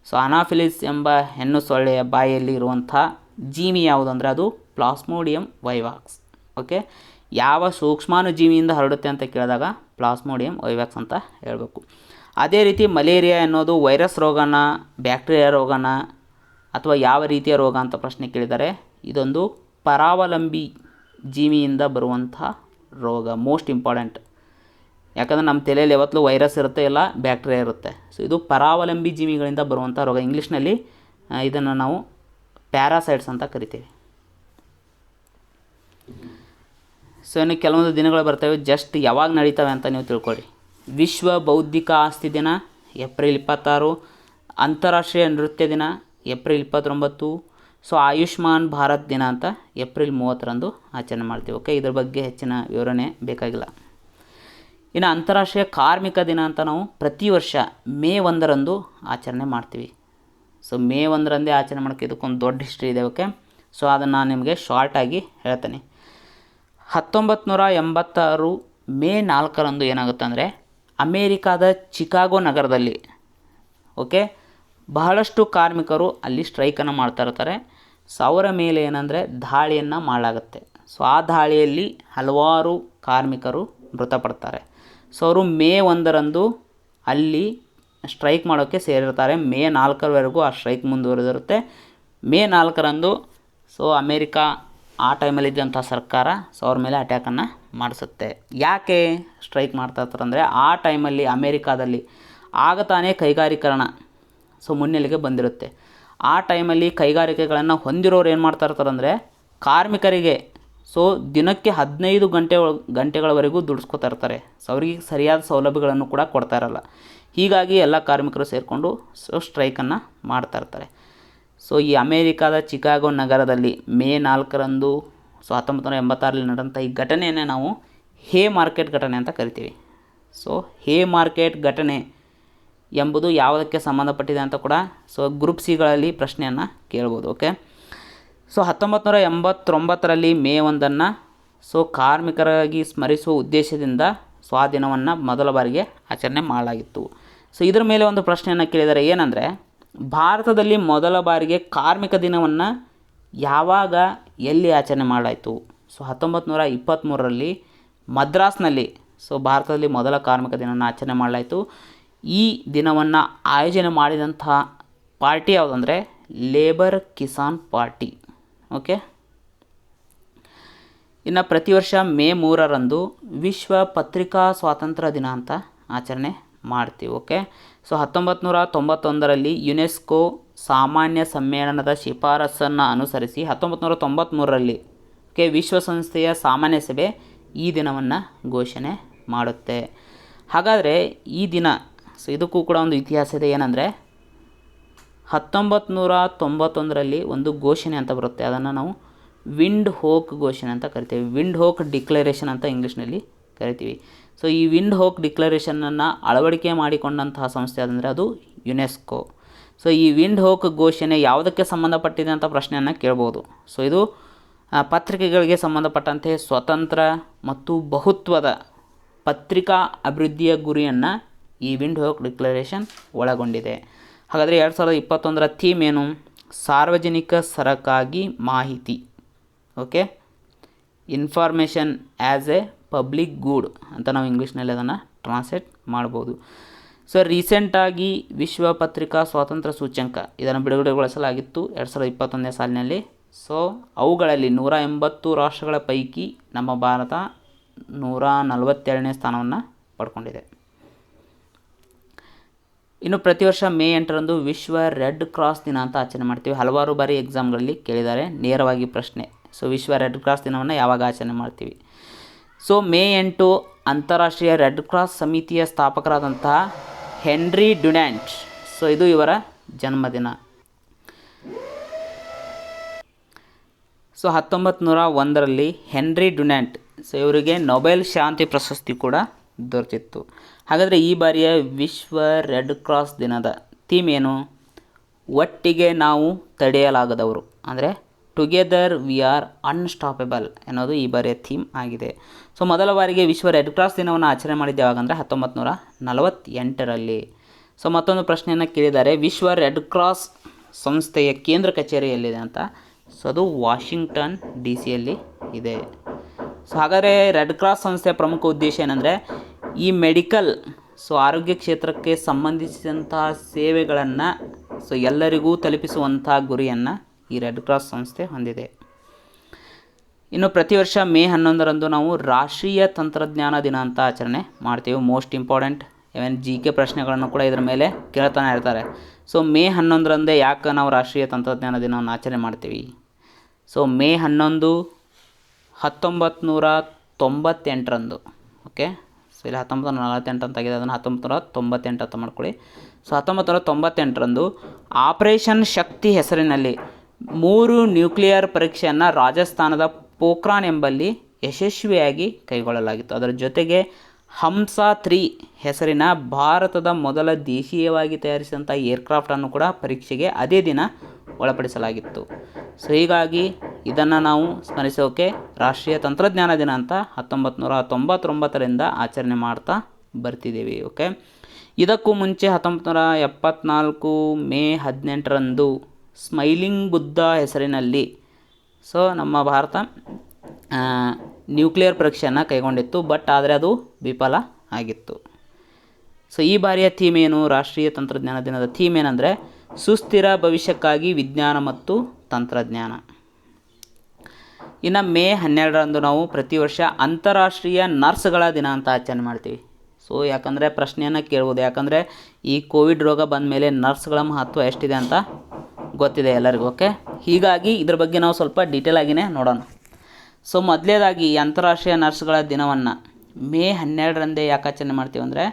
ಸೊ ಅನಾಫಿಲಿಸ್ ಎಂಬ ಹೆಣ್ಣು ಸೊಳ್ಳೆಯ ಬಾಯಿಯಲ್ಲಿ ಇರುವಂಥ ಜೀವಿ ಯಾವುದು ಅಂದರೆ ಅದು ಪ್ಲಾಸ್ಮೋಡಿಯಂ ವೈವಾಕ್ಸ್. ಓಕೆ, ಯಾವ ಸೂಕ್ಷ್ಮಾಣುಜೀವಿಯಿಂದ ಹರಡುತ್ತೆ ಅಂತ ಕೇಳಿದಾಗ ಪ್ಲಾಸ್ಮೋಡಿಯಂ ವೈವಾಕ್ಸ್ ಅಂತ ಹೇಳಬೇಕು. ಅದೇ ರೀತಿ ಮಲೇರಿಯಾ ಅನ್ನೋದು ವೈರಸ್ ರೋಗನ, ಬ್ಯಾಕ್ಟೀರಿಯಾ ರೋಗನ, ಅಥವಾ ಯಾವ ರೀತಿಯ ರೋಗ ಅಂತ ಪ್ರಶ್ನೆ ಕೇಳಿದರೆ ಇದೊಂದು ಪರಾವಲಂಬಿ ಜೀವಿಯಿಂದ ಬರುವಂಥ ರೋಗ. ಮೋಸ್ಟ್ ಇಂಪಾರ್ಟೆಂಟ್, ಯಾಕಂದರೆ ನಮ್ಮ ತಲೆಯಲ್ಲಿ ಯಾವತ್ತೂ ವೈರಸ್ ಇರುತ್ತೆ, ಇಲ್ಲ ಬ್ಯಾಕ್ಟೀರಿಯಾ ಇರುತ್ತೆ. ಸೊ ಇದು ಪರಾವಲಂಬಿ ಜೀವಿಗಳಿಂದ ಬರುವಂಥ ರೋಗ. ಇಂಗ್ಲೀಷ್ನಲ್ಲಿ ಇದನ್ನು ನಾವು ಪ್ಯಾರಾಸೈಟ್ಸ್ ಅಂತ ಕರಿತೀವಿ. ಸೊ ಇನ್ನು ಕೆಲವೊಂದು ದಿನಗಳು ಬರ್ತವೆ, ಜಸ್ಟ್ ಯಾವಾಗ ನಡೀತವೆ ಅಂತ ನೀವು ತಿಳ್ಕೊಳ್ಳಿ. ವಿಶ್ವ ಬೌದ್ಧಿಕ ಆಸ್ತಿ ದಿನ ಏಪ್ರಿಲ್ 26, ಅಂತಾರಾಷ್ಟ್ರೀಯ ನೃತ್ಯ ದಿನ ಏಪ್ರಿಲ್ 29. ಸೊ ಆಯುಷ್ಮಾನ್ ಭಾರತ್ ದಿನ ಅಂತ ಏಪ್ರಿಲ್ 30ರಂದು ಆಚರಣೆ ಮಾಡ್ತೀವಿ. ಓಕೆ, ಇದ್ರ ಬಗ್ಗೆ ಹೆಚ್ಚಿನ ವಿವರಣೆ ಬೇಕಾಗಿಲ್ಲ. ಇನ್ನು ಅಂತಾರಾಷ್ಟ್ರೀಯ ಕಾರ್ಮಿಕ ದಿನ ಅಂತ ನಾವು ಪ್ರತಿ ವರ್ಷ ಮೇ 1ರಂದು ಆಚರಣೆ ಮಾಡ್ತೀವಿ. ಸೊ ಮೇ 1ರಂದೇ ಆಚರಣೆ ಮಾಡೋಕ್ಕೆ ಇದಕ್ಕೊಂದು ದೊಡ್ಡ ಹಿಸ್ಟ್ರಿ ಇದೆ. ಓಕೆ, ಸೊ ಅದನ್ನು ನಾನು ನಿಮಗೆ ಶಾರ್ಟಾಗಿ ಹೇಳ್ತೇನೆ. 1986 ಮೇ 4ರಂದು ಏನಾಗುತ್ತೆ ಅಂದರೆ ಅಮೇರಿಕಾದ ಚಿಕಾಗೋ ನಗರದಲ್ಲಿ ಓಕೆ ಬಹಳಷ್ಟು ಕಾರ್ಮಿಕರು ಅಲ್ಲಿ ಸ್ಟ್ರೈಕನ್ನು ಮಾಡ್ತಾ ಇರ್ತಾರೆ. ಸೊ ಅವರ ಮೇಲೆ ಏನಂದರೆ ದಾಳಿಯನ್ನು ಮಾಡಲಾಗುತ್ತೆ. ಸೊ ಆ ದಾಳಿಯಲ್ಲಿ ಹಲವಾರು ಕಾರ್ಮಿಕರು ಮೃತಪಡ್ತಾರೆ. ಸೊ ಅವರು ಮೇ 1ರಂದು ಅಲ್ಲಿ ಸ್ಟ್ರೈಕ್ ಮಾಡೋಕ್ಕೆ ಸೇರಿರ್ತಾರೆ. ಮೇ 4ರವರೆಗೂ ಆ ಸ್ಟ್ರೈಕ್ ಮುಂದುವರೆದಿರುತ್ತೆ. ಮೇ 4ರಂದು ಸೊ ಅಮೇರಿಕಾ ಆ ಟೈಮಲ್ಲಿದ್ದಂಥ ಸರ್ಕಾರ ಸೊ ಅವ್ರ ಮೇಲೆ ಅಟ್ಯಾಕನ್ನು ಮಾಡಿಸುತ್ತೆ. ಯಾಕೆ ಸ್ಟ್ರೈಕ್ ಮಾಡ್ತಾ ಇರ್ತಾರೆ ಅಂದರೆ ಆ ಟೈಮಲ್ಲಿ ಅಮೇರಿಕಾದಲ್ಲಿ ಆಗ ತಾನೇ ಕೈಗಾರೀಕರಣ ಸೊ ಮುನ್ನೆಲೆಗೆ ಬಂದಿರುತ್ತೆ. ಆ ಟೈಮಲ್ಲಿ ಕೈಗಾರಿಕೆಗಳನ್ನು ಹೊಂದಿರೋರು ಏನು ಮಾಡ್ತಾ ಇರ್ತಾರೆ ಅಂದರೆ ಕಾರ್ಮಿಕರಿಗೆ ಸೊ ದಿನಕ್ಕೆ 15 ಗಂಟೆಗಳವರೆಗೂ ದುಡಿಸ್ಕೊತಾ ಇರ್ತಾರೆ. ಸೊ ಅವರಿಗೆ ಸರಿಯಾದ ಸೌಲಭ್ಯಗಳನ್ನು ಕೂಡ ಕೊಡ್ತಾ ಇರಲ್ಲ. ಹೀಗಾಗಿ ಎಲ್ಲ ಕಾರ್ಮಿಕರು ಸೇರಿಕೊಂಡು ಸೊ ಸ್ಟ್ರೈಕನ್ನು ಮಾಡ್ತಾ ಇರ್ತಾರೆ. ಸೊ ಈ ಅಮೇರಿಕಾದ ಚಿಕಾಗೋ ನಗರದಲ್ಲಿ ಮೇ 4ರಂದು ಸೊ 1986ರಲ್ಲಿ ನಡೆದಂಥ ಈ ಘಟನೆಯನ್ನೇ ನಾವು ಹೇ ಮಾರ್ಕೆಟ್ ಘಟನೆ ಅಂತ ಕರಿತೀವಿ. ಸೊ ಹೇ ಮಾರ್ಕೆಟ್ ಘಟನೆ ಎಂಬುದು ಯಾವುದಕ್ಕೆ ಸಂಬಂಧಪಟ್ಟಿದೆ ಅಂತ ಕೂಡ ಸೊ ಗ್ರೂಪ್ ಸಿಗಳಲ್ಲಿ ಪ್ರಶ್ನೆಯನ್ನು ಕೇಳ್ಬೋದು. ಓಕೆ, ಸೊ 1989ರಲ್ಲಿ ಮೇ 1ನ್ನು ಸೊ ಕಾರ್ಮಿಕರಾಗಿ ಸ್ಮರಿಸುವ ಉದ್ದೇಶದಿಂದ ಸೊ ಆ ದಿನವನ್ನು ಮೊದಲ ಬಾರಿಗೆ ಆಚರಣೆ ಮಾಡಲಾಗಿತ್ತು. ಸೊ ಇದರ ಮೇಲೆ ಒಂದು ಪ್ರಶ್ನೆಯನ್ನು ಕೇಳಿದರೆ ಏನಂದರೆ ಭಾರತದಲ್ಲಿ ಮೊದಲ ಬಾರಿಗೆ ಕಾರ್ಮಿಕ ದಿನವನ್ನು ಯಾವಾಗ ಎಲ್ಲಿ ಆಚರಣೆ ಮಾಡಲಾಯಿತು? ಸೊ 1923ರಲ್ಲಿ ಮದ್ರಾಸ್ನಲ್ಲಿ ಸೊ ಭಾರತದಲ್ಲಿ ಮೊದಲ ಕಾರ್ಮಿಕ ದಿನವನ್ನು ಆಚರಣೆ ಮಾಡಲಾಯಿತು. ಈ ದಿನವನ್ನು ಆಯೋಜನೆ ಮಾಡಿದಂತಹ ಪಾರ್ಟಿ ಯಾವುದಂದರೆ ಲೇಬರ್ ಕಿಸಾನ್ ಪಾರ್ಟಿ. ಓಕೆ, ಇನ್ನು ಪ್ರತಿ ವರ್ಷ ಮೇ 3ರಂದು ವಿಶ್ವ ಪತ್ರಿಕಾ ಸ್ವಾತಂತ್ರ್ಯ ದಿನ ಅಂತ ಆಚರಣೆ ಮಾಡ್ತೀವಿ. ಓಕೆ, ಸೊ 1991ರಲ್ಲಿ ಯುನೆಸ್ಕೋ ಸಾಮಾನ್ಯ ಸಮ್ಮೇಳನದ ಶಿಫಾರಸನ್ನು ಅನುಸರಿಸಿ 1993ರಲ್ಲಿ ಓಕೆ ವಿಶ್ವಸಂಸ್ಥೆಯ ಸಾಮಾನ್ಯ ಸಭೆ ಈ ದಿನವನ್ನು ಘೋಷಣೆ ಮಾಡುತ್ತೆ. ಹಾಗಾದರೆ ಈ ದಿನ ಸೊ ಇದಕ್ಕೂ ಕೂಡ ಒಂದು ಇತಿಹಾಸ ಇದೆ. ಏನಂದರೆ 1991ರಲ್ಲಿ ಒಂದು ಘೋಷಣೆ ಅಂತ ಬರುತ್ತೆ, ಅದನ್ನು ನಾವು ವಿಂಡ್ ಹೋಕ್ ಘೋಷಣೆ ಅಂತ ಕರಿತೀವಿ. ವಿಂಡ್ ಹೋಕ್ ಡಿಕ್ಲರೇಷನ್ ಅಂತ ಇಂಗ್ಲೀಷ್ನಲ್ಲಿ ಕರಿತೀವಿ. ಸೊ ಈ ವಿಂಡ್ ಹೋಕ್ ಡಿಕ್ಲರೇಷನನ್ನು ಅಳವಡಿಕೆ ಮಾಡಿಕೊಂಡಂತಹ ಸಂಸ್ಥೆ ಅದಂದರೆ ಅದು ಯುನೆಸ್ಕೋ. ಸೊ ಈ ವಿಂಡ್ ಹೋಕ್ ಘೋಷಣೆ ಯಾವುದಕ್ಕೆ ಸಂಬಂಧಪಟ್ಟಿದೆ ಅಂತ ಪ್ರಶ್ನೆಯನ್ನು ಕೇಳ್ಬೋದು. ಸೊ ಇದು ಪತ್ರಿಕೆಗಳಿಗೆ ಸಂಬಂಧಪಟ್ಟಂತೆ ಸ್ವತಂತ್ರ ಮತ್ತು ಬಹುತ್ವದ ಪತ್ರಿಕಾ ಅಭಿವೃದ್ಧಿಯ ಗುರಿಯನ್ನು ಈ ವಿಂಡ್ ಹೋಕ್ ಡಿಕ್ಲರೇಷನ್ ಒಳಗೊಂಡಿದೆ. ಹಾಗಾದರೆ 2021ರ ಥೀಮ್ ಏನು? ಸಾರ್ವಜನಿಕ ಸರಕಾಗಿ ಮಾಹಿತಿ. Okay, information as a public good ಅಂತ ನಾವು ಇಂಗ್ಲೀಷ್ನಲ್ಲಿ ಅದನ್ನು ಟ್ರಾನ್ಸ್ಲೇಟ್ ಮಾಡ್ಬೋದು. ಸೊ ರೀಸೆಂಟಾಗಿ ವಿಶ್ವ ಪತ್ರಿಕಾ ಸ್ವಾತಂತ್ರ್ಯ ಸೂಚ್ಯಂಕ ಇದನ್ನು ಬಿಡುಗಡೆಗೊಳಿಸಲಾಗಿತ್ತು 2021ನೇ ಸಾಲಿನಲ್ಲಿ. ಸೊ ಅವುಗಳಲ್ಲಿ 180 ರಾಷ್ಟ್ರಗಳ ಪೈಕಿ ನಮ್ಮ ಭಾರತ 142ನೇ ಸ್ಥಾನವನ್ನು ಪಡ್ಕೊಂಡಿದೆ. ಇನ್ನು ಪ್ರತಿ ವರ್ಷ ಮೇ 8ರಂದು ವಿಶ್ವ ರೆಡ್ ಕ್ರಾಸ್ ದಿನ ಅಂತ ಆಚರಣೆ ಮಾಡ್ತೀವಿ. ಹಲವಾರು ಬಾರಿ ಎಕ್ಸಾಮ್ಗಳಲ್ಲಿ ಕೇಳಿದ್ದಾರೆ ನೇರವಾಗಿ ಪ್ರಶ್ನೆ. ಸೊ ವಿಶ್ವ ರೆಡ್ ಕ್ರಾಸ್ ದಿನವನ್ನು ಯಾವಾಗ ಆಚರಣೆ ಮಾಡ್ತೀವಿ? ಸೊ ಮೇ 8 ಅಂತಾರಾಷ್ಟ್ರೀಯ ರೆಡ್ ಕ್ರಾಸ್ ಸಮಿತಿಯ ಸ್ಥಾಪಕರಾದಂತಹ ಹೆನ್ರಿ ಡ್ಯುನಾಂಟ್ ಸೊ ಇದು ಇವರ ಜನ್ಮದಿನ. ಸೊ 1901ರಲ್ಲಿ ಹೆನ್ರಿ ಡ್ಯುನಾಂಟ್ ಸೊ ಇವರಿಗೆ ನೊಬೆಲ್ ಶಾಂತಿ ಪ್ರಶಸ್ತಿ ಕೂಡ ದೊರೆತಿತ್ತು. ಹಾಗಾದರೆ ಈ ಬಾರಿಯ ವಿಶ್ವ ರೆಡ್ ಕ್ರಾಸ್ ದಿನದ ಥೀಮ್ ಏನು? ಒಟ್ಟಿಗೆ ನಾವು ತಡೆಯಲಾಗದವರು, ಅಂದರೆ ಟುಗೆದರ್ ವಿ ಆರ್ ಅನ್ಸ್ಟಾಪಬಲ್ ಅನ್ನೋದು ಈ ಬಾರಿಯ ಥೀಮ್ ಆಗಿದೆ. ಸೊ ಮೊದಲ ಬಾರಿಗೆ ವಿಶ್ವ ರೆಡ್ ಕ್ರಾಸ್ ದಿನವನ್ನು ಆಚರಣೆ ಮಾಡಿದ್ದು ಯಾವಾಗಂದರೆ 1948ರಲ್ಲಿ. ಸೊ ಮತ್ತೊಂದು ಪ್ರಶ್ನೆಯನ್ನು ಕೇಳಿದ್ದಾರೆ, ವಿಶ್ವ ರೆಡ್ ಕ್ರಾಸ್ ಸಂಸ್ಥೆಯ ಕೇಂದ್ರ ಕಚೇರಿ ಎಲ್ಲಿದೆ ಅಂತ. ಸೊ ಅದು ವಾಷಿಂಗ್ಟನ್ ಡಿ ಸಿಯಲ್ಲಿ ಇದೆ. ಸೊ ಹಾಗಾದರೆ ರೆಡ್ ಕ್ರಾಸ್ ಸಂಸ್ಥೆಯ ಪ್ರಮುಖ ಉದ್ದೇಶ ಏನಂದರೆ ಈ ಮೆಡಿಕಲ್ ಆರೋಗ್ಯ ಕ್ಷೇತ್ರಕ್ಕೆ ಸಂಬಂಧಿಸಿದಂತಹ ಸೇವೆಗಳನ್ನು ಎಲ್ಲರಿಗೂ ತಲುಪಿಸುವಂಥ ಗುರಿಯನ್ನು ಈ ರೆಡ್ ಕ್ರಾಸ್ ಸಂಸ್ಥೆ ಹೊಂದಿದೆ. ಇನ್ನು ಪ್ರತಿ ವರ್ಷ ಮೇ 11ರಂದು ನಾವು ರಾಷ್ಟ್ರೀಯ ತಂತ್ರಜ್ಞಾನ ದಿನ ಅಂತ ಆಚರಣೆ ಮಾಡ್ತೀವಿ. ಮೋಸ್ಟ್ ಇಂಪಾರ್ಟೆಂಟ್ GK ಪ್ರಶ್ನೆಗಳನ್ನು ಕೂಡ ಇದರ ಮೇಲೆ ಕೇಳ್ತಾನೆ ಇರ್ತಾರೆ. ಸೊ ಮೇ 11ರಂದೇ ಯಾಕೆ ನಾವು ರಾಷ್ಟ್ರೀಯ ತಂತ್ರಜ್ಞಾನ ದಿನವನ್ನು ಆಚರಣೆ ಮಾಡ್ತೀವಿ? ಸೊ ಮೇ 11 1998ರಂದು, ಓಕೆ. ಸೊ ಇಲ್ಲಿ 1948 ಅಂತ ಆಗಿದೆ, ಅದನ್ನು 1998 ಅಂತ ಮಾಡ್ಕೊಳ್ಳಿ. ಸೊ 1998ರಂದು ಆಪರೇಷನ್ ಶಕ್ತಿ ಹೆಸರಿನಲ್ಲಿ 3 ನ್ಯೂಕ್ಲಿಯರ್ ಪರೀಕ್ಷೆಯನ್ನು ರಾಜಸ್ಥಾನದ ಪೋಖ್ರಾನ್ ಎಂಬಲ್ಲಿ ಯಶಸ್ವಿಯಾಗಿ ಕೈಗೊಳ್ಳಲಾಗಿತ್ತು. ಅದರ ಜೊತೆಗೆ ಹಂಸ 3 ಹೆಸರಿನ ಭಾರತದ ಮೊದಲ ದೇಶೀಯವಾಗಿ ತಯಾರಿಸಿದಂಥ ಏರ್ಕ್ರಾಫ್ಟನ್ನು ಕೂಡ ಪರೀಕ್ಷೆಗೆ ಅದೇ ದಿನ ಒಳಪಡಿಸಲಾಗಿತ್ತು. ಸೊ ಹೀಗಾಗಿ ಇದನ್ನು ನಾವು ಸ್ಮರಿಸೋಕೆ ರಾಷ್ಟ್ರೀಯ ತಂತ್ರಜ್ಞಾನ ದಿನ ಅಂತ 1999ರಿಂದ ಆಚರಣೆ ಮಾಡ್ತಾ ಬರ್ತಿದ್ದೀವಿ, ಓಕೆ. ಇದಕ್ಕೂ ಮುಂಚೆ 1974 ಮೇ 18ರಂದು ಸ್ಮೈಲಿಂಗ್ ಬುದ್ಧ ಹೆಸರಿನಲ್ಲಿ ನಮ್ಮ ಭಾರತ ನ್ಯೂಕ್ಲಿಯರ್ ಪರೀಕ್ಷೆಯನ್ನು ಕೈಗೊಂಡಿತ್ತು. ಬಟ್ ಆದರೆ ಅದು ವಿಫಲ ಆಗಿತ್ತು. ಸೊ ಈ ಬಾರಿಯ ಥೀಮ್ ಏನು? ರಾಷ್ಟ್ರೀಯ ತಂತ್ರಜ್ಞಾನ ದಿನದ ಥೀಮ್ ಏನಂದರೆ ಸುಸ್ಥಿರ ಭವಿಷ್ಯಕ್ಕಾಗಿ ವಿಜ್ಞಾನ ಮತ್ತು ತಂತ್ರಜ್ಞಾನ. ಇನ್ನು ಮೇ 12ರಂದು ನಾವು ಪ್ರತಿ ವರ್ಷ ಅಂತಾರಾಷ್ಟ್ರೀಯ ನರ್ಸ್ಗಳ ದಿನ ಅಂತ ಆಚರಣೆ ಮಾಡ್ತೀವಿ. ಸೊ ಯಾಕಂದರೆ ಪ್ರಶ್ನೆಯನ್ನು ಕೇಳ್ಬೋದು, ಯಾಕಂದರೆ ಈ ಕೋವಿಡ್ ರೋಗ ಬಂದ ಮೇಲೆ ನರ್ಸ್ಗಳ ಮಹತ್ವ ಎಷ್ಟಿದೆ ಅಂತ ಗೊತ್ತಿದೆ ಎಲ್ಲರಿಗೂ, ಓಕೆ. ಹೀಗಾಗಿ ಇದ್ರ ಬಗ್ಗೆ ನಾವು ಸ್ವಲ್ಪ ಡೀಟೇಲ್ ಆಗಿಯೇ ನೋಡೋಣ. ಸೊ ಮೊದಲೇದಾಗಿ ಅಂತಾರಾಷ್ಟ್ರೀಯ ನರ್ಸ್ಗಳ ದಿನವನ್ನು ಮೇ 12ರಂದೇ ಯಾಕೆ ಆಚರಣೆ ಮಾಡ್ತೀವಿ ಅಂದರೆ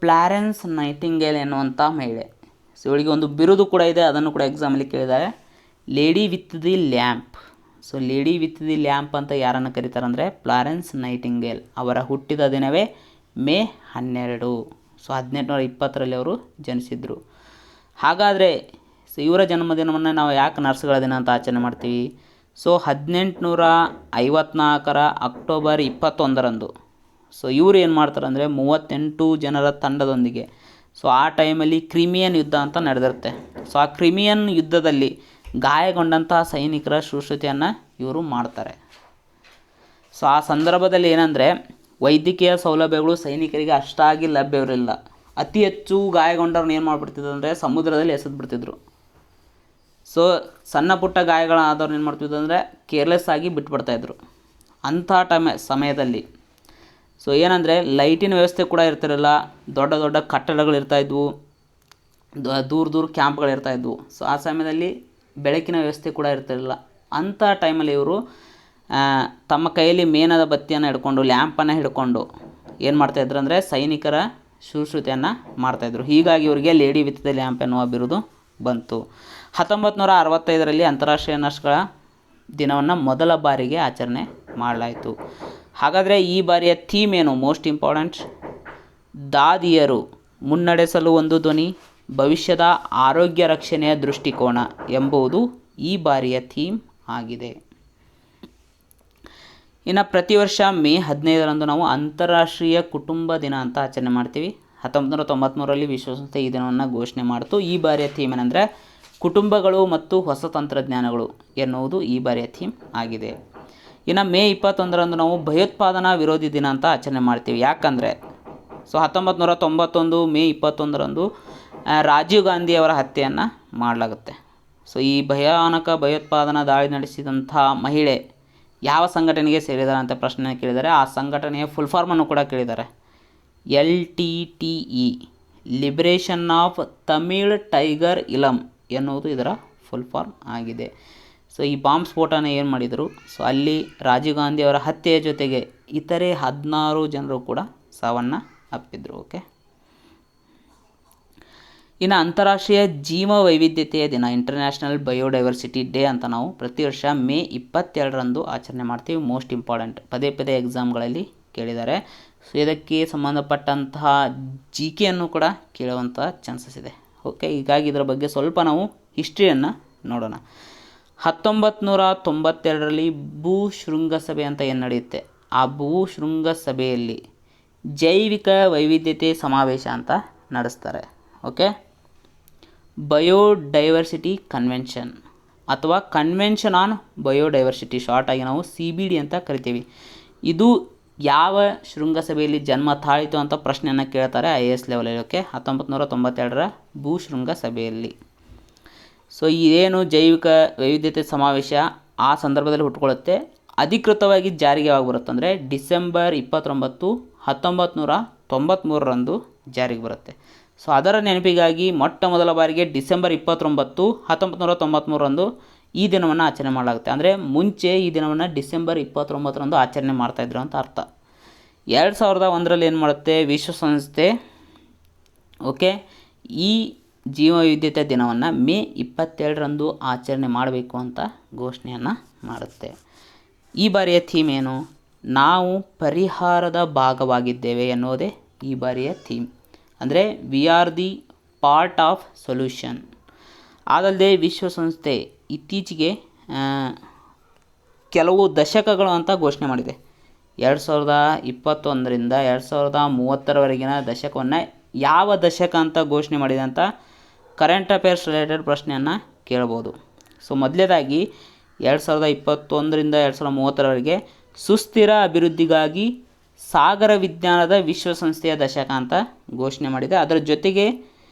ಫ್ಲಾರೆನ್ಸ್ ನೈಟಿಂಗೇಲ್ ಎನ್ನುವಂಥ ಮಹಿಳೆ. ಸೊ ಇವಳಿಗೆ ಒಂದು ಬಿರುದು ಕೂಡ ಇದೆ, ಅದನ್ನು ಕೂಡ ಎಕ್ಸಾಮಲ್ಲಿ ಕೇಳಿದ್ದಾರೆ, lady with the lamp. So lady with the lamp ಅಂತ ಯಾರನ್ನು ಕರೀತಾರೆ ಅಂದರೆ ಫ್ಲಾರೆನ್ಸ್ ನೈಟಿಂಗೇಲ್. ಅವರ ಹುಟ್ಟಿದ ದಿನವೇ ಮೇ 12. ಸೊ 1820ರಲ್ಲಿ ಅವರು ಜನಿಸಿದರು. ಹಾಗಾದರೆ ಇವರ ಜನ್ಮದಿನವನ್ನು ನಾವು ಯಾಕೆ ನರ್ಸ್ಗಳ ದಿನ ಅಂತ ಆಚರಣೆ ಮಾಡ್ತೀವಿ? ಸೊ 1854 ಅಕ್ಟೋಬರ್ 21ರಂದು ಇವರು ಏನು ಮಾಡ್ತಾರೆ ಅಂದರೆ 38 ಜನರ ತಂಡದೊಂದಿಗೆ ಆ ಟೈಮಲ್ಲಿ ಕ್ರಿಮಿಯನ್ ಯುದ್ಧ ಅಂತ ನಡೆದಿರುತ್ತೆ. ಸೊ ಆ ಕ್ರಿಮಿಯನ್ ಯುದ್ಧದಲ್ಲಿ ಗಾಯಗೊಂಡಂತಹ ಸೈನಿಕರ ಶುಶ್ರೂಷೆಯನ್ನು ಇವರು ಮಾಡ್ತಾರೆ. ಸೊ ಆ ಸಂದರ್ಭದಲ್ಲಿ ಏನಂದರೆ ವೈದ್ಯಕೀಯ ಸೌಲಭ್ಯಗಳು ಸೈನಿಕರಿಗೆ ಅಷ್ಟಾಗಿ ಲಭ್ಯವಿರಲಿಲ್ಲ. ಅತಿ ಹೆಚ್ಚು ಗಾಯಗೊಂಡವ್ರನ್ನ ಏನು ಮಾಡಿಬಿಡ್ತಿದ್ರು ಅಂದರೆ ಸಮುದ್ರದಲ್ಲಿ ಎಸೆದ್ಬಿಡ್ತಿದ್ರು. ಸೊ ಸಣ್ಣ ಪುಟ್ಟ ಗಾಯಗಳಾದವ್ರು ಏನು ಮಾಡ್ತಿದ್ರು ಅಂದರೆ ಕೇರ್ಲೆಸ್ ಆಗಿ ಬಿಟ್ಬಿಡ್ತಾಯಿದ್ರು ಅಂಥ ಸಮಯದಲ್ಲಿ. ಸೊ ಏನಂದರೆ ಲೈಟಿನ ವ್ಯವಸ್ಥೆ ಕೂಡ ಇರ್ತಿರಲಿಲ್ಲ, ದೊಡ್ಡ ದೊಡ್ಡ ಕಟ್ಟಡಗಳಿರ್ತಾಯಿದ್ವು, ದೂರ ಕ್ಯಾಂಪ್ಗಳಿರ್ತಾಯಿದ್ವು. ಸೊ ಆ ಸಮಯದಲ್ಲಿ ಬೆಳಕಿನ ವ್ಯವಸ್ಥೆ ಕೂಡ ಇರ್ತಿರಲಿಲ್ಲ. ಅಂಥ ಟೈಮಲ್ಲಿ ಇವರು ತಮ್ಮ ಕೈಯಲ್ಲಿ ಮೇಣದ ಬತ್ತಿಯನ್ನು ಹಿಡ್ಕೊಂಡು, ಲ್ಯಾಂಪನ್ನು ಹಿಡ್ಕೊಂಡು ಏನು ಮಾಡ್ತಾಯಿದ್ರು ಅಂದರೆ ಸೈನಿಕರ ಶುಶ್ರೂಷೆಯನ್ನು ಮಾಡ್ತಾಯಿದ್ರು. ಹೀಗಾಗಿ ಇವರಿಗೆ ಲೇಡಿ ವಿತ್ ದ ಲ್ಯಾಂಪ್ ಎನ್ನುವ ಬಿರುದು ಬಂತು. 1965ರಲ್ಲಿ ಅಂತಾರಾಷ್ಟ್ರೀಯ ನರ್ಸ್ಗಳ ದಿನವನ್ನು ಮೊದಲ ಬಾರಿಗೆ ಆಚರಣೆ ಮಾಡಲಾಯಿತು. ಹಾಗಾದರೆ ಈ ಬಾರಿಯ ಥೀಮ್ ಏನು? ಮೋಸ್ಟ್ ಇಂಪಾರ್ಟೆಂಟ್, ದಾದಿಯರು ಮುನ್ನಡೆಸಲು ಒಂದು ಧ್ವನಿ, ಭವಿಷ್ಯದ ಆರೋಗ್ಯ ರಕ್ಷಣೆಯ ದೃಷ್ಟಿಕೋನ ಎಂಬುದು ಈ ಬಾರಿಯ ಥೀಮ್ ಆಗಿದೆ. ಇನ್ನು ಪ್ರತಿ ವರ್ಷ ಮೇ 15ರಂದು ನಾವು ಅಂತಾರಾಷ್ಟ್ರೀಯ ಕುಟುಂಬ ದಿನ ಅಂತ ಆಚರಣೆ ಮಾಡ್ತೀವಿ. 1993ರಲ್ಲಿ ವಿಶ್ವಸಂಸ್ಥೆ ಈ ದಿನವನ್ನು ಘೋಷಣೆ ಮಾಡಿತು. ಈ ಬಾರಿಯ ಥೀಮ್ ಏನಂದರೆ ಕುಟುಂಬಗಳು ಮತ್ತು ಹೊಸ ತಂತ್ರಜ್ಞಾನಗಳು ಎನ್ನುವುದು ಈ ಬಾರಿಯ ಥೀಮ್ ಆಗಿದೆ. ಇನ್ನು ಮೇ 21ರಂದು ನಾವು ಭಯೋತ್ಪಾದನಾ ವಿರೋಧಿ ದಿನ ಅಂತ ಆಚರಣೆ ಮಾಡ್ತೀವಿ. ಯಾಕಂದರೆ 1991 ಮೇ 21ರಂದು ರಾಜೀವ್ ಗಾಂಧಿಯವರ ಹತ್ಯೆಯನ್ನು ಮಾಡಲಾಗುತ್ತೆ. ಸೊ ಈ ಭಯಾನಕ ಭಯೋತ್ಪಾದನಾ ದಾಳಿ ನಡೆಸಿದಂಥ ಮಹಿಳೆ ಯಾವ ಸಂಘಟನೆಗೆ ಸೇರಿದ್ದಾರೆ ಅಂತ ಪ್ರಶ್ನೆ ಕೇಳಿದ್ದಾರೆ. ಆ ಸಂಘಟನೆಯ ಫುಲ್ ಫಾರ್ಮನ್ನು ಕೂಡ ಕೇಳಿದ್ದಾರೆ. LTTE, liberation of Tamil tiger Eelam ಎನ್ನುವುದು ಇದರ ಫುಲ್ ಫಾರ್ಮ್ ಆಗಿದೆ. ಸೊ ಈ ಬಾಂಬ್ ಸ್ಫೋಟನ ಏನು ಮಾಡಿದರು? ಸೊ ಅಲ್ಲಿ ರಾಜೀವ್ ಗಾಂಧಿಯವರ ಹತ್ಯೆಯ ಜೊತೆಗೆ ಇತರೆ 16 ಜನರು ಕೂಡ ಸಾವನ್ನು ಅಪ್ಪಿದ್ರು, ಓಕೆ. ಇನ್ನು ಅಂತಾರಾಷ್ಟ್ರೀಯ ಜೀವ ವೈವಿಧ್ಯತೆಯ ದಿನ, ಇಂಟರ್ನ್ಯಾಷನಲ್ ಬಯೋಡೈವರ್ಸಿಟಿ ಡೇ ಅಂತ ನಾವು ಪ್ರತಿ ವರ್ಷ ಮೇ 22ರಂದು ಆಚರಣೆ ಮಾಡ್ತೀವಿ. ಮೋಸ್ಟ್ ಇಂಪಾರ್ಟೆಂಟ್, ಪದೇ ಎಕ್ಸಾಮ್ಗಳಲ್ಲಿ ಕೇಳಿದ್ದಾರೆ. ಸೊ ಇದಕ್ಕೆ ಸಂಬಂಧಪಟ್ಟಂತಹ GKಯನ್ನು ಕೂಡ ಕೇಳುವಂಥ ಚಾನ್ಸಸ್ ಇದೆ, ಓಕೆ. ಹೀಗಾಗಿ ಇದರ ಬಗ್ಗೆ ಸ್ವಲ್ಪ ನಾವು ಹಿಸ್ಟ್ರಿಯನ್ನು ನೋಡೋಣ. 1992ರಲ್ಲಿ ಭೂ ಶೃಂಗಸಭೆ ಅಂತ ಏನು ನಡೆಯುತ್ತೆ, ಆ ಭೂ ಶೃಂಗಸಭೆಯಲ್ಲಿ ಜೈವಿಕ ವೈವಿಧ್ಯತೆ ಸಮಾವೇಶ ಅಂತ ನಡೆಸ್ತಾರೆ, ಓಕೆ. ಬಯೋಡೈವರ್ಸಿಟಿ ಕನ್ವೆನ್ಷನ್ ಅಥವಾ ಕನ್ವೆನ್ಷನ್ ಆನ್ ಬಯೋಡೈವರ್ಸಿಟಿ, ಶಾರ್ಟಾಗಿ ನಾವು CBD ಅಂತ ಕರಿತೀವಿ. ಇದು ಯಾವ ಶೃಂಗಸಭೆಯಲ್ಲಿ ಜನ್ಮ ತಾಳಿತು ಅಂತ ಪ್ರಶ್ನೆಯನ್ನು ಕೇಳ್ತಾರೆ IAS ಲೆವೆಲಲ್ಲಿ. ಓಕೆ, 1992ರ ಭೂಶೃಂಗ ಸಭೆಯಲ್ಲಿ. ಸೊ ಇದೇನು ಜೈವಿಕ ವೈವಿಧ್ಯತೆ ಸಮಾವೇಶ ಆ ಸಂದರ್ಭದಲ್ಲಿ ಹುಟ್ಟುಕೊಳ್ಳುತ್ತೆ. ಅಧಿಕೃತವಾಗಿ ಜಾರಿಗೆ ಯಾವಾಗ ಬರುತ್ತೆ ಅಂದರೆ ಡಿಸೆಂಬರ್ 29, 1993ರಂದು ಜಾರಿಗೆ ಬರುತ್ತೆ. ಸೊ ಅದರ ನೆನಪಿಗಾಗಿ ಮೊಟ್ಟ ಮೊದಲ ಬಾರಿಗೆ ಡಿಸೆಂಬರ್ 29, 1993ರಂದು ಈ ದಿನವನ್ನು ಆಚರಣೆ ಮಾಡಲಾಗುತ್ತೆ. ಅಂದರೆ ಮುಂಚೆ ಈ ದಿನವನ್ನು ಡಿಸೆಂಬರ್ 29ರಂದು ಆಚರಣೆ ಮಾಡ್ತಾಯಿದ್ರು ಅಂತ ಅರ್ಥ. 2001ರಲ್ಲಿ ಏನು ಮಾಡುತ್ತೆ ವಿಶ್ವಸಂಸ್ಥೆ, ಓಕೆ, ಈ ಜೀವವೈವಿಧ್ಯತೆ ದಿನವನ್ನು ಮೇ 27ರಂದು ಆಚರಣೆ ಮಾಡಬೇಕು ಅಂತ ಘೋಷಣೆಯನ್ನು ಮಾಡುತ್ತೆ. ಈ ಬಾರಿಯ ಥೀಮ್ ಏನು? ನಾವು ಪರಿಹಾರದ ಭಾಗವಾಗಿದ್ದೇವೆ ಎನ್ನುವುದೇ ಈ ಬಾರಿಯ ಥೀಮ್. ಅಂದರೆ we are the part of solution. ಅದಲ್ಲದೆ ವಿಶ್ವಸಂಸ್ಥೆ ಇತ್ತೀಚೆಗೆ ಕೆಲವು ದಶಕಗಳು ಅಂತ ಘೋಷಣೆ ಮಾಡಿದೆ. 2021ರಿಂದ 2030ರವರೆಗಿನ ದಶಕವನ್ನು ಯಾವ ದಶಕ ಅಂತ ಘೋಷಣೆ ಮಾಡಿದೆ ಅಂತ ಕರೆಂಟ್ ಅಫೇರ್ಸ್ ರಿಲೇಟೆಡ್ ಪ್ರಶ್ನೆಯನ್ನು ಕೇಳ್ಬೋದು. ಸೊ ಮೊದಲನೇದಾಗಿ 2021ರಿಂದ 2030ರವರೆಗೆ ಸುಸ್ಥಿರ ಅಭಿವೃದ್ಧಿಗಾಗಿ ಸಾಗರ ವಿಜ್ಞಾನದ ವಿಶ್ವಸಂಸ್ಥೆಯ ದಶಕ ಅಂತ ಘೋಷಣೆ ಮಾಡಿದೆ. ಅದರ ಜೊತೆಗೆ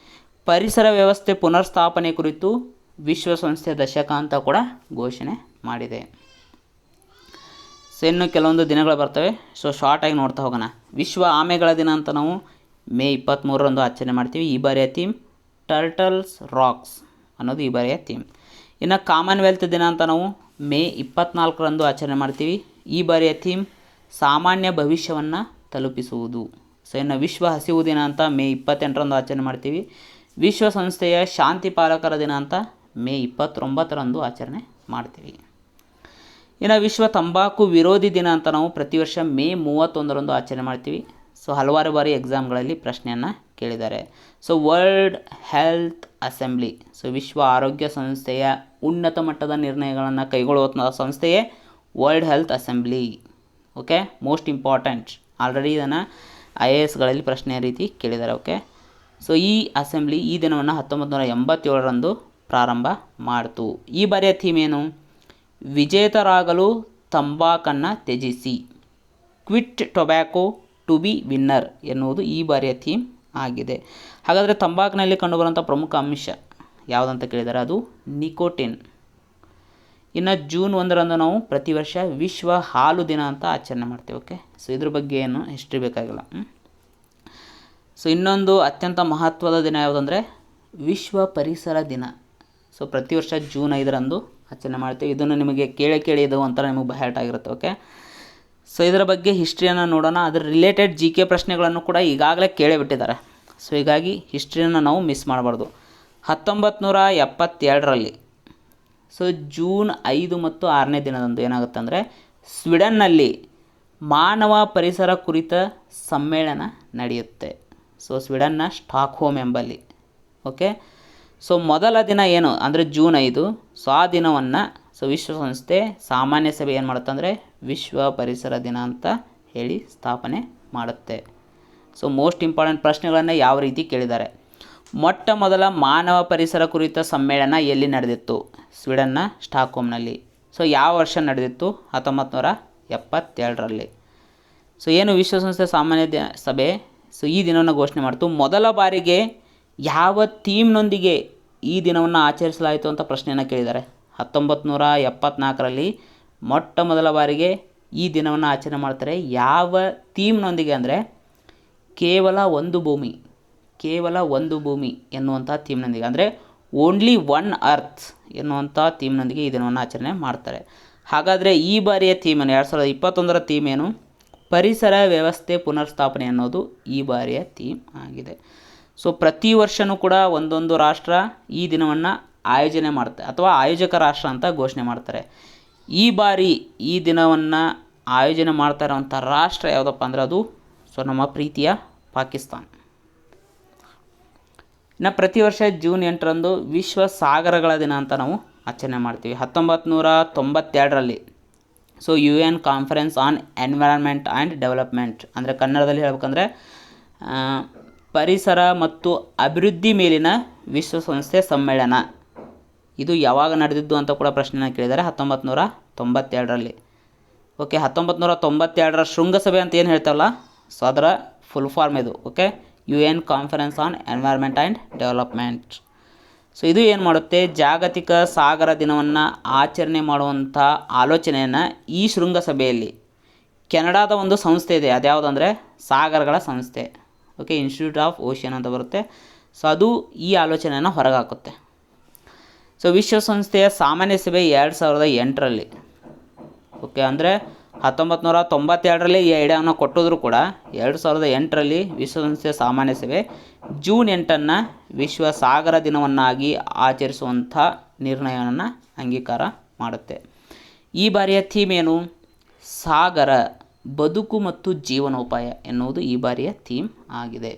ಪರಿಸರ ವ್ಯವಸ್ಥೆ ಪುನರ್ಸ್ಥಾಪನೆ ಕುರಿತು ವಿಶ್ವಸಂಸ್ಥೆಯ ದಶಕ ಅಂತ ಕೂಡ ಘೋಷಣೆ ಮಾಡಿದೆ. ಸೊ ಇನ್ನು ಕೆಲವೊಂದು ದಿನಗಳು ಬರ್ತವೆ. ಸೊ ಶಾರ್ಟಾಗಿ ನೋಡ್ತಾ ಹೋಗೋಣ. ವಿಶ್ವ ಆಮೆಗಳ ದಿನ ಅಂತ ನಾವು ಮೇ 23ರಂದು ಆಚರಣೆ ಮಾಡ್ತೀವಿ. ಈ ಬಾರಿಯ ಥೀಮ್ ಟರ್ಟಲ್ಸ್ ರಾಕ್ಸ್ ಅನ್ನೋದು ಈ ಬಾರಿಯ ಥೀಮ್. ಇನ್ನು ಕಾಮನ್ವೆಲ್ತ್ ದಿನ ಅಂತ ನಾವು ಮೇ 24ರಂದು ಆಚರಣೆ ಮಾಡ್ತೀವಿ. ಈ ಬಾರಿಯ ಥೀಮ್ ಸಾಮಾನ್ಯ ಭವಿಷ್ಯವನ್ನು ತಲುಪಿಸುವುದು. ಸೊ ಇನ್ನು ವಿಶ್ವ ಹಸಿವು ದಿನ ಅಂತ ಮೇ 28ರಂದು ಆಚರಣೆ ಮಾಡ್ತೀವಿ. ವಿಶ್ವಸಂಸ್ಥೆಯ ಶಾಂತಿ ಪಾಲಕರ ದಿನ ಅಂತ ಮೇ 29ರಂದು ಆಚರಣೆ ಮಾಡ್ತೀವಿ. ಇನ್ನು ವಿಶ್ವ ತಂಬಾಕು ವಿರೋಧಿ ದಿನ ಅಂತ ನಾವು ಪ್ರತಿ ವರ್ಷ ಮೇ 31ರಂದು ಆಚರಣೆ ಮಾಡ್ತೀವಿ. ಸೊ ಹಲವಾರು ಬಾರಿ ಎಕ್ಸಾಮ್ಗಳಲ್ಲಿ ಪ್ರಶ್ನೆಯನ್ನು ಕೇಳಿದ್ದಾರೆ. So world health assembly, so ವಿಶ್ವ ಆರೋಗ್ಯ ಸಂಸ್ಥೆಯ ಉನ್ನತ ಮಟ್ಟದ ನಿರ್ಣಯಗಳನ್ನು ಕೈಗೊಳ್ಳುವ ಸಂಸ್ಥೆಯೇ world health assembly. Okay, most important. Already ಇದನ್ನು IASಗಳಲ್ಲಿ ಪ್ರಶ್ನೆಯ ರೀತಿ ಕೇಳಿದ್ದಾರೆ. ಓಕೆ, ಸೊ ಈ ಅಸೆಂಬ್ಲಿ ಈ ದಿನವನ್ನು 1987ರಂದು ಪ್ರಾರಂಭ ಮಾಡಿತು. ಈ ಬಾರಿಯ ಥೀಮ್ ಏನು? ವಿಜೇತರಾಗಲು ತಂಬಾಕನ್ನು ತ್ಯಜಿಸಿ, quit tobacco to be winner ಎನ್ನುವುದು ಈ ಬಾರಿಯ ಥೀಮ್ ಆಗಿದೆ. ಹಾಗಾದರೆ ತಂಬಾಕಿನಲ್ಲಿ ಕಂಡುಬರುವಂಥ ಪ್ರಮುಖ ಅಂಶ ಯಾವುದಂತ ಕೇಳಿದರೆ ಅದು ನಿಕೋಟಿನ್. ಇನ್ನು ಜೂನ್ 1ರಂದು ನಾವು ಪ್ರತಿ ವರ್ಷ ವಿಶ್ವ ಹಾಲು ದಿನ ಅಂತ ಆಚರಣೆ ಮಾಡ್ತೇವೆ. ಓಕೆ, ಸೊ ಇದ್ರ ಬಗ್ಗೆ ಏನು ಹಿಸ್ಟ್ರಿ ಬೇಕಾಗಿಲ್ಲ. ಸೊ ಇನ್ನೊಂದು ಅತ್ಯಂತ ಮಹತ್ವದ ದಿನ ಯಾವುದಂದರೆ ವಿಶ್ವ ಪರಿಸರ ದಿನ. ಸೊ ಪ್ರತಿ ವರ್ಷ ಜೂನ್ 5ರಂದು ಆಚರಣೆ ಮಾಡ್ತೀವಿ. ಇದನ್ನು ನಿಮಗೆ ಕೇಳಿ ಇದು ಒಂಥರ ನಿಮಗೆ ಬಹ್ಯಾಟ್ ಆಗಿರುತ್ತೆ. ಓಕೆ, ಸೊ ಇದರ ಬಗ್ಗೆ ಹಿಸ್ಟ್ರಿಯನ್ನು ನೋಡೋಣ. ಅದರ ರಿಲೇಟೆಡ್ GK ಪ್ರಶ್ನೆಗಳನ್ನು ಕೂಡ ಈಗಾಗಲೇ ಕೇಳಿಬಿಟ್ಟಿದ್ದಾರೆ. ಸೊ ಹೀಗಾಗಿ ಹಿಸ್ಟ್ರಿಯನ್ನು ನಾವು ಮಿಸ್ ಮಾಡಬಾರ್ದು. 1972ರಲ್ಲಿ ಸೊ ಜೂನ್ 5 ಮತ್ತು 6ನೇ ದಿನದಂದು ಏನಾಗುತ್ತೆ ಅಂದರೆ ಸ್ವೀಡನ್ನಲ್ಲಿ ಮಾನವ ಪರಿಸರ ಕುರಿತ ಸಮ್ಮೇಳನ ನಡೆಯುತ್ತೆ. ಸೊ ಸ್ವೀಡನ್ನ ಸ್ಟಾಕ್ಹೋಮ್ ಎಂಬಲ್ಲಿ. ಓಕೆ, ಸೊ ಮೊದಲ ದಿನ ಏನು ಅಂದರೆ ಜೂನ್ 5. ಸೊ ಆ ದಿನವನ್ನು ಸೊ ವಿಶ್ವಸಂಸ್ಥೆ ಸಾಮಾನ್ಯ ಸಭೆ ಏನು ಮಾಡುತ್ತೆ ಅಂದರೆ ವಿಶ್ವ ಪರಿಸರ ದಿನ ಅಂತ ಹೇಳಿ ಸ್ಥಾಪನೆ ಮಾಡುತ್ತೆ. ಸೊ ಮೋಸ್ಟ್ ಇಂಪಾರ್ಟೆಂಟ್ ಪ್ರಶ್ನೆಗಳನ್ನು ಯಾವ ರೀತಿ ಕೇಳಿದ್ದಾರೆ. ಮೊಟ್ಟ ಮೊದಲ ಮಾನವ ಪರಿಸರ ಕುರಿತ ಸಮ್ಮೇಳನ ಎಲ್ಲಿ ನಡೆದಿತ್ತು? ಸ್ವೀಡನ್ನ ಸ್ಟಾಕ್ಹೋಮ್ನಲ್ಲಿ. ಸೊ ಯಾವ ವರ್ಷ ನಡೆದಿತ್ತು? 1972ರಲ್ಲಿ. ಸೊ ಏನು ವಿಶ್ವಸಂಸ್ಥೆ ಸಾಮಾನ್ಯ ಸಭೆ ಸೊ ಈ ದಿನವನ್ನು ಘೋಷಣೆ ಮಾಡ್ತು. ಮೊದಲ ಬಾರಿಗೆ ಯಾವ ಥೀಮ್ನೊಂದಿಗೆ ಈ ದಿನವನ್ನು ಆಚರಿಸಲಾಯಿತು ಅಂತ ಪ್ರಶ್ನೆಯನ್ನು ಕೇಳಿದ್ದಾರೆ. 1974ರಲ್ಲಿ ಮೊಟ್ಟ ಮೊದಲ ಬಾರಿಗೆ ಈ ದಿನವನ್ನು ಆಚರಣೆ ಮಾಡ್ತಾರೆ. ಯಾವ ಥೀಮ್ನೊಂದಿಗೆ ಅಂದರೆ ಕೇವಲ ಒಂದು ಭೂಮಿ ಎನ್ನುವಂಥ ಥೀಮ್ನೊಂದಿಗೆ, ಅಂದರೆ ಓನ್ಲಿ ಒನ್ ಅರ್ತ್ ಎನ್ನುವಂಥ ಥೀಮ್ನೊಂದಿಗೆ ಈ ದಿನವನ್ನು ಆಚರಣೆ ಮಾಡ್ತಾರೆ. ಹಾಗಾದರೆ ಈ ಬಾರಿಯ ಥೀಮ್ ಏನು? 2021ರ ಥೀಮ್ ಏನು? ಪರಿಸರ ವ್ಯವಸ್ಥೆ ಪುನರ್ಸ್ಥಾಪನೆ ಅನ್ನೋದು ಈ ಬಾರಿಯ ಥೀಮ್ ಆಗಿದೆ. ಸೊ ಪ್ರತಿ ವರ್ಷವೂ ಕೂಡ ಒಂದೊಂದು ರಾಷ್ಟ್ರ ಈ ದಿನವನ್ನು ಆಯೋಜನೆ ಮಾಡುತ್ತೆ ಅಥವಾ ಆಯೋಜಕ ರಾಷ್ಟ್ರ ಅಂತ ಘೋಷಣೆ ಮಾಡ್ತಾರೆ. ಈ ಬಾರಿ ಈ ದಿನವನ್ನು ಆಯೋಜನೆ ಮಾಡ್ತಾ ಇರೋವಂಥ ರಾಷ್ಟ್ರ ಯಾವುದಪ್ಪ ಅಂದರೆ ಅದು ಸೊ ನಮ್ಮ ಪ್ರೀತಿಯ ಪಾಕಿಸ್ತಾನ. ಇನ್ನು ಪ್ರತಿ ವರ್ಷ ಜೂನ್ 8ರಂದು ವಿಶ್ವ ಸಾಗರಗಳ ದಿನ ಅಂತ ನಾವು ಆಚರಣೆ ಮಾಡ್ತೀವಿ. 1992ರಲ್ಲಿ so UN conference on environment and development, ಅಂದರೆ ಕನ್ನಡದಲ್ಲಿ ಹೇಳ್ಬೇಕಂದ್ರೆ ಪರಿಸರ ಮತ್ತು ಅಭಿವೃದ್ಧಿ ಮೇಲಿನ ವಿಶ್ವಸಂಸ್ಥೆ ಸಮ್ಮೇಳನ ಇದು ಯಾವಾಗ ನಡೆದಿದ್ದು ಅಂತ ಕೂಡ ಪ್ರಶ್ನೆನ ಕೇಳಿದ್ದಾರೆ, 1992ರಲ್ಲಿ. ಓಕೆ, 1992ರ ಶೃಂಗಸಭೆ ಅಂತ ಏನು ಹೇಳ್ತಾವಲ್ಲ, ಸೊ ಅದರ ಫುಲ್ ಫಾರ್ಮ್ ಇದು. Okay, UN conference on environment and development. So ಇದು ಏನು ಮಾಡುತ್ತೆ, ಜಾಗತಿಕ ಸಾಗರ ದಿನವನ್ನು ಆಚರಣೆ ಮಾಡುವಂಥ ಆಲೋಚನೆಯನ್ನು ಈ ಶೃಂಗಸಭೆಯಲ್ಲಿ ಕೆನಡಾದ ಒಂದು ಸಂಸ್ಥೆ ಇದೆ, ಅದ್ಯಾವುದಂದರೆ ಸಾಗರಗಳ ಸಂಸ್ಥೆ. ಓಕೆ, ಇನ್ಸ್ಟಿಟ್ಯೂಟ್ ಆಫ್ ಓಷನ್ ಅಂತ ಬರುತ್ತೆ. ಸೊ ಅದು ಈ ಆಲೋಚನೆಯನ್ನು ಹೊರಗೆ ಹಾಕುತ್ತೆ. ಸೊ ವಿಶ್ವಸಂಸ್ಥೆಯ ಸಾಮಾನ್ಯ ಸಭೆ 2008ರಲ್ಲಿ. ಓಕೆ, ಅಂದರೆ 1992ರಲ್ಲಿ ಈ ಐಡಿಯಾವನ್ನು ಕೊಟ್ಟಿದ್ರು ಕೂಡ 2008ರಲ್ಲಿ ವಿಶ್ವಸಂಸ್ಥೆಯ ಸಾಮಾನ್ಯ ಸಭೆ ಜೂನ್ 8ನ್ನು ವಿಶ್ವ ಸಾಗರ ದಿನವನ್ನಾಗಿ ಆಚರಿಸುವಂಥ ನಿರ್ಣಯವನ್ನು ಅಂಗೀಕಾರ ಮಾಡುತ್ತೆ. ಈ ಬಾರಿಯ ಥೀಮ್ ಏನು, ಸಾಗರ ಬದುಕು ಮತ್ತು ಜೀವನೋಪಾಯ ಎನ್ನುವುದು ಈ ಬಾರಿಯ ಥೀಮ್ ಆಗಿದೆ.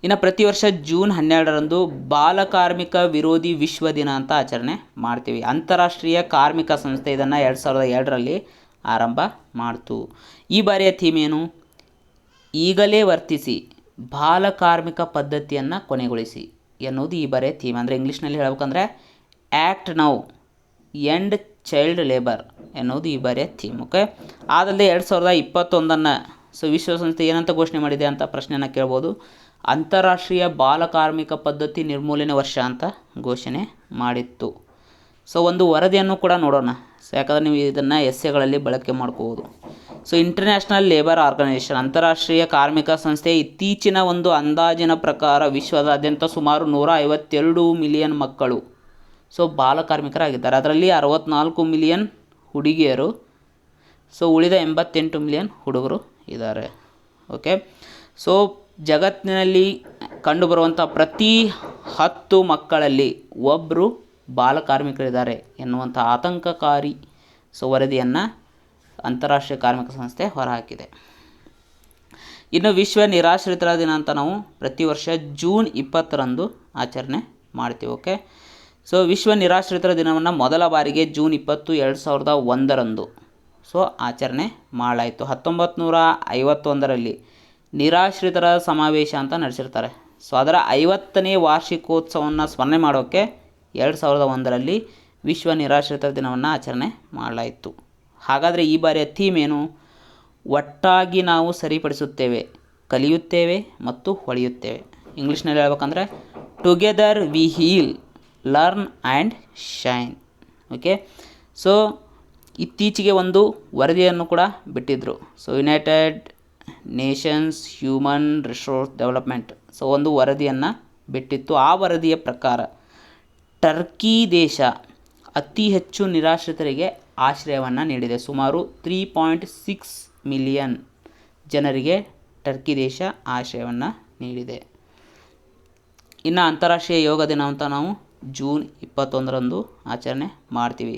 ಇನ್ನು ಪ್ರತಿ ವರ್ಷ ಜೂನ್ 12ರಂದು ಬಾಲಕಾರ್ಮಿಕ ವಿರೋಧಿ ವಿಶ್ವ ದಿನ ಅಂತ ಆಚರಣೆ ಮಾಡ್ತೀವಿ. ಅಂತಾರಾಷ್ಟ್ರೀಯ ಕಾರ್ಮಿಕ ಸಂಸ್ಥೆ ಇದನ್ನು 2002ರಲ್ಲಿ ಆರಂಭ ಮಾಡ್ತು. ಈ ಬಾರಿಯ ಥೀಮ್ ಏನು, ಈಗಲೇ ವರ್ತಿಸಿ ಬಾಲಕಾರ್ಮಿಕ ಪದ್ಧತಿಯನ್ನು ಕೊನೆಗೊಳಿಸಿ ಎನ್ನುವುದು ಈ ಬಾರಿಯ ಥೀಮ್. ಅಂದರೆ ಇಂಗ್ಲೀಷ್ನಲ್ಲಿ ಹೇಳ್ಬೇಕಂದ್ರೆ act now end child labour ಎನ್ನುವುದು ಈ ಬಾರಿಯ ಥೀಮ್. ಓಕೆ, ಅದಲ್ಲದೆ 2021ನ್ನು ಸೊ ವಿಶ್ವಸಂಸ್ಥೆ ಏನಂತ ಘೋಷಣೆ ಮಾಡಿದೆ ಅಂತ ಪ್ರಶ್ನೆಯನ್ನು ಕೇಳ್ಬೋದು. ಅಂತಾರಾಷ್ಟ್ರೀಯ ಬಾಲಕಾರ್ಮಿಕ ಪದ್ಧತಿ ನಿರ್ಮೂಲನೆ ವರ್ಷ ಅಂತ ಘೋಷಣೆ ಮಾಡಿತ್ತು. ಸೊ ಒಂದು ವರದಿಯನ್ನು ಕೂಡ ನೋಡೋಣ, ಸೊ ಯಾಕಂದರೆ ನೀವು ಇದನ್ನು ಎಸ್ಸೆಗಳಲ್ಲಿ ಬಳಕೆ ಮಾಡ್ಕೋಬೋದು. ಸೊ ಇಂಟರ್ನ್ಯಾಷನಲ್ ಲೇಬರ್ ಆರ್ಗನೈಸೇಷನ್, ಅಂತಾರಾಷ್ಟ್ರೀಯ ಕಾರ್ಮಿಕ ಸಂಸ್ಥೆ ಇತ್ತೀಚಿನ ಒಂದು ಅಂದಾಜಿನ ಪ್ರಕಾರ ವಿಶ್ವದಾದ್ಯಂತ ಸುಮಾರು 152 ಮಿಲಿಯನ್ ಮಕ್ಕಳು ಸೊ ಬಾಲಕಾರ್ಮಿಕರಾಗಿದ್ದಾರೆ. ಅದರಲ್ಲಿ 64 ಮಿಲಿಯನ್ ಹುಡುಗಿಯರು, ಸೊ ಉಳಿದ 88 ಮಿಲಿಯನ್ ಹುಡುಗರು ಇದ್ದಾರೆ. ಓಕೆ, ಸೊ ಜಗತ್ತಿನಲ್ಲಿ ಕಂಡುಬರುವಂಥ ಪ್ರತಿ 10 ಮಕ್ಕಳಲ್ಲಿ ಒಬ್ಬರು ಬಾಲಕಾರ್ಮಿಕರಿದ್ದಾರೆ ಎನ್ನುವಂಥ ಆತಂಕಕಾರಿ ಸೊ ವರದಿಯನ್ನು ಅಂತಾರಾಷ್ಟ್ರೀಯ ಕಾರ್ಮಿಕ ಸಂಸ್ಥೆ ಹೊರಹಾಕಿದೆ. ಇನ್ನು ವಿಶ್ವ ನಿರಾಶ್ರಿತರ ದಿನ ಅಂತ ನಾವು ಪ್ರತಿ ವರ್ಷ ಜೂನ್ 20ರಂದು ಆಚರಣೆ ಮಾಡ್ತೀವಿ. ಓಕೆ, ಸೊ ವಿಶ್ವ ನಿರಾಶ್ರಿತರ ದಿನವನ್ನು ಮೊದಲ ಬಾರಿಗೆ ಜೂನ್ 20, 2001ರಂದು ಸೊ ಆಚರಣೆ ಮಾಡಲಾಯಿತು. 1951ರಲ್ಲಿ ನಿರಾಶ್ರಿತರ ಸಮಾವೇಶ ಅಂತ ನಡೆಸಿರ್ತಾರೆ. ಸೊ ಅದರ 50ನೇ ವಾರ್ಷಿಕೋತ್ಸವವನ್ನು ಸ್ಮರಣೆ ಮಾಡೋಕ್ಕೆ 2001ರಲ್ಲಿ ವಿಶ್ವ ನಿರಾಶ್ರಿತರ ದಿನವನ್ನು ಆಚರಣೆ ಮಾಡಲಾಯಿತು. ಹಾಗಾದರೆ ಈ ಬಾರಿಯ ಥೀಮ್ ಏನು, ಒಟ್ಟಾಗಿ ನಾವು ಸರಿಪಡಿಸುತ್ತೇವೆ, ಕಲಿಯುತ್ತೇವೆ ಮತ್ತು ಹೊಳೆಯುತ್ತೇವೆ. ಇಂಗ್ಲೀಷ್ನಲ್ಲಿ ಹೇಳ್ಬೇಕಂದ್ರೆ together we heal, learn and shine. Okay, so ಇತ್ತೀಚೆಗೆ ಒಂದು ವರದಿಯನ್ನು ಕೂಡ ಬಿಟ್ಟಿದ್ದರು. So United Nations human resource development so ಒಂದು ವರದಿಯನ್ನು ಬಿಟ್ಟಿತ್ತು. ಆ ವರದಿಯ ಪ್ರಕಾರ ಟರ್ಕಿ ದೇಶ ಅತಿ ಹೆಚ್ಚು ನಿರಾಶ್ರಿತರಿಗೆ ಆಶ್ರಯವನ್ನು ನೀಡಿದೆ. ಸುಮಾರು 3.6 ಮಿಲಿಯನ್ ಜನರಿಗೆ ಟರ್ಕಿ ದೇಶ ಆಶ್ರಯವನ್ನು ನೀಡಿದೆ. ಇನ್ನು ಅಂತಾರಾಷ್ಟ್ರೀಯ ಯೋಗ ದಿನ ಅಂತ ನಾವು ಜೂನ್ 21ರಂದು ಆಚರಣೆ ಮಾಡ್ತೀವಿ.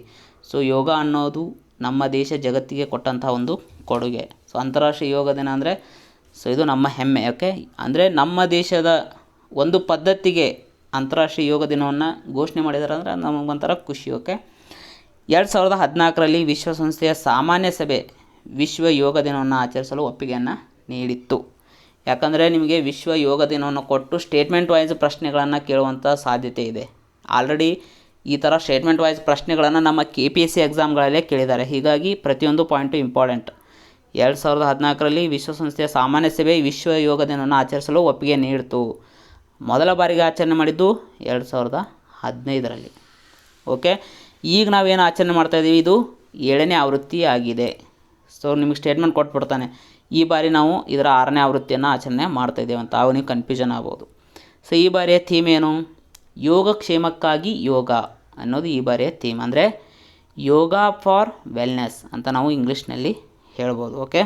ಸೊ ಯೋಗ ಅನ್ನೋದು ನಮ್ಮ ದೇಶ ಜಗತ್ತಿಗೆ ಕೊಟ್ಟಂಥ ಒಂದು ಕೊಡುಗೆ. ಸೊ ಅಂತಾರಾಷ್ಟ್ರೀಯ ಯೋಗ ದಿನ ಅಂದರೆ ಸೊ ಇದು ನಮ್ಮ ಹೆಮ್ಮೆ. ಓಕೆ, ಅಂದರೆ ನಮ್ಮ ದೇಶದ ಒಂದು ಪದ್ಧತಿಗೆ ಅಂತಾರಾಷ್ಟ್ರೀಯ ಯೋಗ ದಿನವನ್ನು ಘೋಷಣೆ ಮಾಡಿದ್ದಾರೆ ಅಂದರೆ ನಮಗೊಂಥರ ಖುಷಿ. ಓಕೆ, 2014ರಲ್ಲಿ ವಿಶ್ವಸಂಸ್ಥೆಯ ಸಾಮಾನ್ಯ ಸಭೆ ವಿಶ್ವ ಯೋಗ ದಿನವನ್ನು ಆಚರಿಸಲು ಒಪ್ಪಿಗೆಯನ್ನು ನೀಡಿತ್ತು. ಯಾಕಂದರೆ ನಿಮಗೆ ವಿಶ್ವ ಯೋಗ ದಿನವನ್ನು ಕೊಟ್ಟು ಸ್ಟೇಟ್ಮೆಂಟ್ ವೈಸ್ ಪ್ರಶ್ನೆಗಳನ್ನು ಕೇಳುವಂಥ ಸಾಧ್ಯತೆ ಇದೆ. ಆಲ್ರೆಡಿ ಈ ಥರ ಸ್ಟೇಟ್ಮೆಂಟ್ ವೈಸ್ ಪ್ರಶ್ನೆಗಳನ್ನು ನಮ್ಮ KPSC ಎಕ್ಸಾಮ್ಗಳಲ್ಲೇ ಕೇಳಿದ್ದಾರೆ. ಹೀಗಾಗಿ ಪ್ರತಿಯೊಂದು ಪಾಯಿಂಟು ಇಂಪಾರ್ಟೆಂಟ್. 2014ರಲ್ಲಿ ವಿಶ್ವಸಂಸ್ಥೆಯ ಸಾಮಾನ್ಯ ಸಭೆ ವಿಶ್ವ ಯೋಗ ದಿನವನ್ನು ಆಚರಿಸಲು ಒಪ್ಪಿಗೆ ನೀಡಿತು. ಮೊದಲ ಬಾರಿಗೆ ಆಚರಣೆ ಮಾಡಿದ್ದು 2015ರಲ್ಲಿ. ಓಕೆ, ಈಗ ನಾವೇನು ಆಚರಣೆ ಮಾಡ್ತಾಯಿದ್ದೀವಿ, ಇದು 7ನೇ ಆವೃತ್ತಿ ಆಗಿದೆ. ಸೊ ನಿಮಗೆ ಸ್ಟೇಟ್ಮೆಂಟ್ ಕೊಟ್ಬಿಡ್ತಾನೆ, ಈ ಬಾರಿ ನಾವು ಇದರ 6ನೇ ಆವೃತ್ತಿಯನ್ನು ಆಚರಣೆ ಮಾಡ್ತಾಯಿದ್ದೇವೆ ಅಂತ. ಆಗ ನೀವು ಕನ್ಫ್ಯೂಷನ್ ಆಗ್ಬೋದು. ಸೊ ಈ ಬಾರಿಯ ಥೀಮ್ ಏನು, ಯೋಗಕ್ಷೇಮಕ್ಕಾಗಿ ಯೋಗ ಅನ್ನೋದು ಈ ಬಾರಿಯ ಥೀಮ್. ಅಂದರೆ ಯೋಗ ಫಾರ್ ವೆಲ್ನೆಸ್ ಅಂತ ನಾವು ಇಂಗ್ಲೀಷ್ನಲ್ಲಿ ಹೇಳ್ಬೋದು. ಓಕೆ,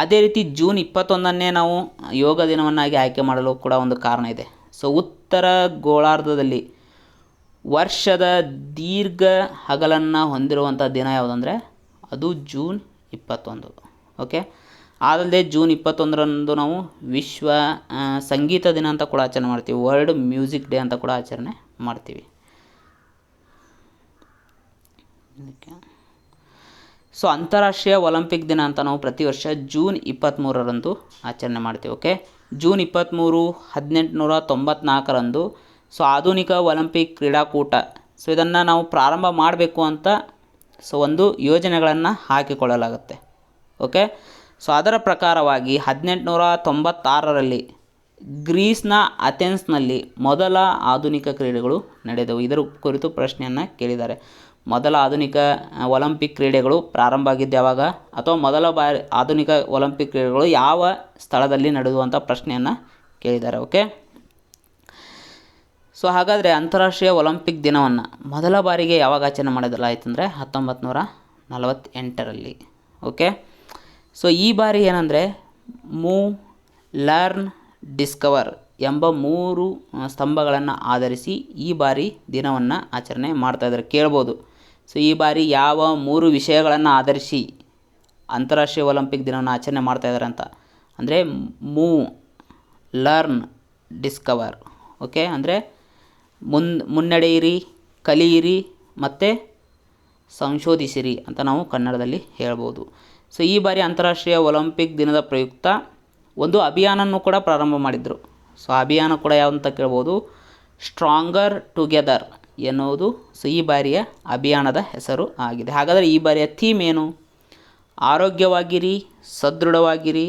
ಅದೇ ರೀತಿ ಜೂನ್ 21ನ್ನೇ ನಾವು ಯೋಗ ದಿನವನ್ನಾಗಿ ಆಯ್ಕೆ ಮಾಡಲು ಕೂಡ ಒಂದು ಕಾರಣ ಇದೆ. ಸೊ ಉತ್ತರ ಗೋಳಾರ್ಧದಲ್ಲಿ ವರ್ಷದ ದೀರ್ಘ ಹಗಲನ್ನು ಹೊಂದಿರುವಂಥ ದಿನ ಯಾವುದಂದರೆ ಅದು ಜೂನ್ 21. ಓಕೆ, ಅದಲ್ಲದೆ ಜೂನ್ 21ರಂದು ನಾವು ವಿಶ್ವ ಸಂಗೀತ ದಿನ ಅಂತ ಕೂಡ ಆಚರಣೆ ಮಾಡ್ತೀವಿ. ವರ್ಲ್ಡ್ ಮ್ಯೂಸಿಕ್ ಡೇ ಅಂತ ಕೂಡ ಆಚರಣೆ ಮಾಡ್ತೀವಿ. ಸೊ ಅಂತಾರಾಷ್ಟ್ರೀಯ ಒಲಿಂಪಿಕ್ ದಿನ ಅಂತ ನಾವು ಪ್ರತಿ ವರ್ಷ ಜೂನ್ 23ರಂದು ಆಚರಣೆ ಮಾಡ್ತೀವಿ. ಓಕೆ, ಜೂನ್ 23, 1894ರಂದು ಸೊ ಆಧುನಿಕ ಒಲಿಂಪಿಕ್ ಕ್ರೀಡಾಕೂಟ, ಸೊ ಇದನ್ನು ನಾವು ಪ್ರಾರಂಭ ಮಾಡಬೇಕು ಅಂತ ಸೊ ಒಂದು ಯೋಜನೆಗಳನ್ನು ಹಾಕಿಕೊಳ್ಳಲಾಗುತ್ತೆ. ಓಕೆ, ಸೊ ಅದರ ಪ್ರಕಾರವಾಗಿ 1896ರಲ್ಲಿ ಗ್ರೀಸ್ನ ಅಥೆನ್ಸ್ನಲ್ಲಿ ಮೊದಲ ಆಧುನಿಕ ಕ್ರೀಡೆಗಳು ನಡೆದವು. ಇದರ ಕುರಿತು ಪ್ರಶ್ನೆಯನ್ನು ಕೇಳಿದ್ದಾರೆ. ಮೊದಲ ಆಧುನಿಕ ಒಲಿಂಪಿಕ್ ಕ್ರೀಡೆಗಳು ಪ್ರಾರಂಭ ಆಗಿದ್ದು ಯಾವಾಗ, ಅಥವಾ ಮೊದಲ ಬಾರಿ ಆಧುನಿಕ ಒಲಿಂಪಿಕ್ ಕ್ರೀಡೆಗಳು ಯಾವ ಸ್ಥಳದಲ್ಲಿ ನಡೆದವು ಅಂತ ಪ್ರಶ್ನೆಯನ್ನು ಕೇಳಿದ್ದಾರೆ. ಓಕೆ, ಸೊ ಹಾಗಾದರೆ ಅಂತಾರಾಷ್ಟ್ರೀಯ ಒಲಿಂಪಿಕ್ ದಿನವನ್ನು ಮೊದಲ ಬಾರಿಗೆ ಯಾವಾಗ ಆಚರಣೆ ಮಾಡಲಾಯಿತು ಅಂದರೆ 1948ರಲ್ಲಿ. ಓಕೆ, ಸೊ ಈ ಬಾರಿ ಏನಂದರೆ ಮೂವ್, ಲರ್ನ್, ಡಿಸ್ಕವರ್ ಎಂಬ 3 ಸ್ತಂಭಗಳನ್ನು ಆಧರಿಸಿ ಈ ಬಾರಿ ದಿನವನ್ನು ಆಚರಣೆ ಮಾಡ್ತಾಯಿದ್ದಾರೆ. ಕೇಳ್ಬೋದು, ಸೊ ಈ ಬಾರಿ ಯಾವ 3 ವಿಷಯಗಳನ್ನು ಆಧರಿಸಿ ಅಂತಾರಾಷ್ಟ್ರೀಯ ಒಲಿಂಪಿಕ್ ದಿನವನ್ನು ಆಚರಣೆ ಮಾಡ್ತಾಯಿದ್ದಾರೆ ಅಂತ. ಅಂದರೆ ಮೂವ್, ಲರ್ನ್, ಡಿಸ್ಕವರ್. ಓಕೆ, ಅಂದರೆ ಮುನ್ನಡೆಯಿರಿ, ಕಲಿಯಿರಿ ಮತ್ತು ಸಂಶೋಧಿಸಿರಿ ಅಂತ ನಾವು ಕನ್ನಡದಲ್ಲಿ ಹೇಳ್ಬೋದು. ಸೊ ಈ ಬಾರಿ ಅಂತಾರಾಷ್ಟ್ರೀಯ ಒಲಿಂಪಿಕ್ ದಿನದ ಪ್ರಯುಕ್ತ ಒಂದು ಅಭಿಯಾನವನ್ನು ಕೂಡ ಪ್ರಾರಂಭ ಮಾಡಿದರು. ಸೊ ಅಭಿಯಾನ ಕೂಡ ಯಾವುದು ಅಂತ ಕೇಳ್ಬೋದು, ಸ್ಟ್ರಾಂಗರ್ ಟುಗೆದರ್ ಎನ್ನುವುದು ಸೊ ಈ ಬಾರಿಯ ಅಭಿಯಾನದ ಹೆಸರು ಆಗಿದೆ. ಹಾಗಾದರೆ ಈ ಬಾರಿಯ ಥೀಮ್ ಏನು? ಆರೋಗ್ಯವಾಗಿರಿ, ಸದೃಢವಾಗಿರಿ,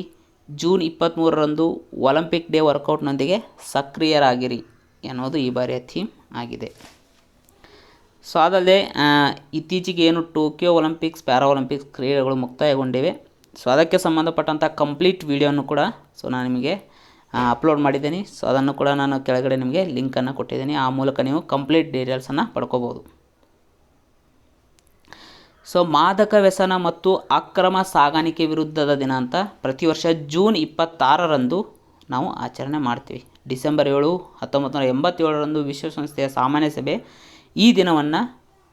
ಜೂನ್ 23ರಂದು ಒಲಿಂಪಿಕ್ ಡೇ ವರ್ಕೌಟ್ನೊಂದಿಗೆ ಸಕ್ರಿಯರಾಗಿರಿ ಎನ್ನುವುದು ಈ ಬಾರಿಯ ಥೀಮ್ ಆಗಿದೆ. ಸೊ ಅದಲ್ಲದೆ ಇತ್ತೀಚೆಗೆ ಏನು ಟೋಕಿಯೋ ಒಲಿಂಪಿಕ್ಸ್, ಪ್ಯಾರಾ ಒಲಿಂಪಿಕ್ಸ್ ಕ್ರೀಡೆಗಳು ಮುಕ್ತಾಯಗೊಂಡಿವೆ. ಸೊ ಅದಕ್ಕೆ ಸಂಬಂಧಪಟ್ಟಂಥ ಕಂಪ್ಲೀಟ್ ವಿಡಿಯೋನು ಕೂಡ ಸೊ ನಾನು ನಿಮಗೆ ಅಪ್ಲೋಡ್ ಮಾಡಿದ್ದೀನಿ. ಸೊ ಅದನ್ನು ಕೂಡ ನಾನು ಕೆಳಗಡೆ ನಿಮಗೆ ಲಿಂಕನ್ನು ಕೊಟ್ಟಿದ್ದೀನಿ. ಆ ಮೂಲಕ ನೀವು ಕಂಪ್ಲೀಟ್ ಡೀಟೇಲ್ಸನ್ನು ಪಡ್ಕೋಬೋದು. ಸೊ ಮಾದಕ ವ್ಯಸನ ಮತ್ತು ಅಕ್ರಮ ಸಾಗಾಣಿಕೆ ವಿರುದ್ಧದ ದಿನ ಅಂತ ಪ್ರತಿ ವರ್ಷ ಜೂನ್ 26ರಂದು ನಾವು ಆಚರಣೆ ಮಾಡ್ತೀವಿ. ಡಿಸೆಂಬರ್ 7, 1987ರಂದು ವಿಶ್ವಸಂಸ್ಥೆಯ ಸಾಮಾನ್ಯ ಸಭೆ ಈ ದಿನವನ್ನು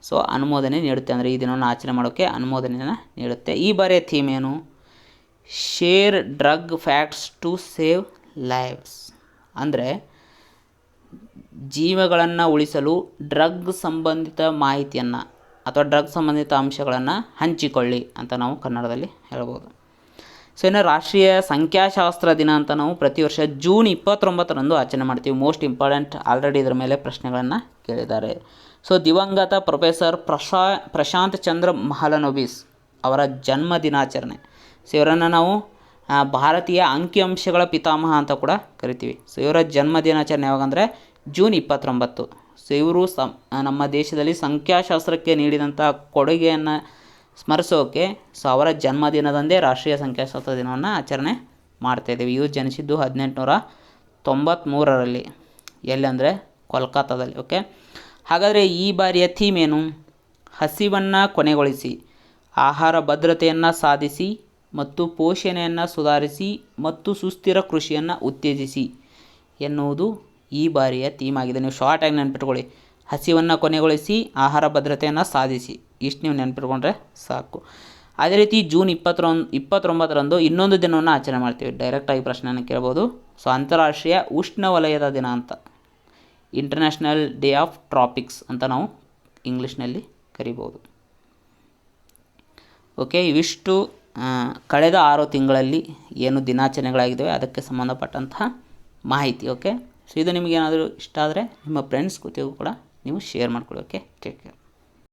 ಸೊ ಅನುಮೋದನೆ ನೀಡುತ್ತೆ. ಅಂದರೆ ಈ ದಿನವನ್ನು ಆಚರಣೆ ಮಾಡೋಕ್ಕೆ ಅನುಮೋದನೆಯನ್ನು ನೀಡುತ್ತೆ. ಈ ಬಾರಿಯ ಥೀಮ್ ಏನು? Share drug facts to save lives. ಅಂದರೆ ಜೀವಗಳನ್ನು ಉಳಿಸಲು ಡ್ರಗ್ ಸಂಬಂಧಿತ ಮಾಹಿತಿಯನ್ನು ಅಥವಾ ಡ್ರಗ್ ಸಂಬಂಧಿತ ಅಂಶಗಳನ್ನು ಹಂಚಿಕೊಳ್ಳಿ ಅಂತ ನಾವು ಕನ್ನಡದಲ್ಲಿ ಹೇಳ್ಬೋದು. ಸೊ ಇನ್ನು ರಾಷ್ಟ್ರೀಯ ಸಂಖ್ಯಾಶಾಸ್ತ್ರ ದಿನ ಅಂತ ನಾವು ಪ್ರತಿ ವರ್ಷ ಜೂನ್ 29ರಂದು ಆಚರಣೆ ಮಾಡ್ತೀವಿ. ಮೋಸ್ಟ್ ಇಂಪಾರ್ಟೆಂಟ್, ಆಲ್ರೆಡಿ ಇದರ ಮೇಲೆ ಪ್ರಶ್ನೆಗಳನ್ನು ಕೇಳಿದ್ದಾರೆ. ಸೊ ದಿವಂಗತ ಪ್ರೊಫೆಸರ್ ಪ್ರಶಾಂತ್ ಚಂದ್ರ ಮಹಲನೋಬಿಸ್ ಅವರ ಜನ್ಮ ದಿನಾಚರಣೆ. ಸೊ ಇವರನ್ನು ನಾವು ಭಾರತೀಯ ಅಂಕಿಅಂಶಗಳ ಪಿತಾಮಹ ಅಂತ ಕೂಡ ಕರಿತೀವಿ. ಸೊ ಇವರ ಜನ್ಮ ದಿನಾಚರಣೆ ಯಾವಾಗಂದರೆ ಜೂನ್ 29. ಸೊ ಇವರು ನಮ್ಮ ದೇಶದಲ್ಲಿ ಸಂಖ್ಯಾಶಾಸ್ತ್ರಕ್ಕೆ ನೀಡಿದಂಥ ಕೊಡುಗೆಯನ್ನು ಸ್ಮರಿಸೋಕೆ ಸೊ ಅವರ ಜನ್ಮದಿನದಂದೇ ರಾಷ್ಟ್ರೀಯ ಸಂಖ್ಯಾಶಾಸ್ತ್ರ ದಿನವನ್ನು ಆಚರಣೆ ಮಾಡ್ತಾಯಿದ್ದೀವಿ. ಇವರು ಜನಿಸಿದ್ದು 1893ರಲ್ಲಿ. ಎಲ್ಲಂದರೆ ಕೋಲ್ಕತ್ತಾದಲ್ಲಿ. ಓಕೆ, ಹಾಗಾದರೆ ಈ ಬಾರಿಯ ಥೀಮ್ ಏನು? ಹಸಿವನ್ನು ಕೊನೆಗೊಳಿಸಿ, ಆಹಾರ ಭದ್ರತೆಯನ್ನು ಸಾಧಿಸಿ ಮತ್ತು ಪೋಷಣೆಯನ್ನು ಸುಧಾರಿಸಿ ಮತ್ತು ಸುಸ್ಥಿರ ಕೃಷಿಯನ್ನು ಉತ್ತೇಜಿಸಿ ಎನ್ನುವುದು ಈ ಬಾರಿಯ ಥೀಮ್ ಆಗಿದೆ. ನೀವು ಶಾರ್ಟಾಗಿ ನೆನ್ಪಿಟ್ಕೊಳ್ಳಿ, ಹಸಿವನ್ನು ಕೊನೆಗೊಳಿಸಿ, ಆಹಾರ ಭದ್ರತೆಯನ್ನು ಸಾಧಿಸಿ, ಇಷ್ಟು ನೀವು ನೆನ್ಪಿಟ್ಕೊಂಡ್ರೆ ಸಾಕು. ಅದೇ ರೀತಿ ಜೂನ್ 29ರಂದು ಇನ್ನೊಂದು ದಿನವನ್ನು ಆಚರಣೆ ಮಾಡ್ತೀವಿ. ಡೈರೆಕ್ಟಾಗಿ ಪ್ರಶ್ನೆಯನ್ನು ಕೇಳ್ಬೋದು. ಸೊ ಅಂತಾರಾಷ್ಟ್ರೀಯ ಉಷ್ಣವಲಯದ ದಿನ ಅಂತ, ಇಂಟರ್ನ್ಯಾಷನಲ್ ಡೇ ಆಫ್ ಟ್ರಾಪಿಕ್ಸ್ ಅಂತ ನಾವು ಇಂಗ್ಲೀಷ್ನಲ್ಲಿ ಕರಿಬೋದು. ಓಕೆ, ಇವಿಷ್ಟು ಕಳೆದ 6 ತಿಂಗಳಲ್ಲಿ ಏನು ದಿನಾಚರಣೆಗಳಾಗಿದ್ದಾವೆ ಅದಕ್ಕೆ ಸಂಬಂಧಪಟ್ಟಂತಹ ಮಾಹಿತಿ. ಓಕೆ, ಸೊ ಇದು ನಿಮಗೇನಾದರೂ ಇಷ್ಟ ಆದರೆ ನಿಮ್ಮ ಫ್ರೆಂಡ್ಸ್ ಜೊತೆಗೂ ಕೂಡ ನೀವು ಶೇರ್ ಮಾಡ್ಕೊಳ್ಳಿ. Okay, take care.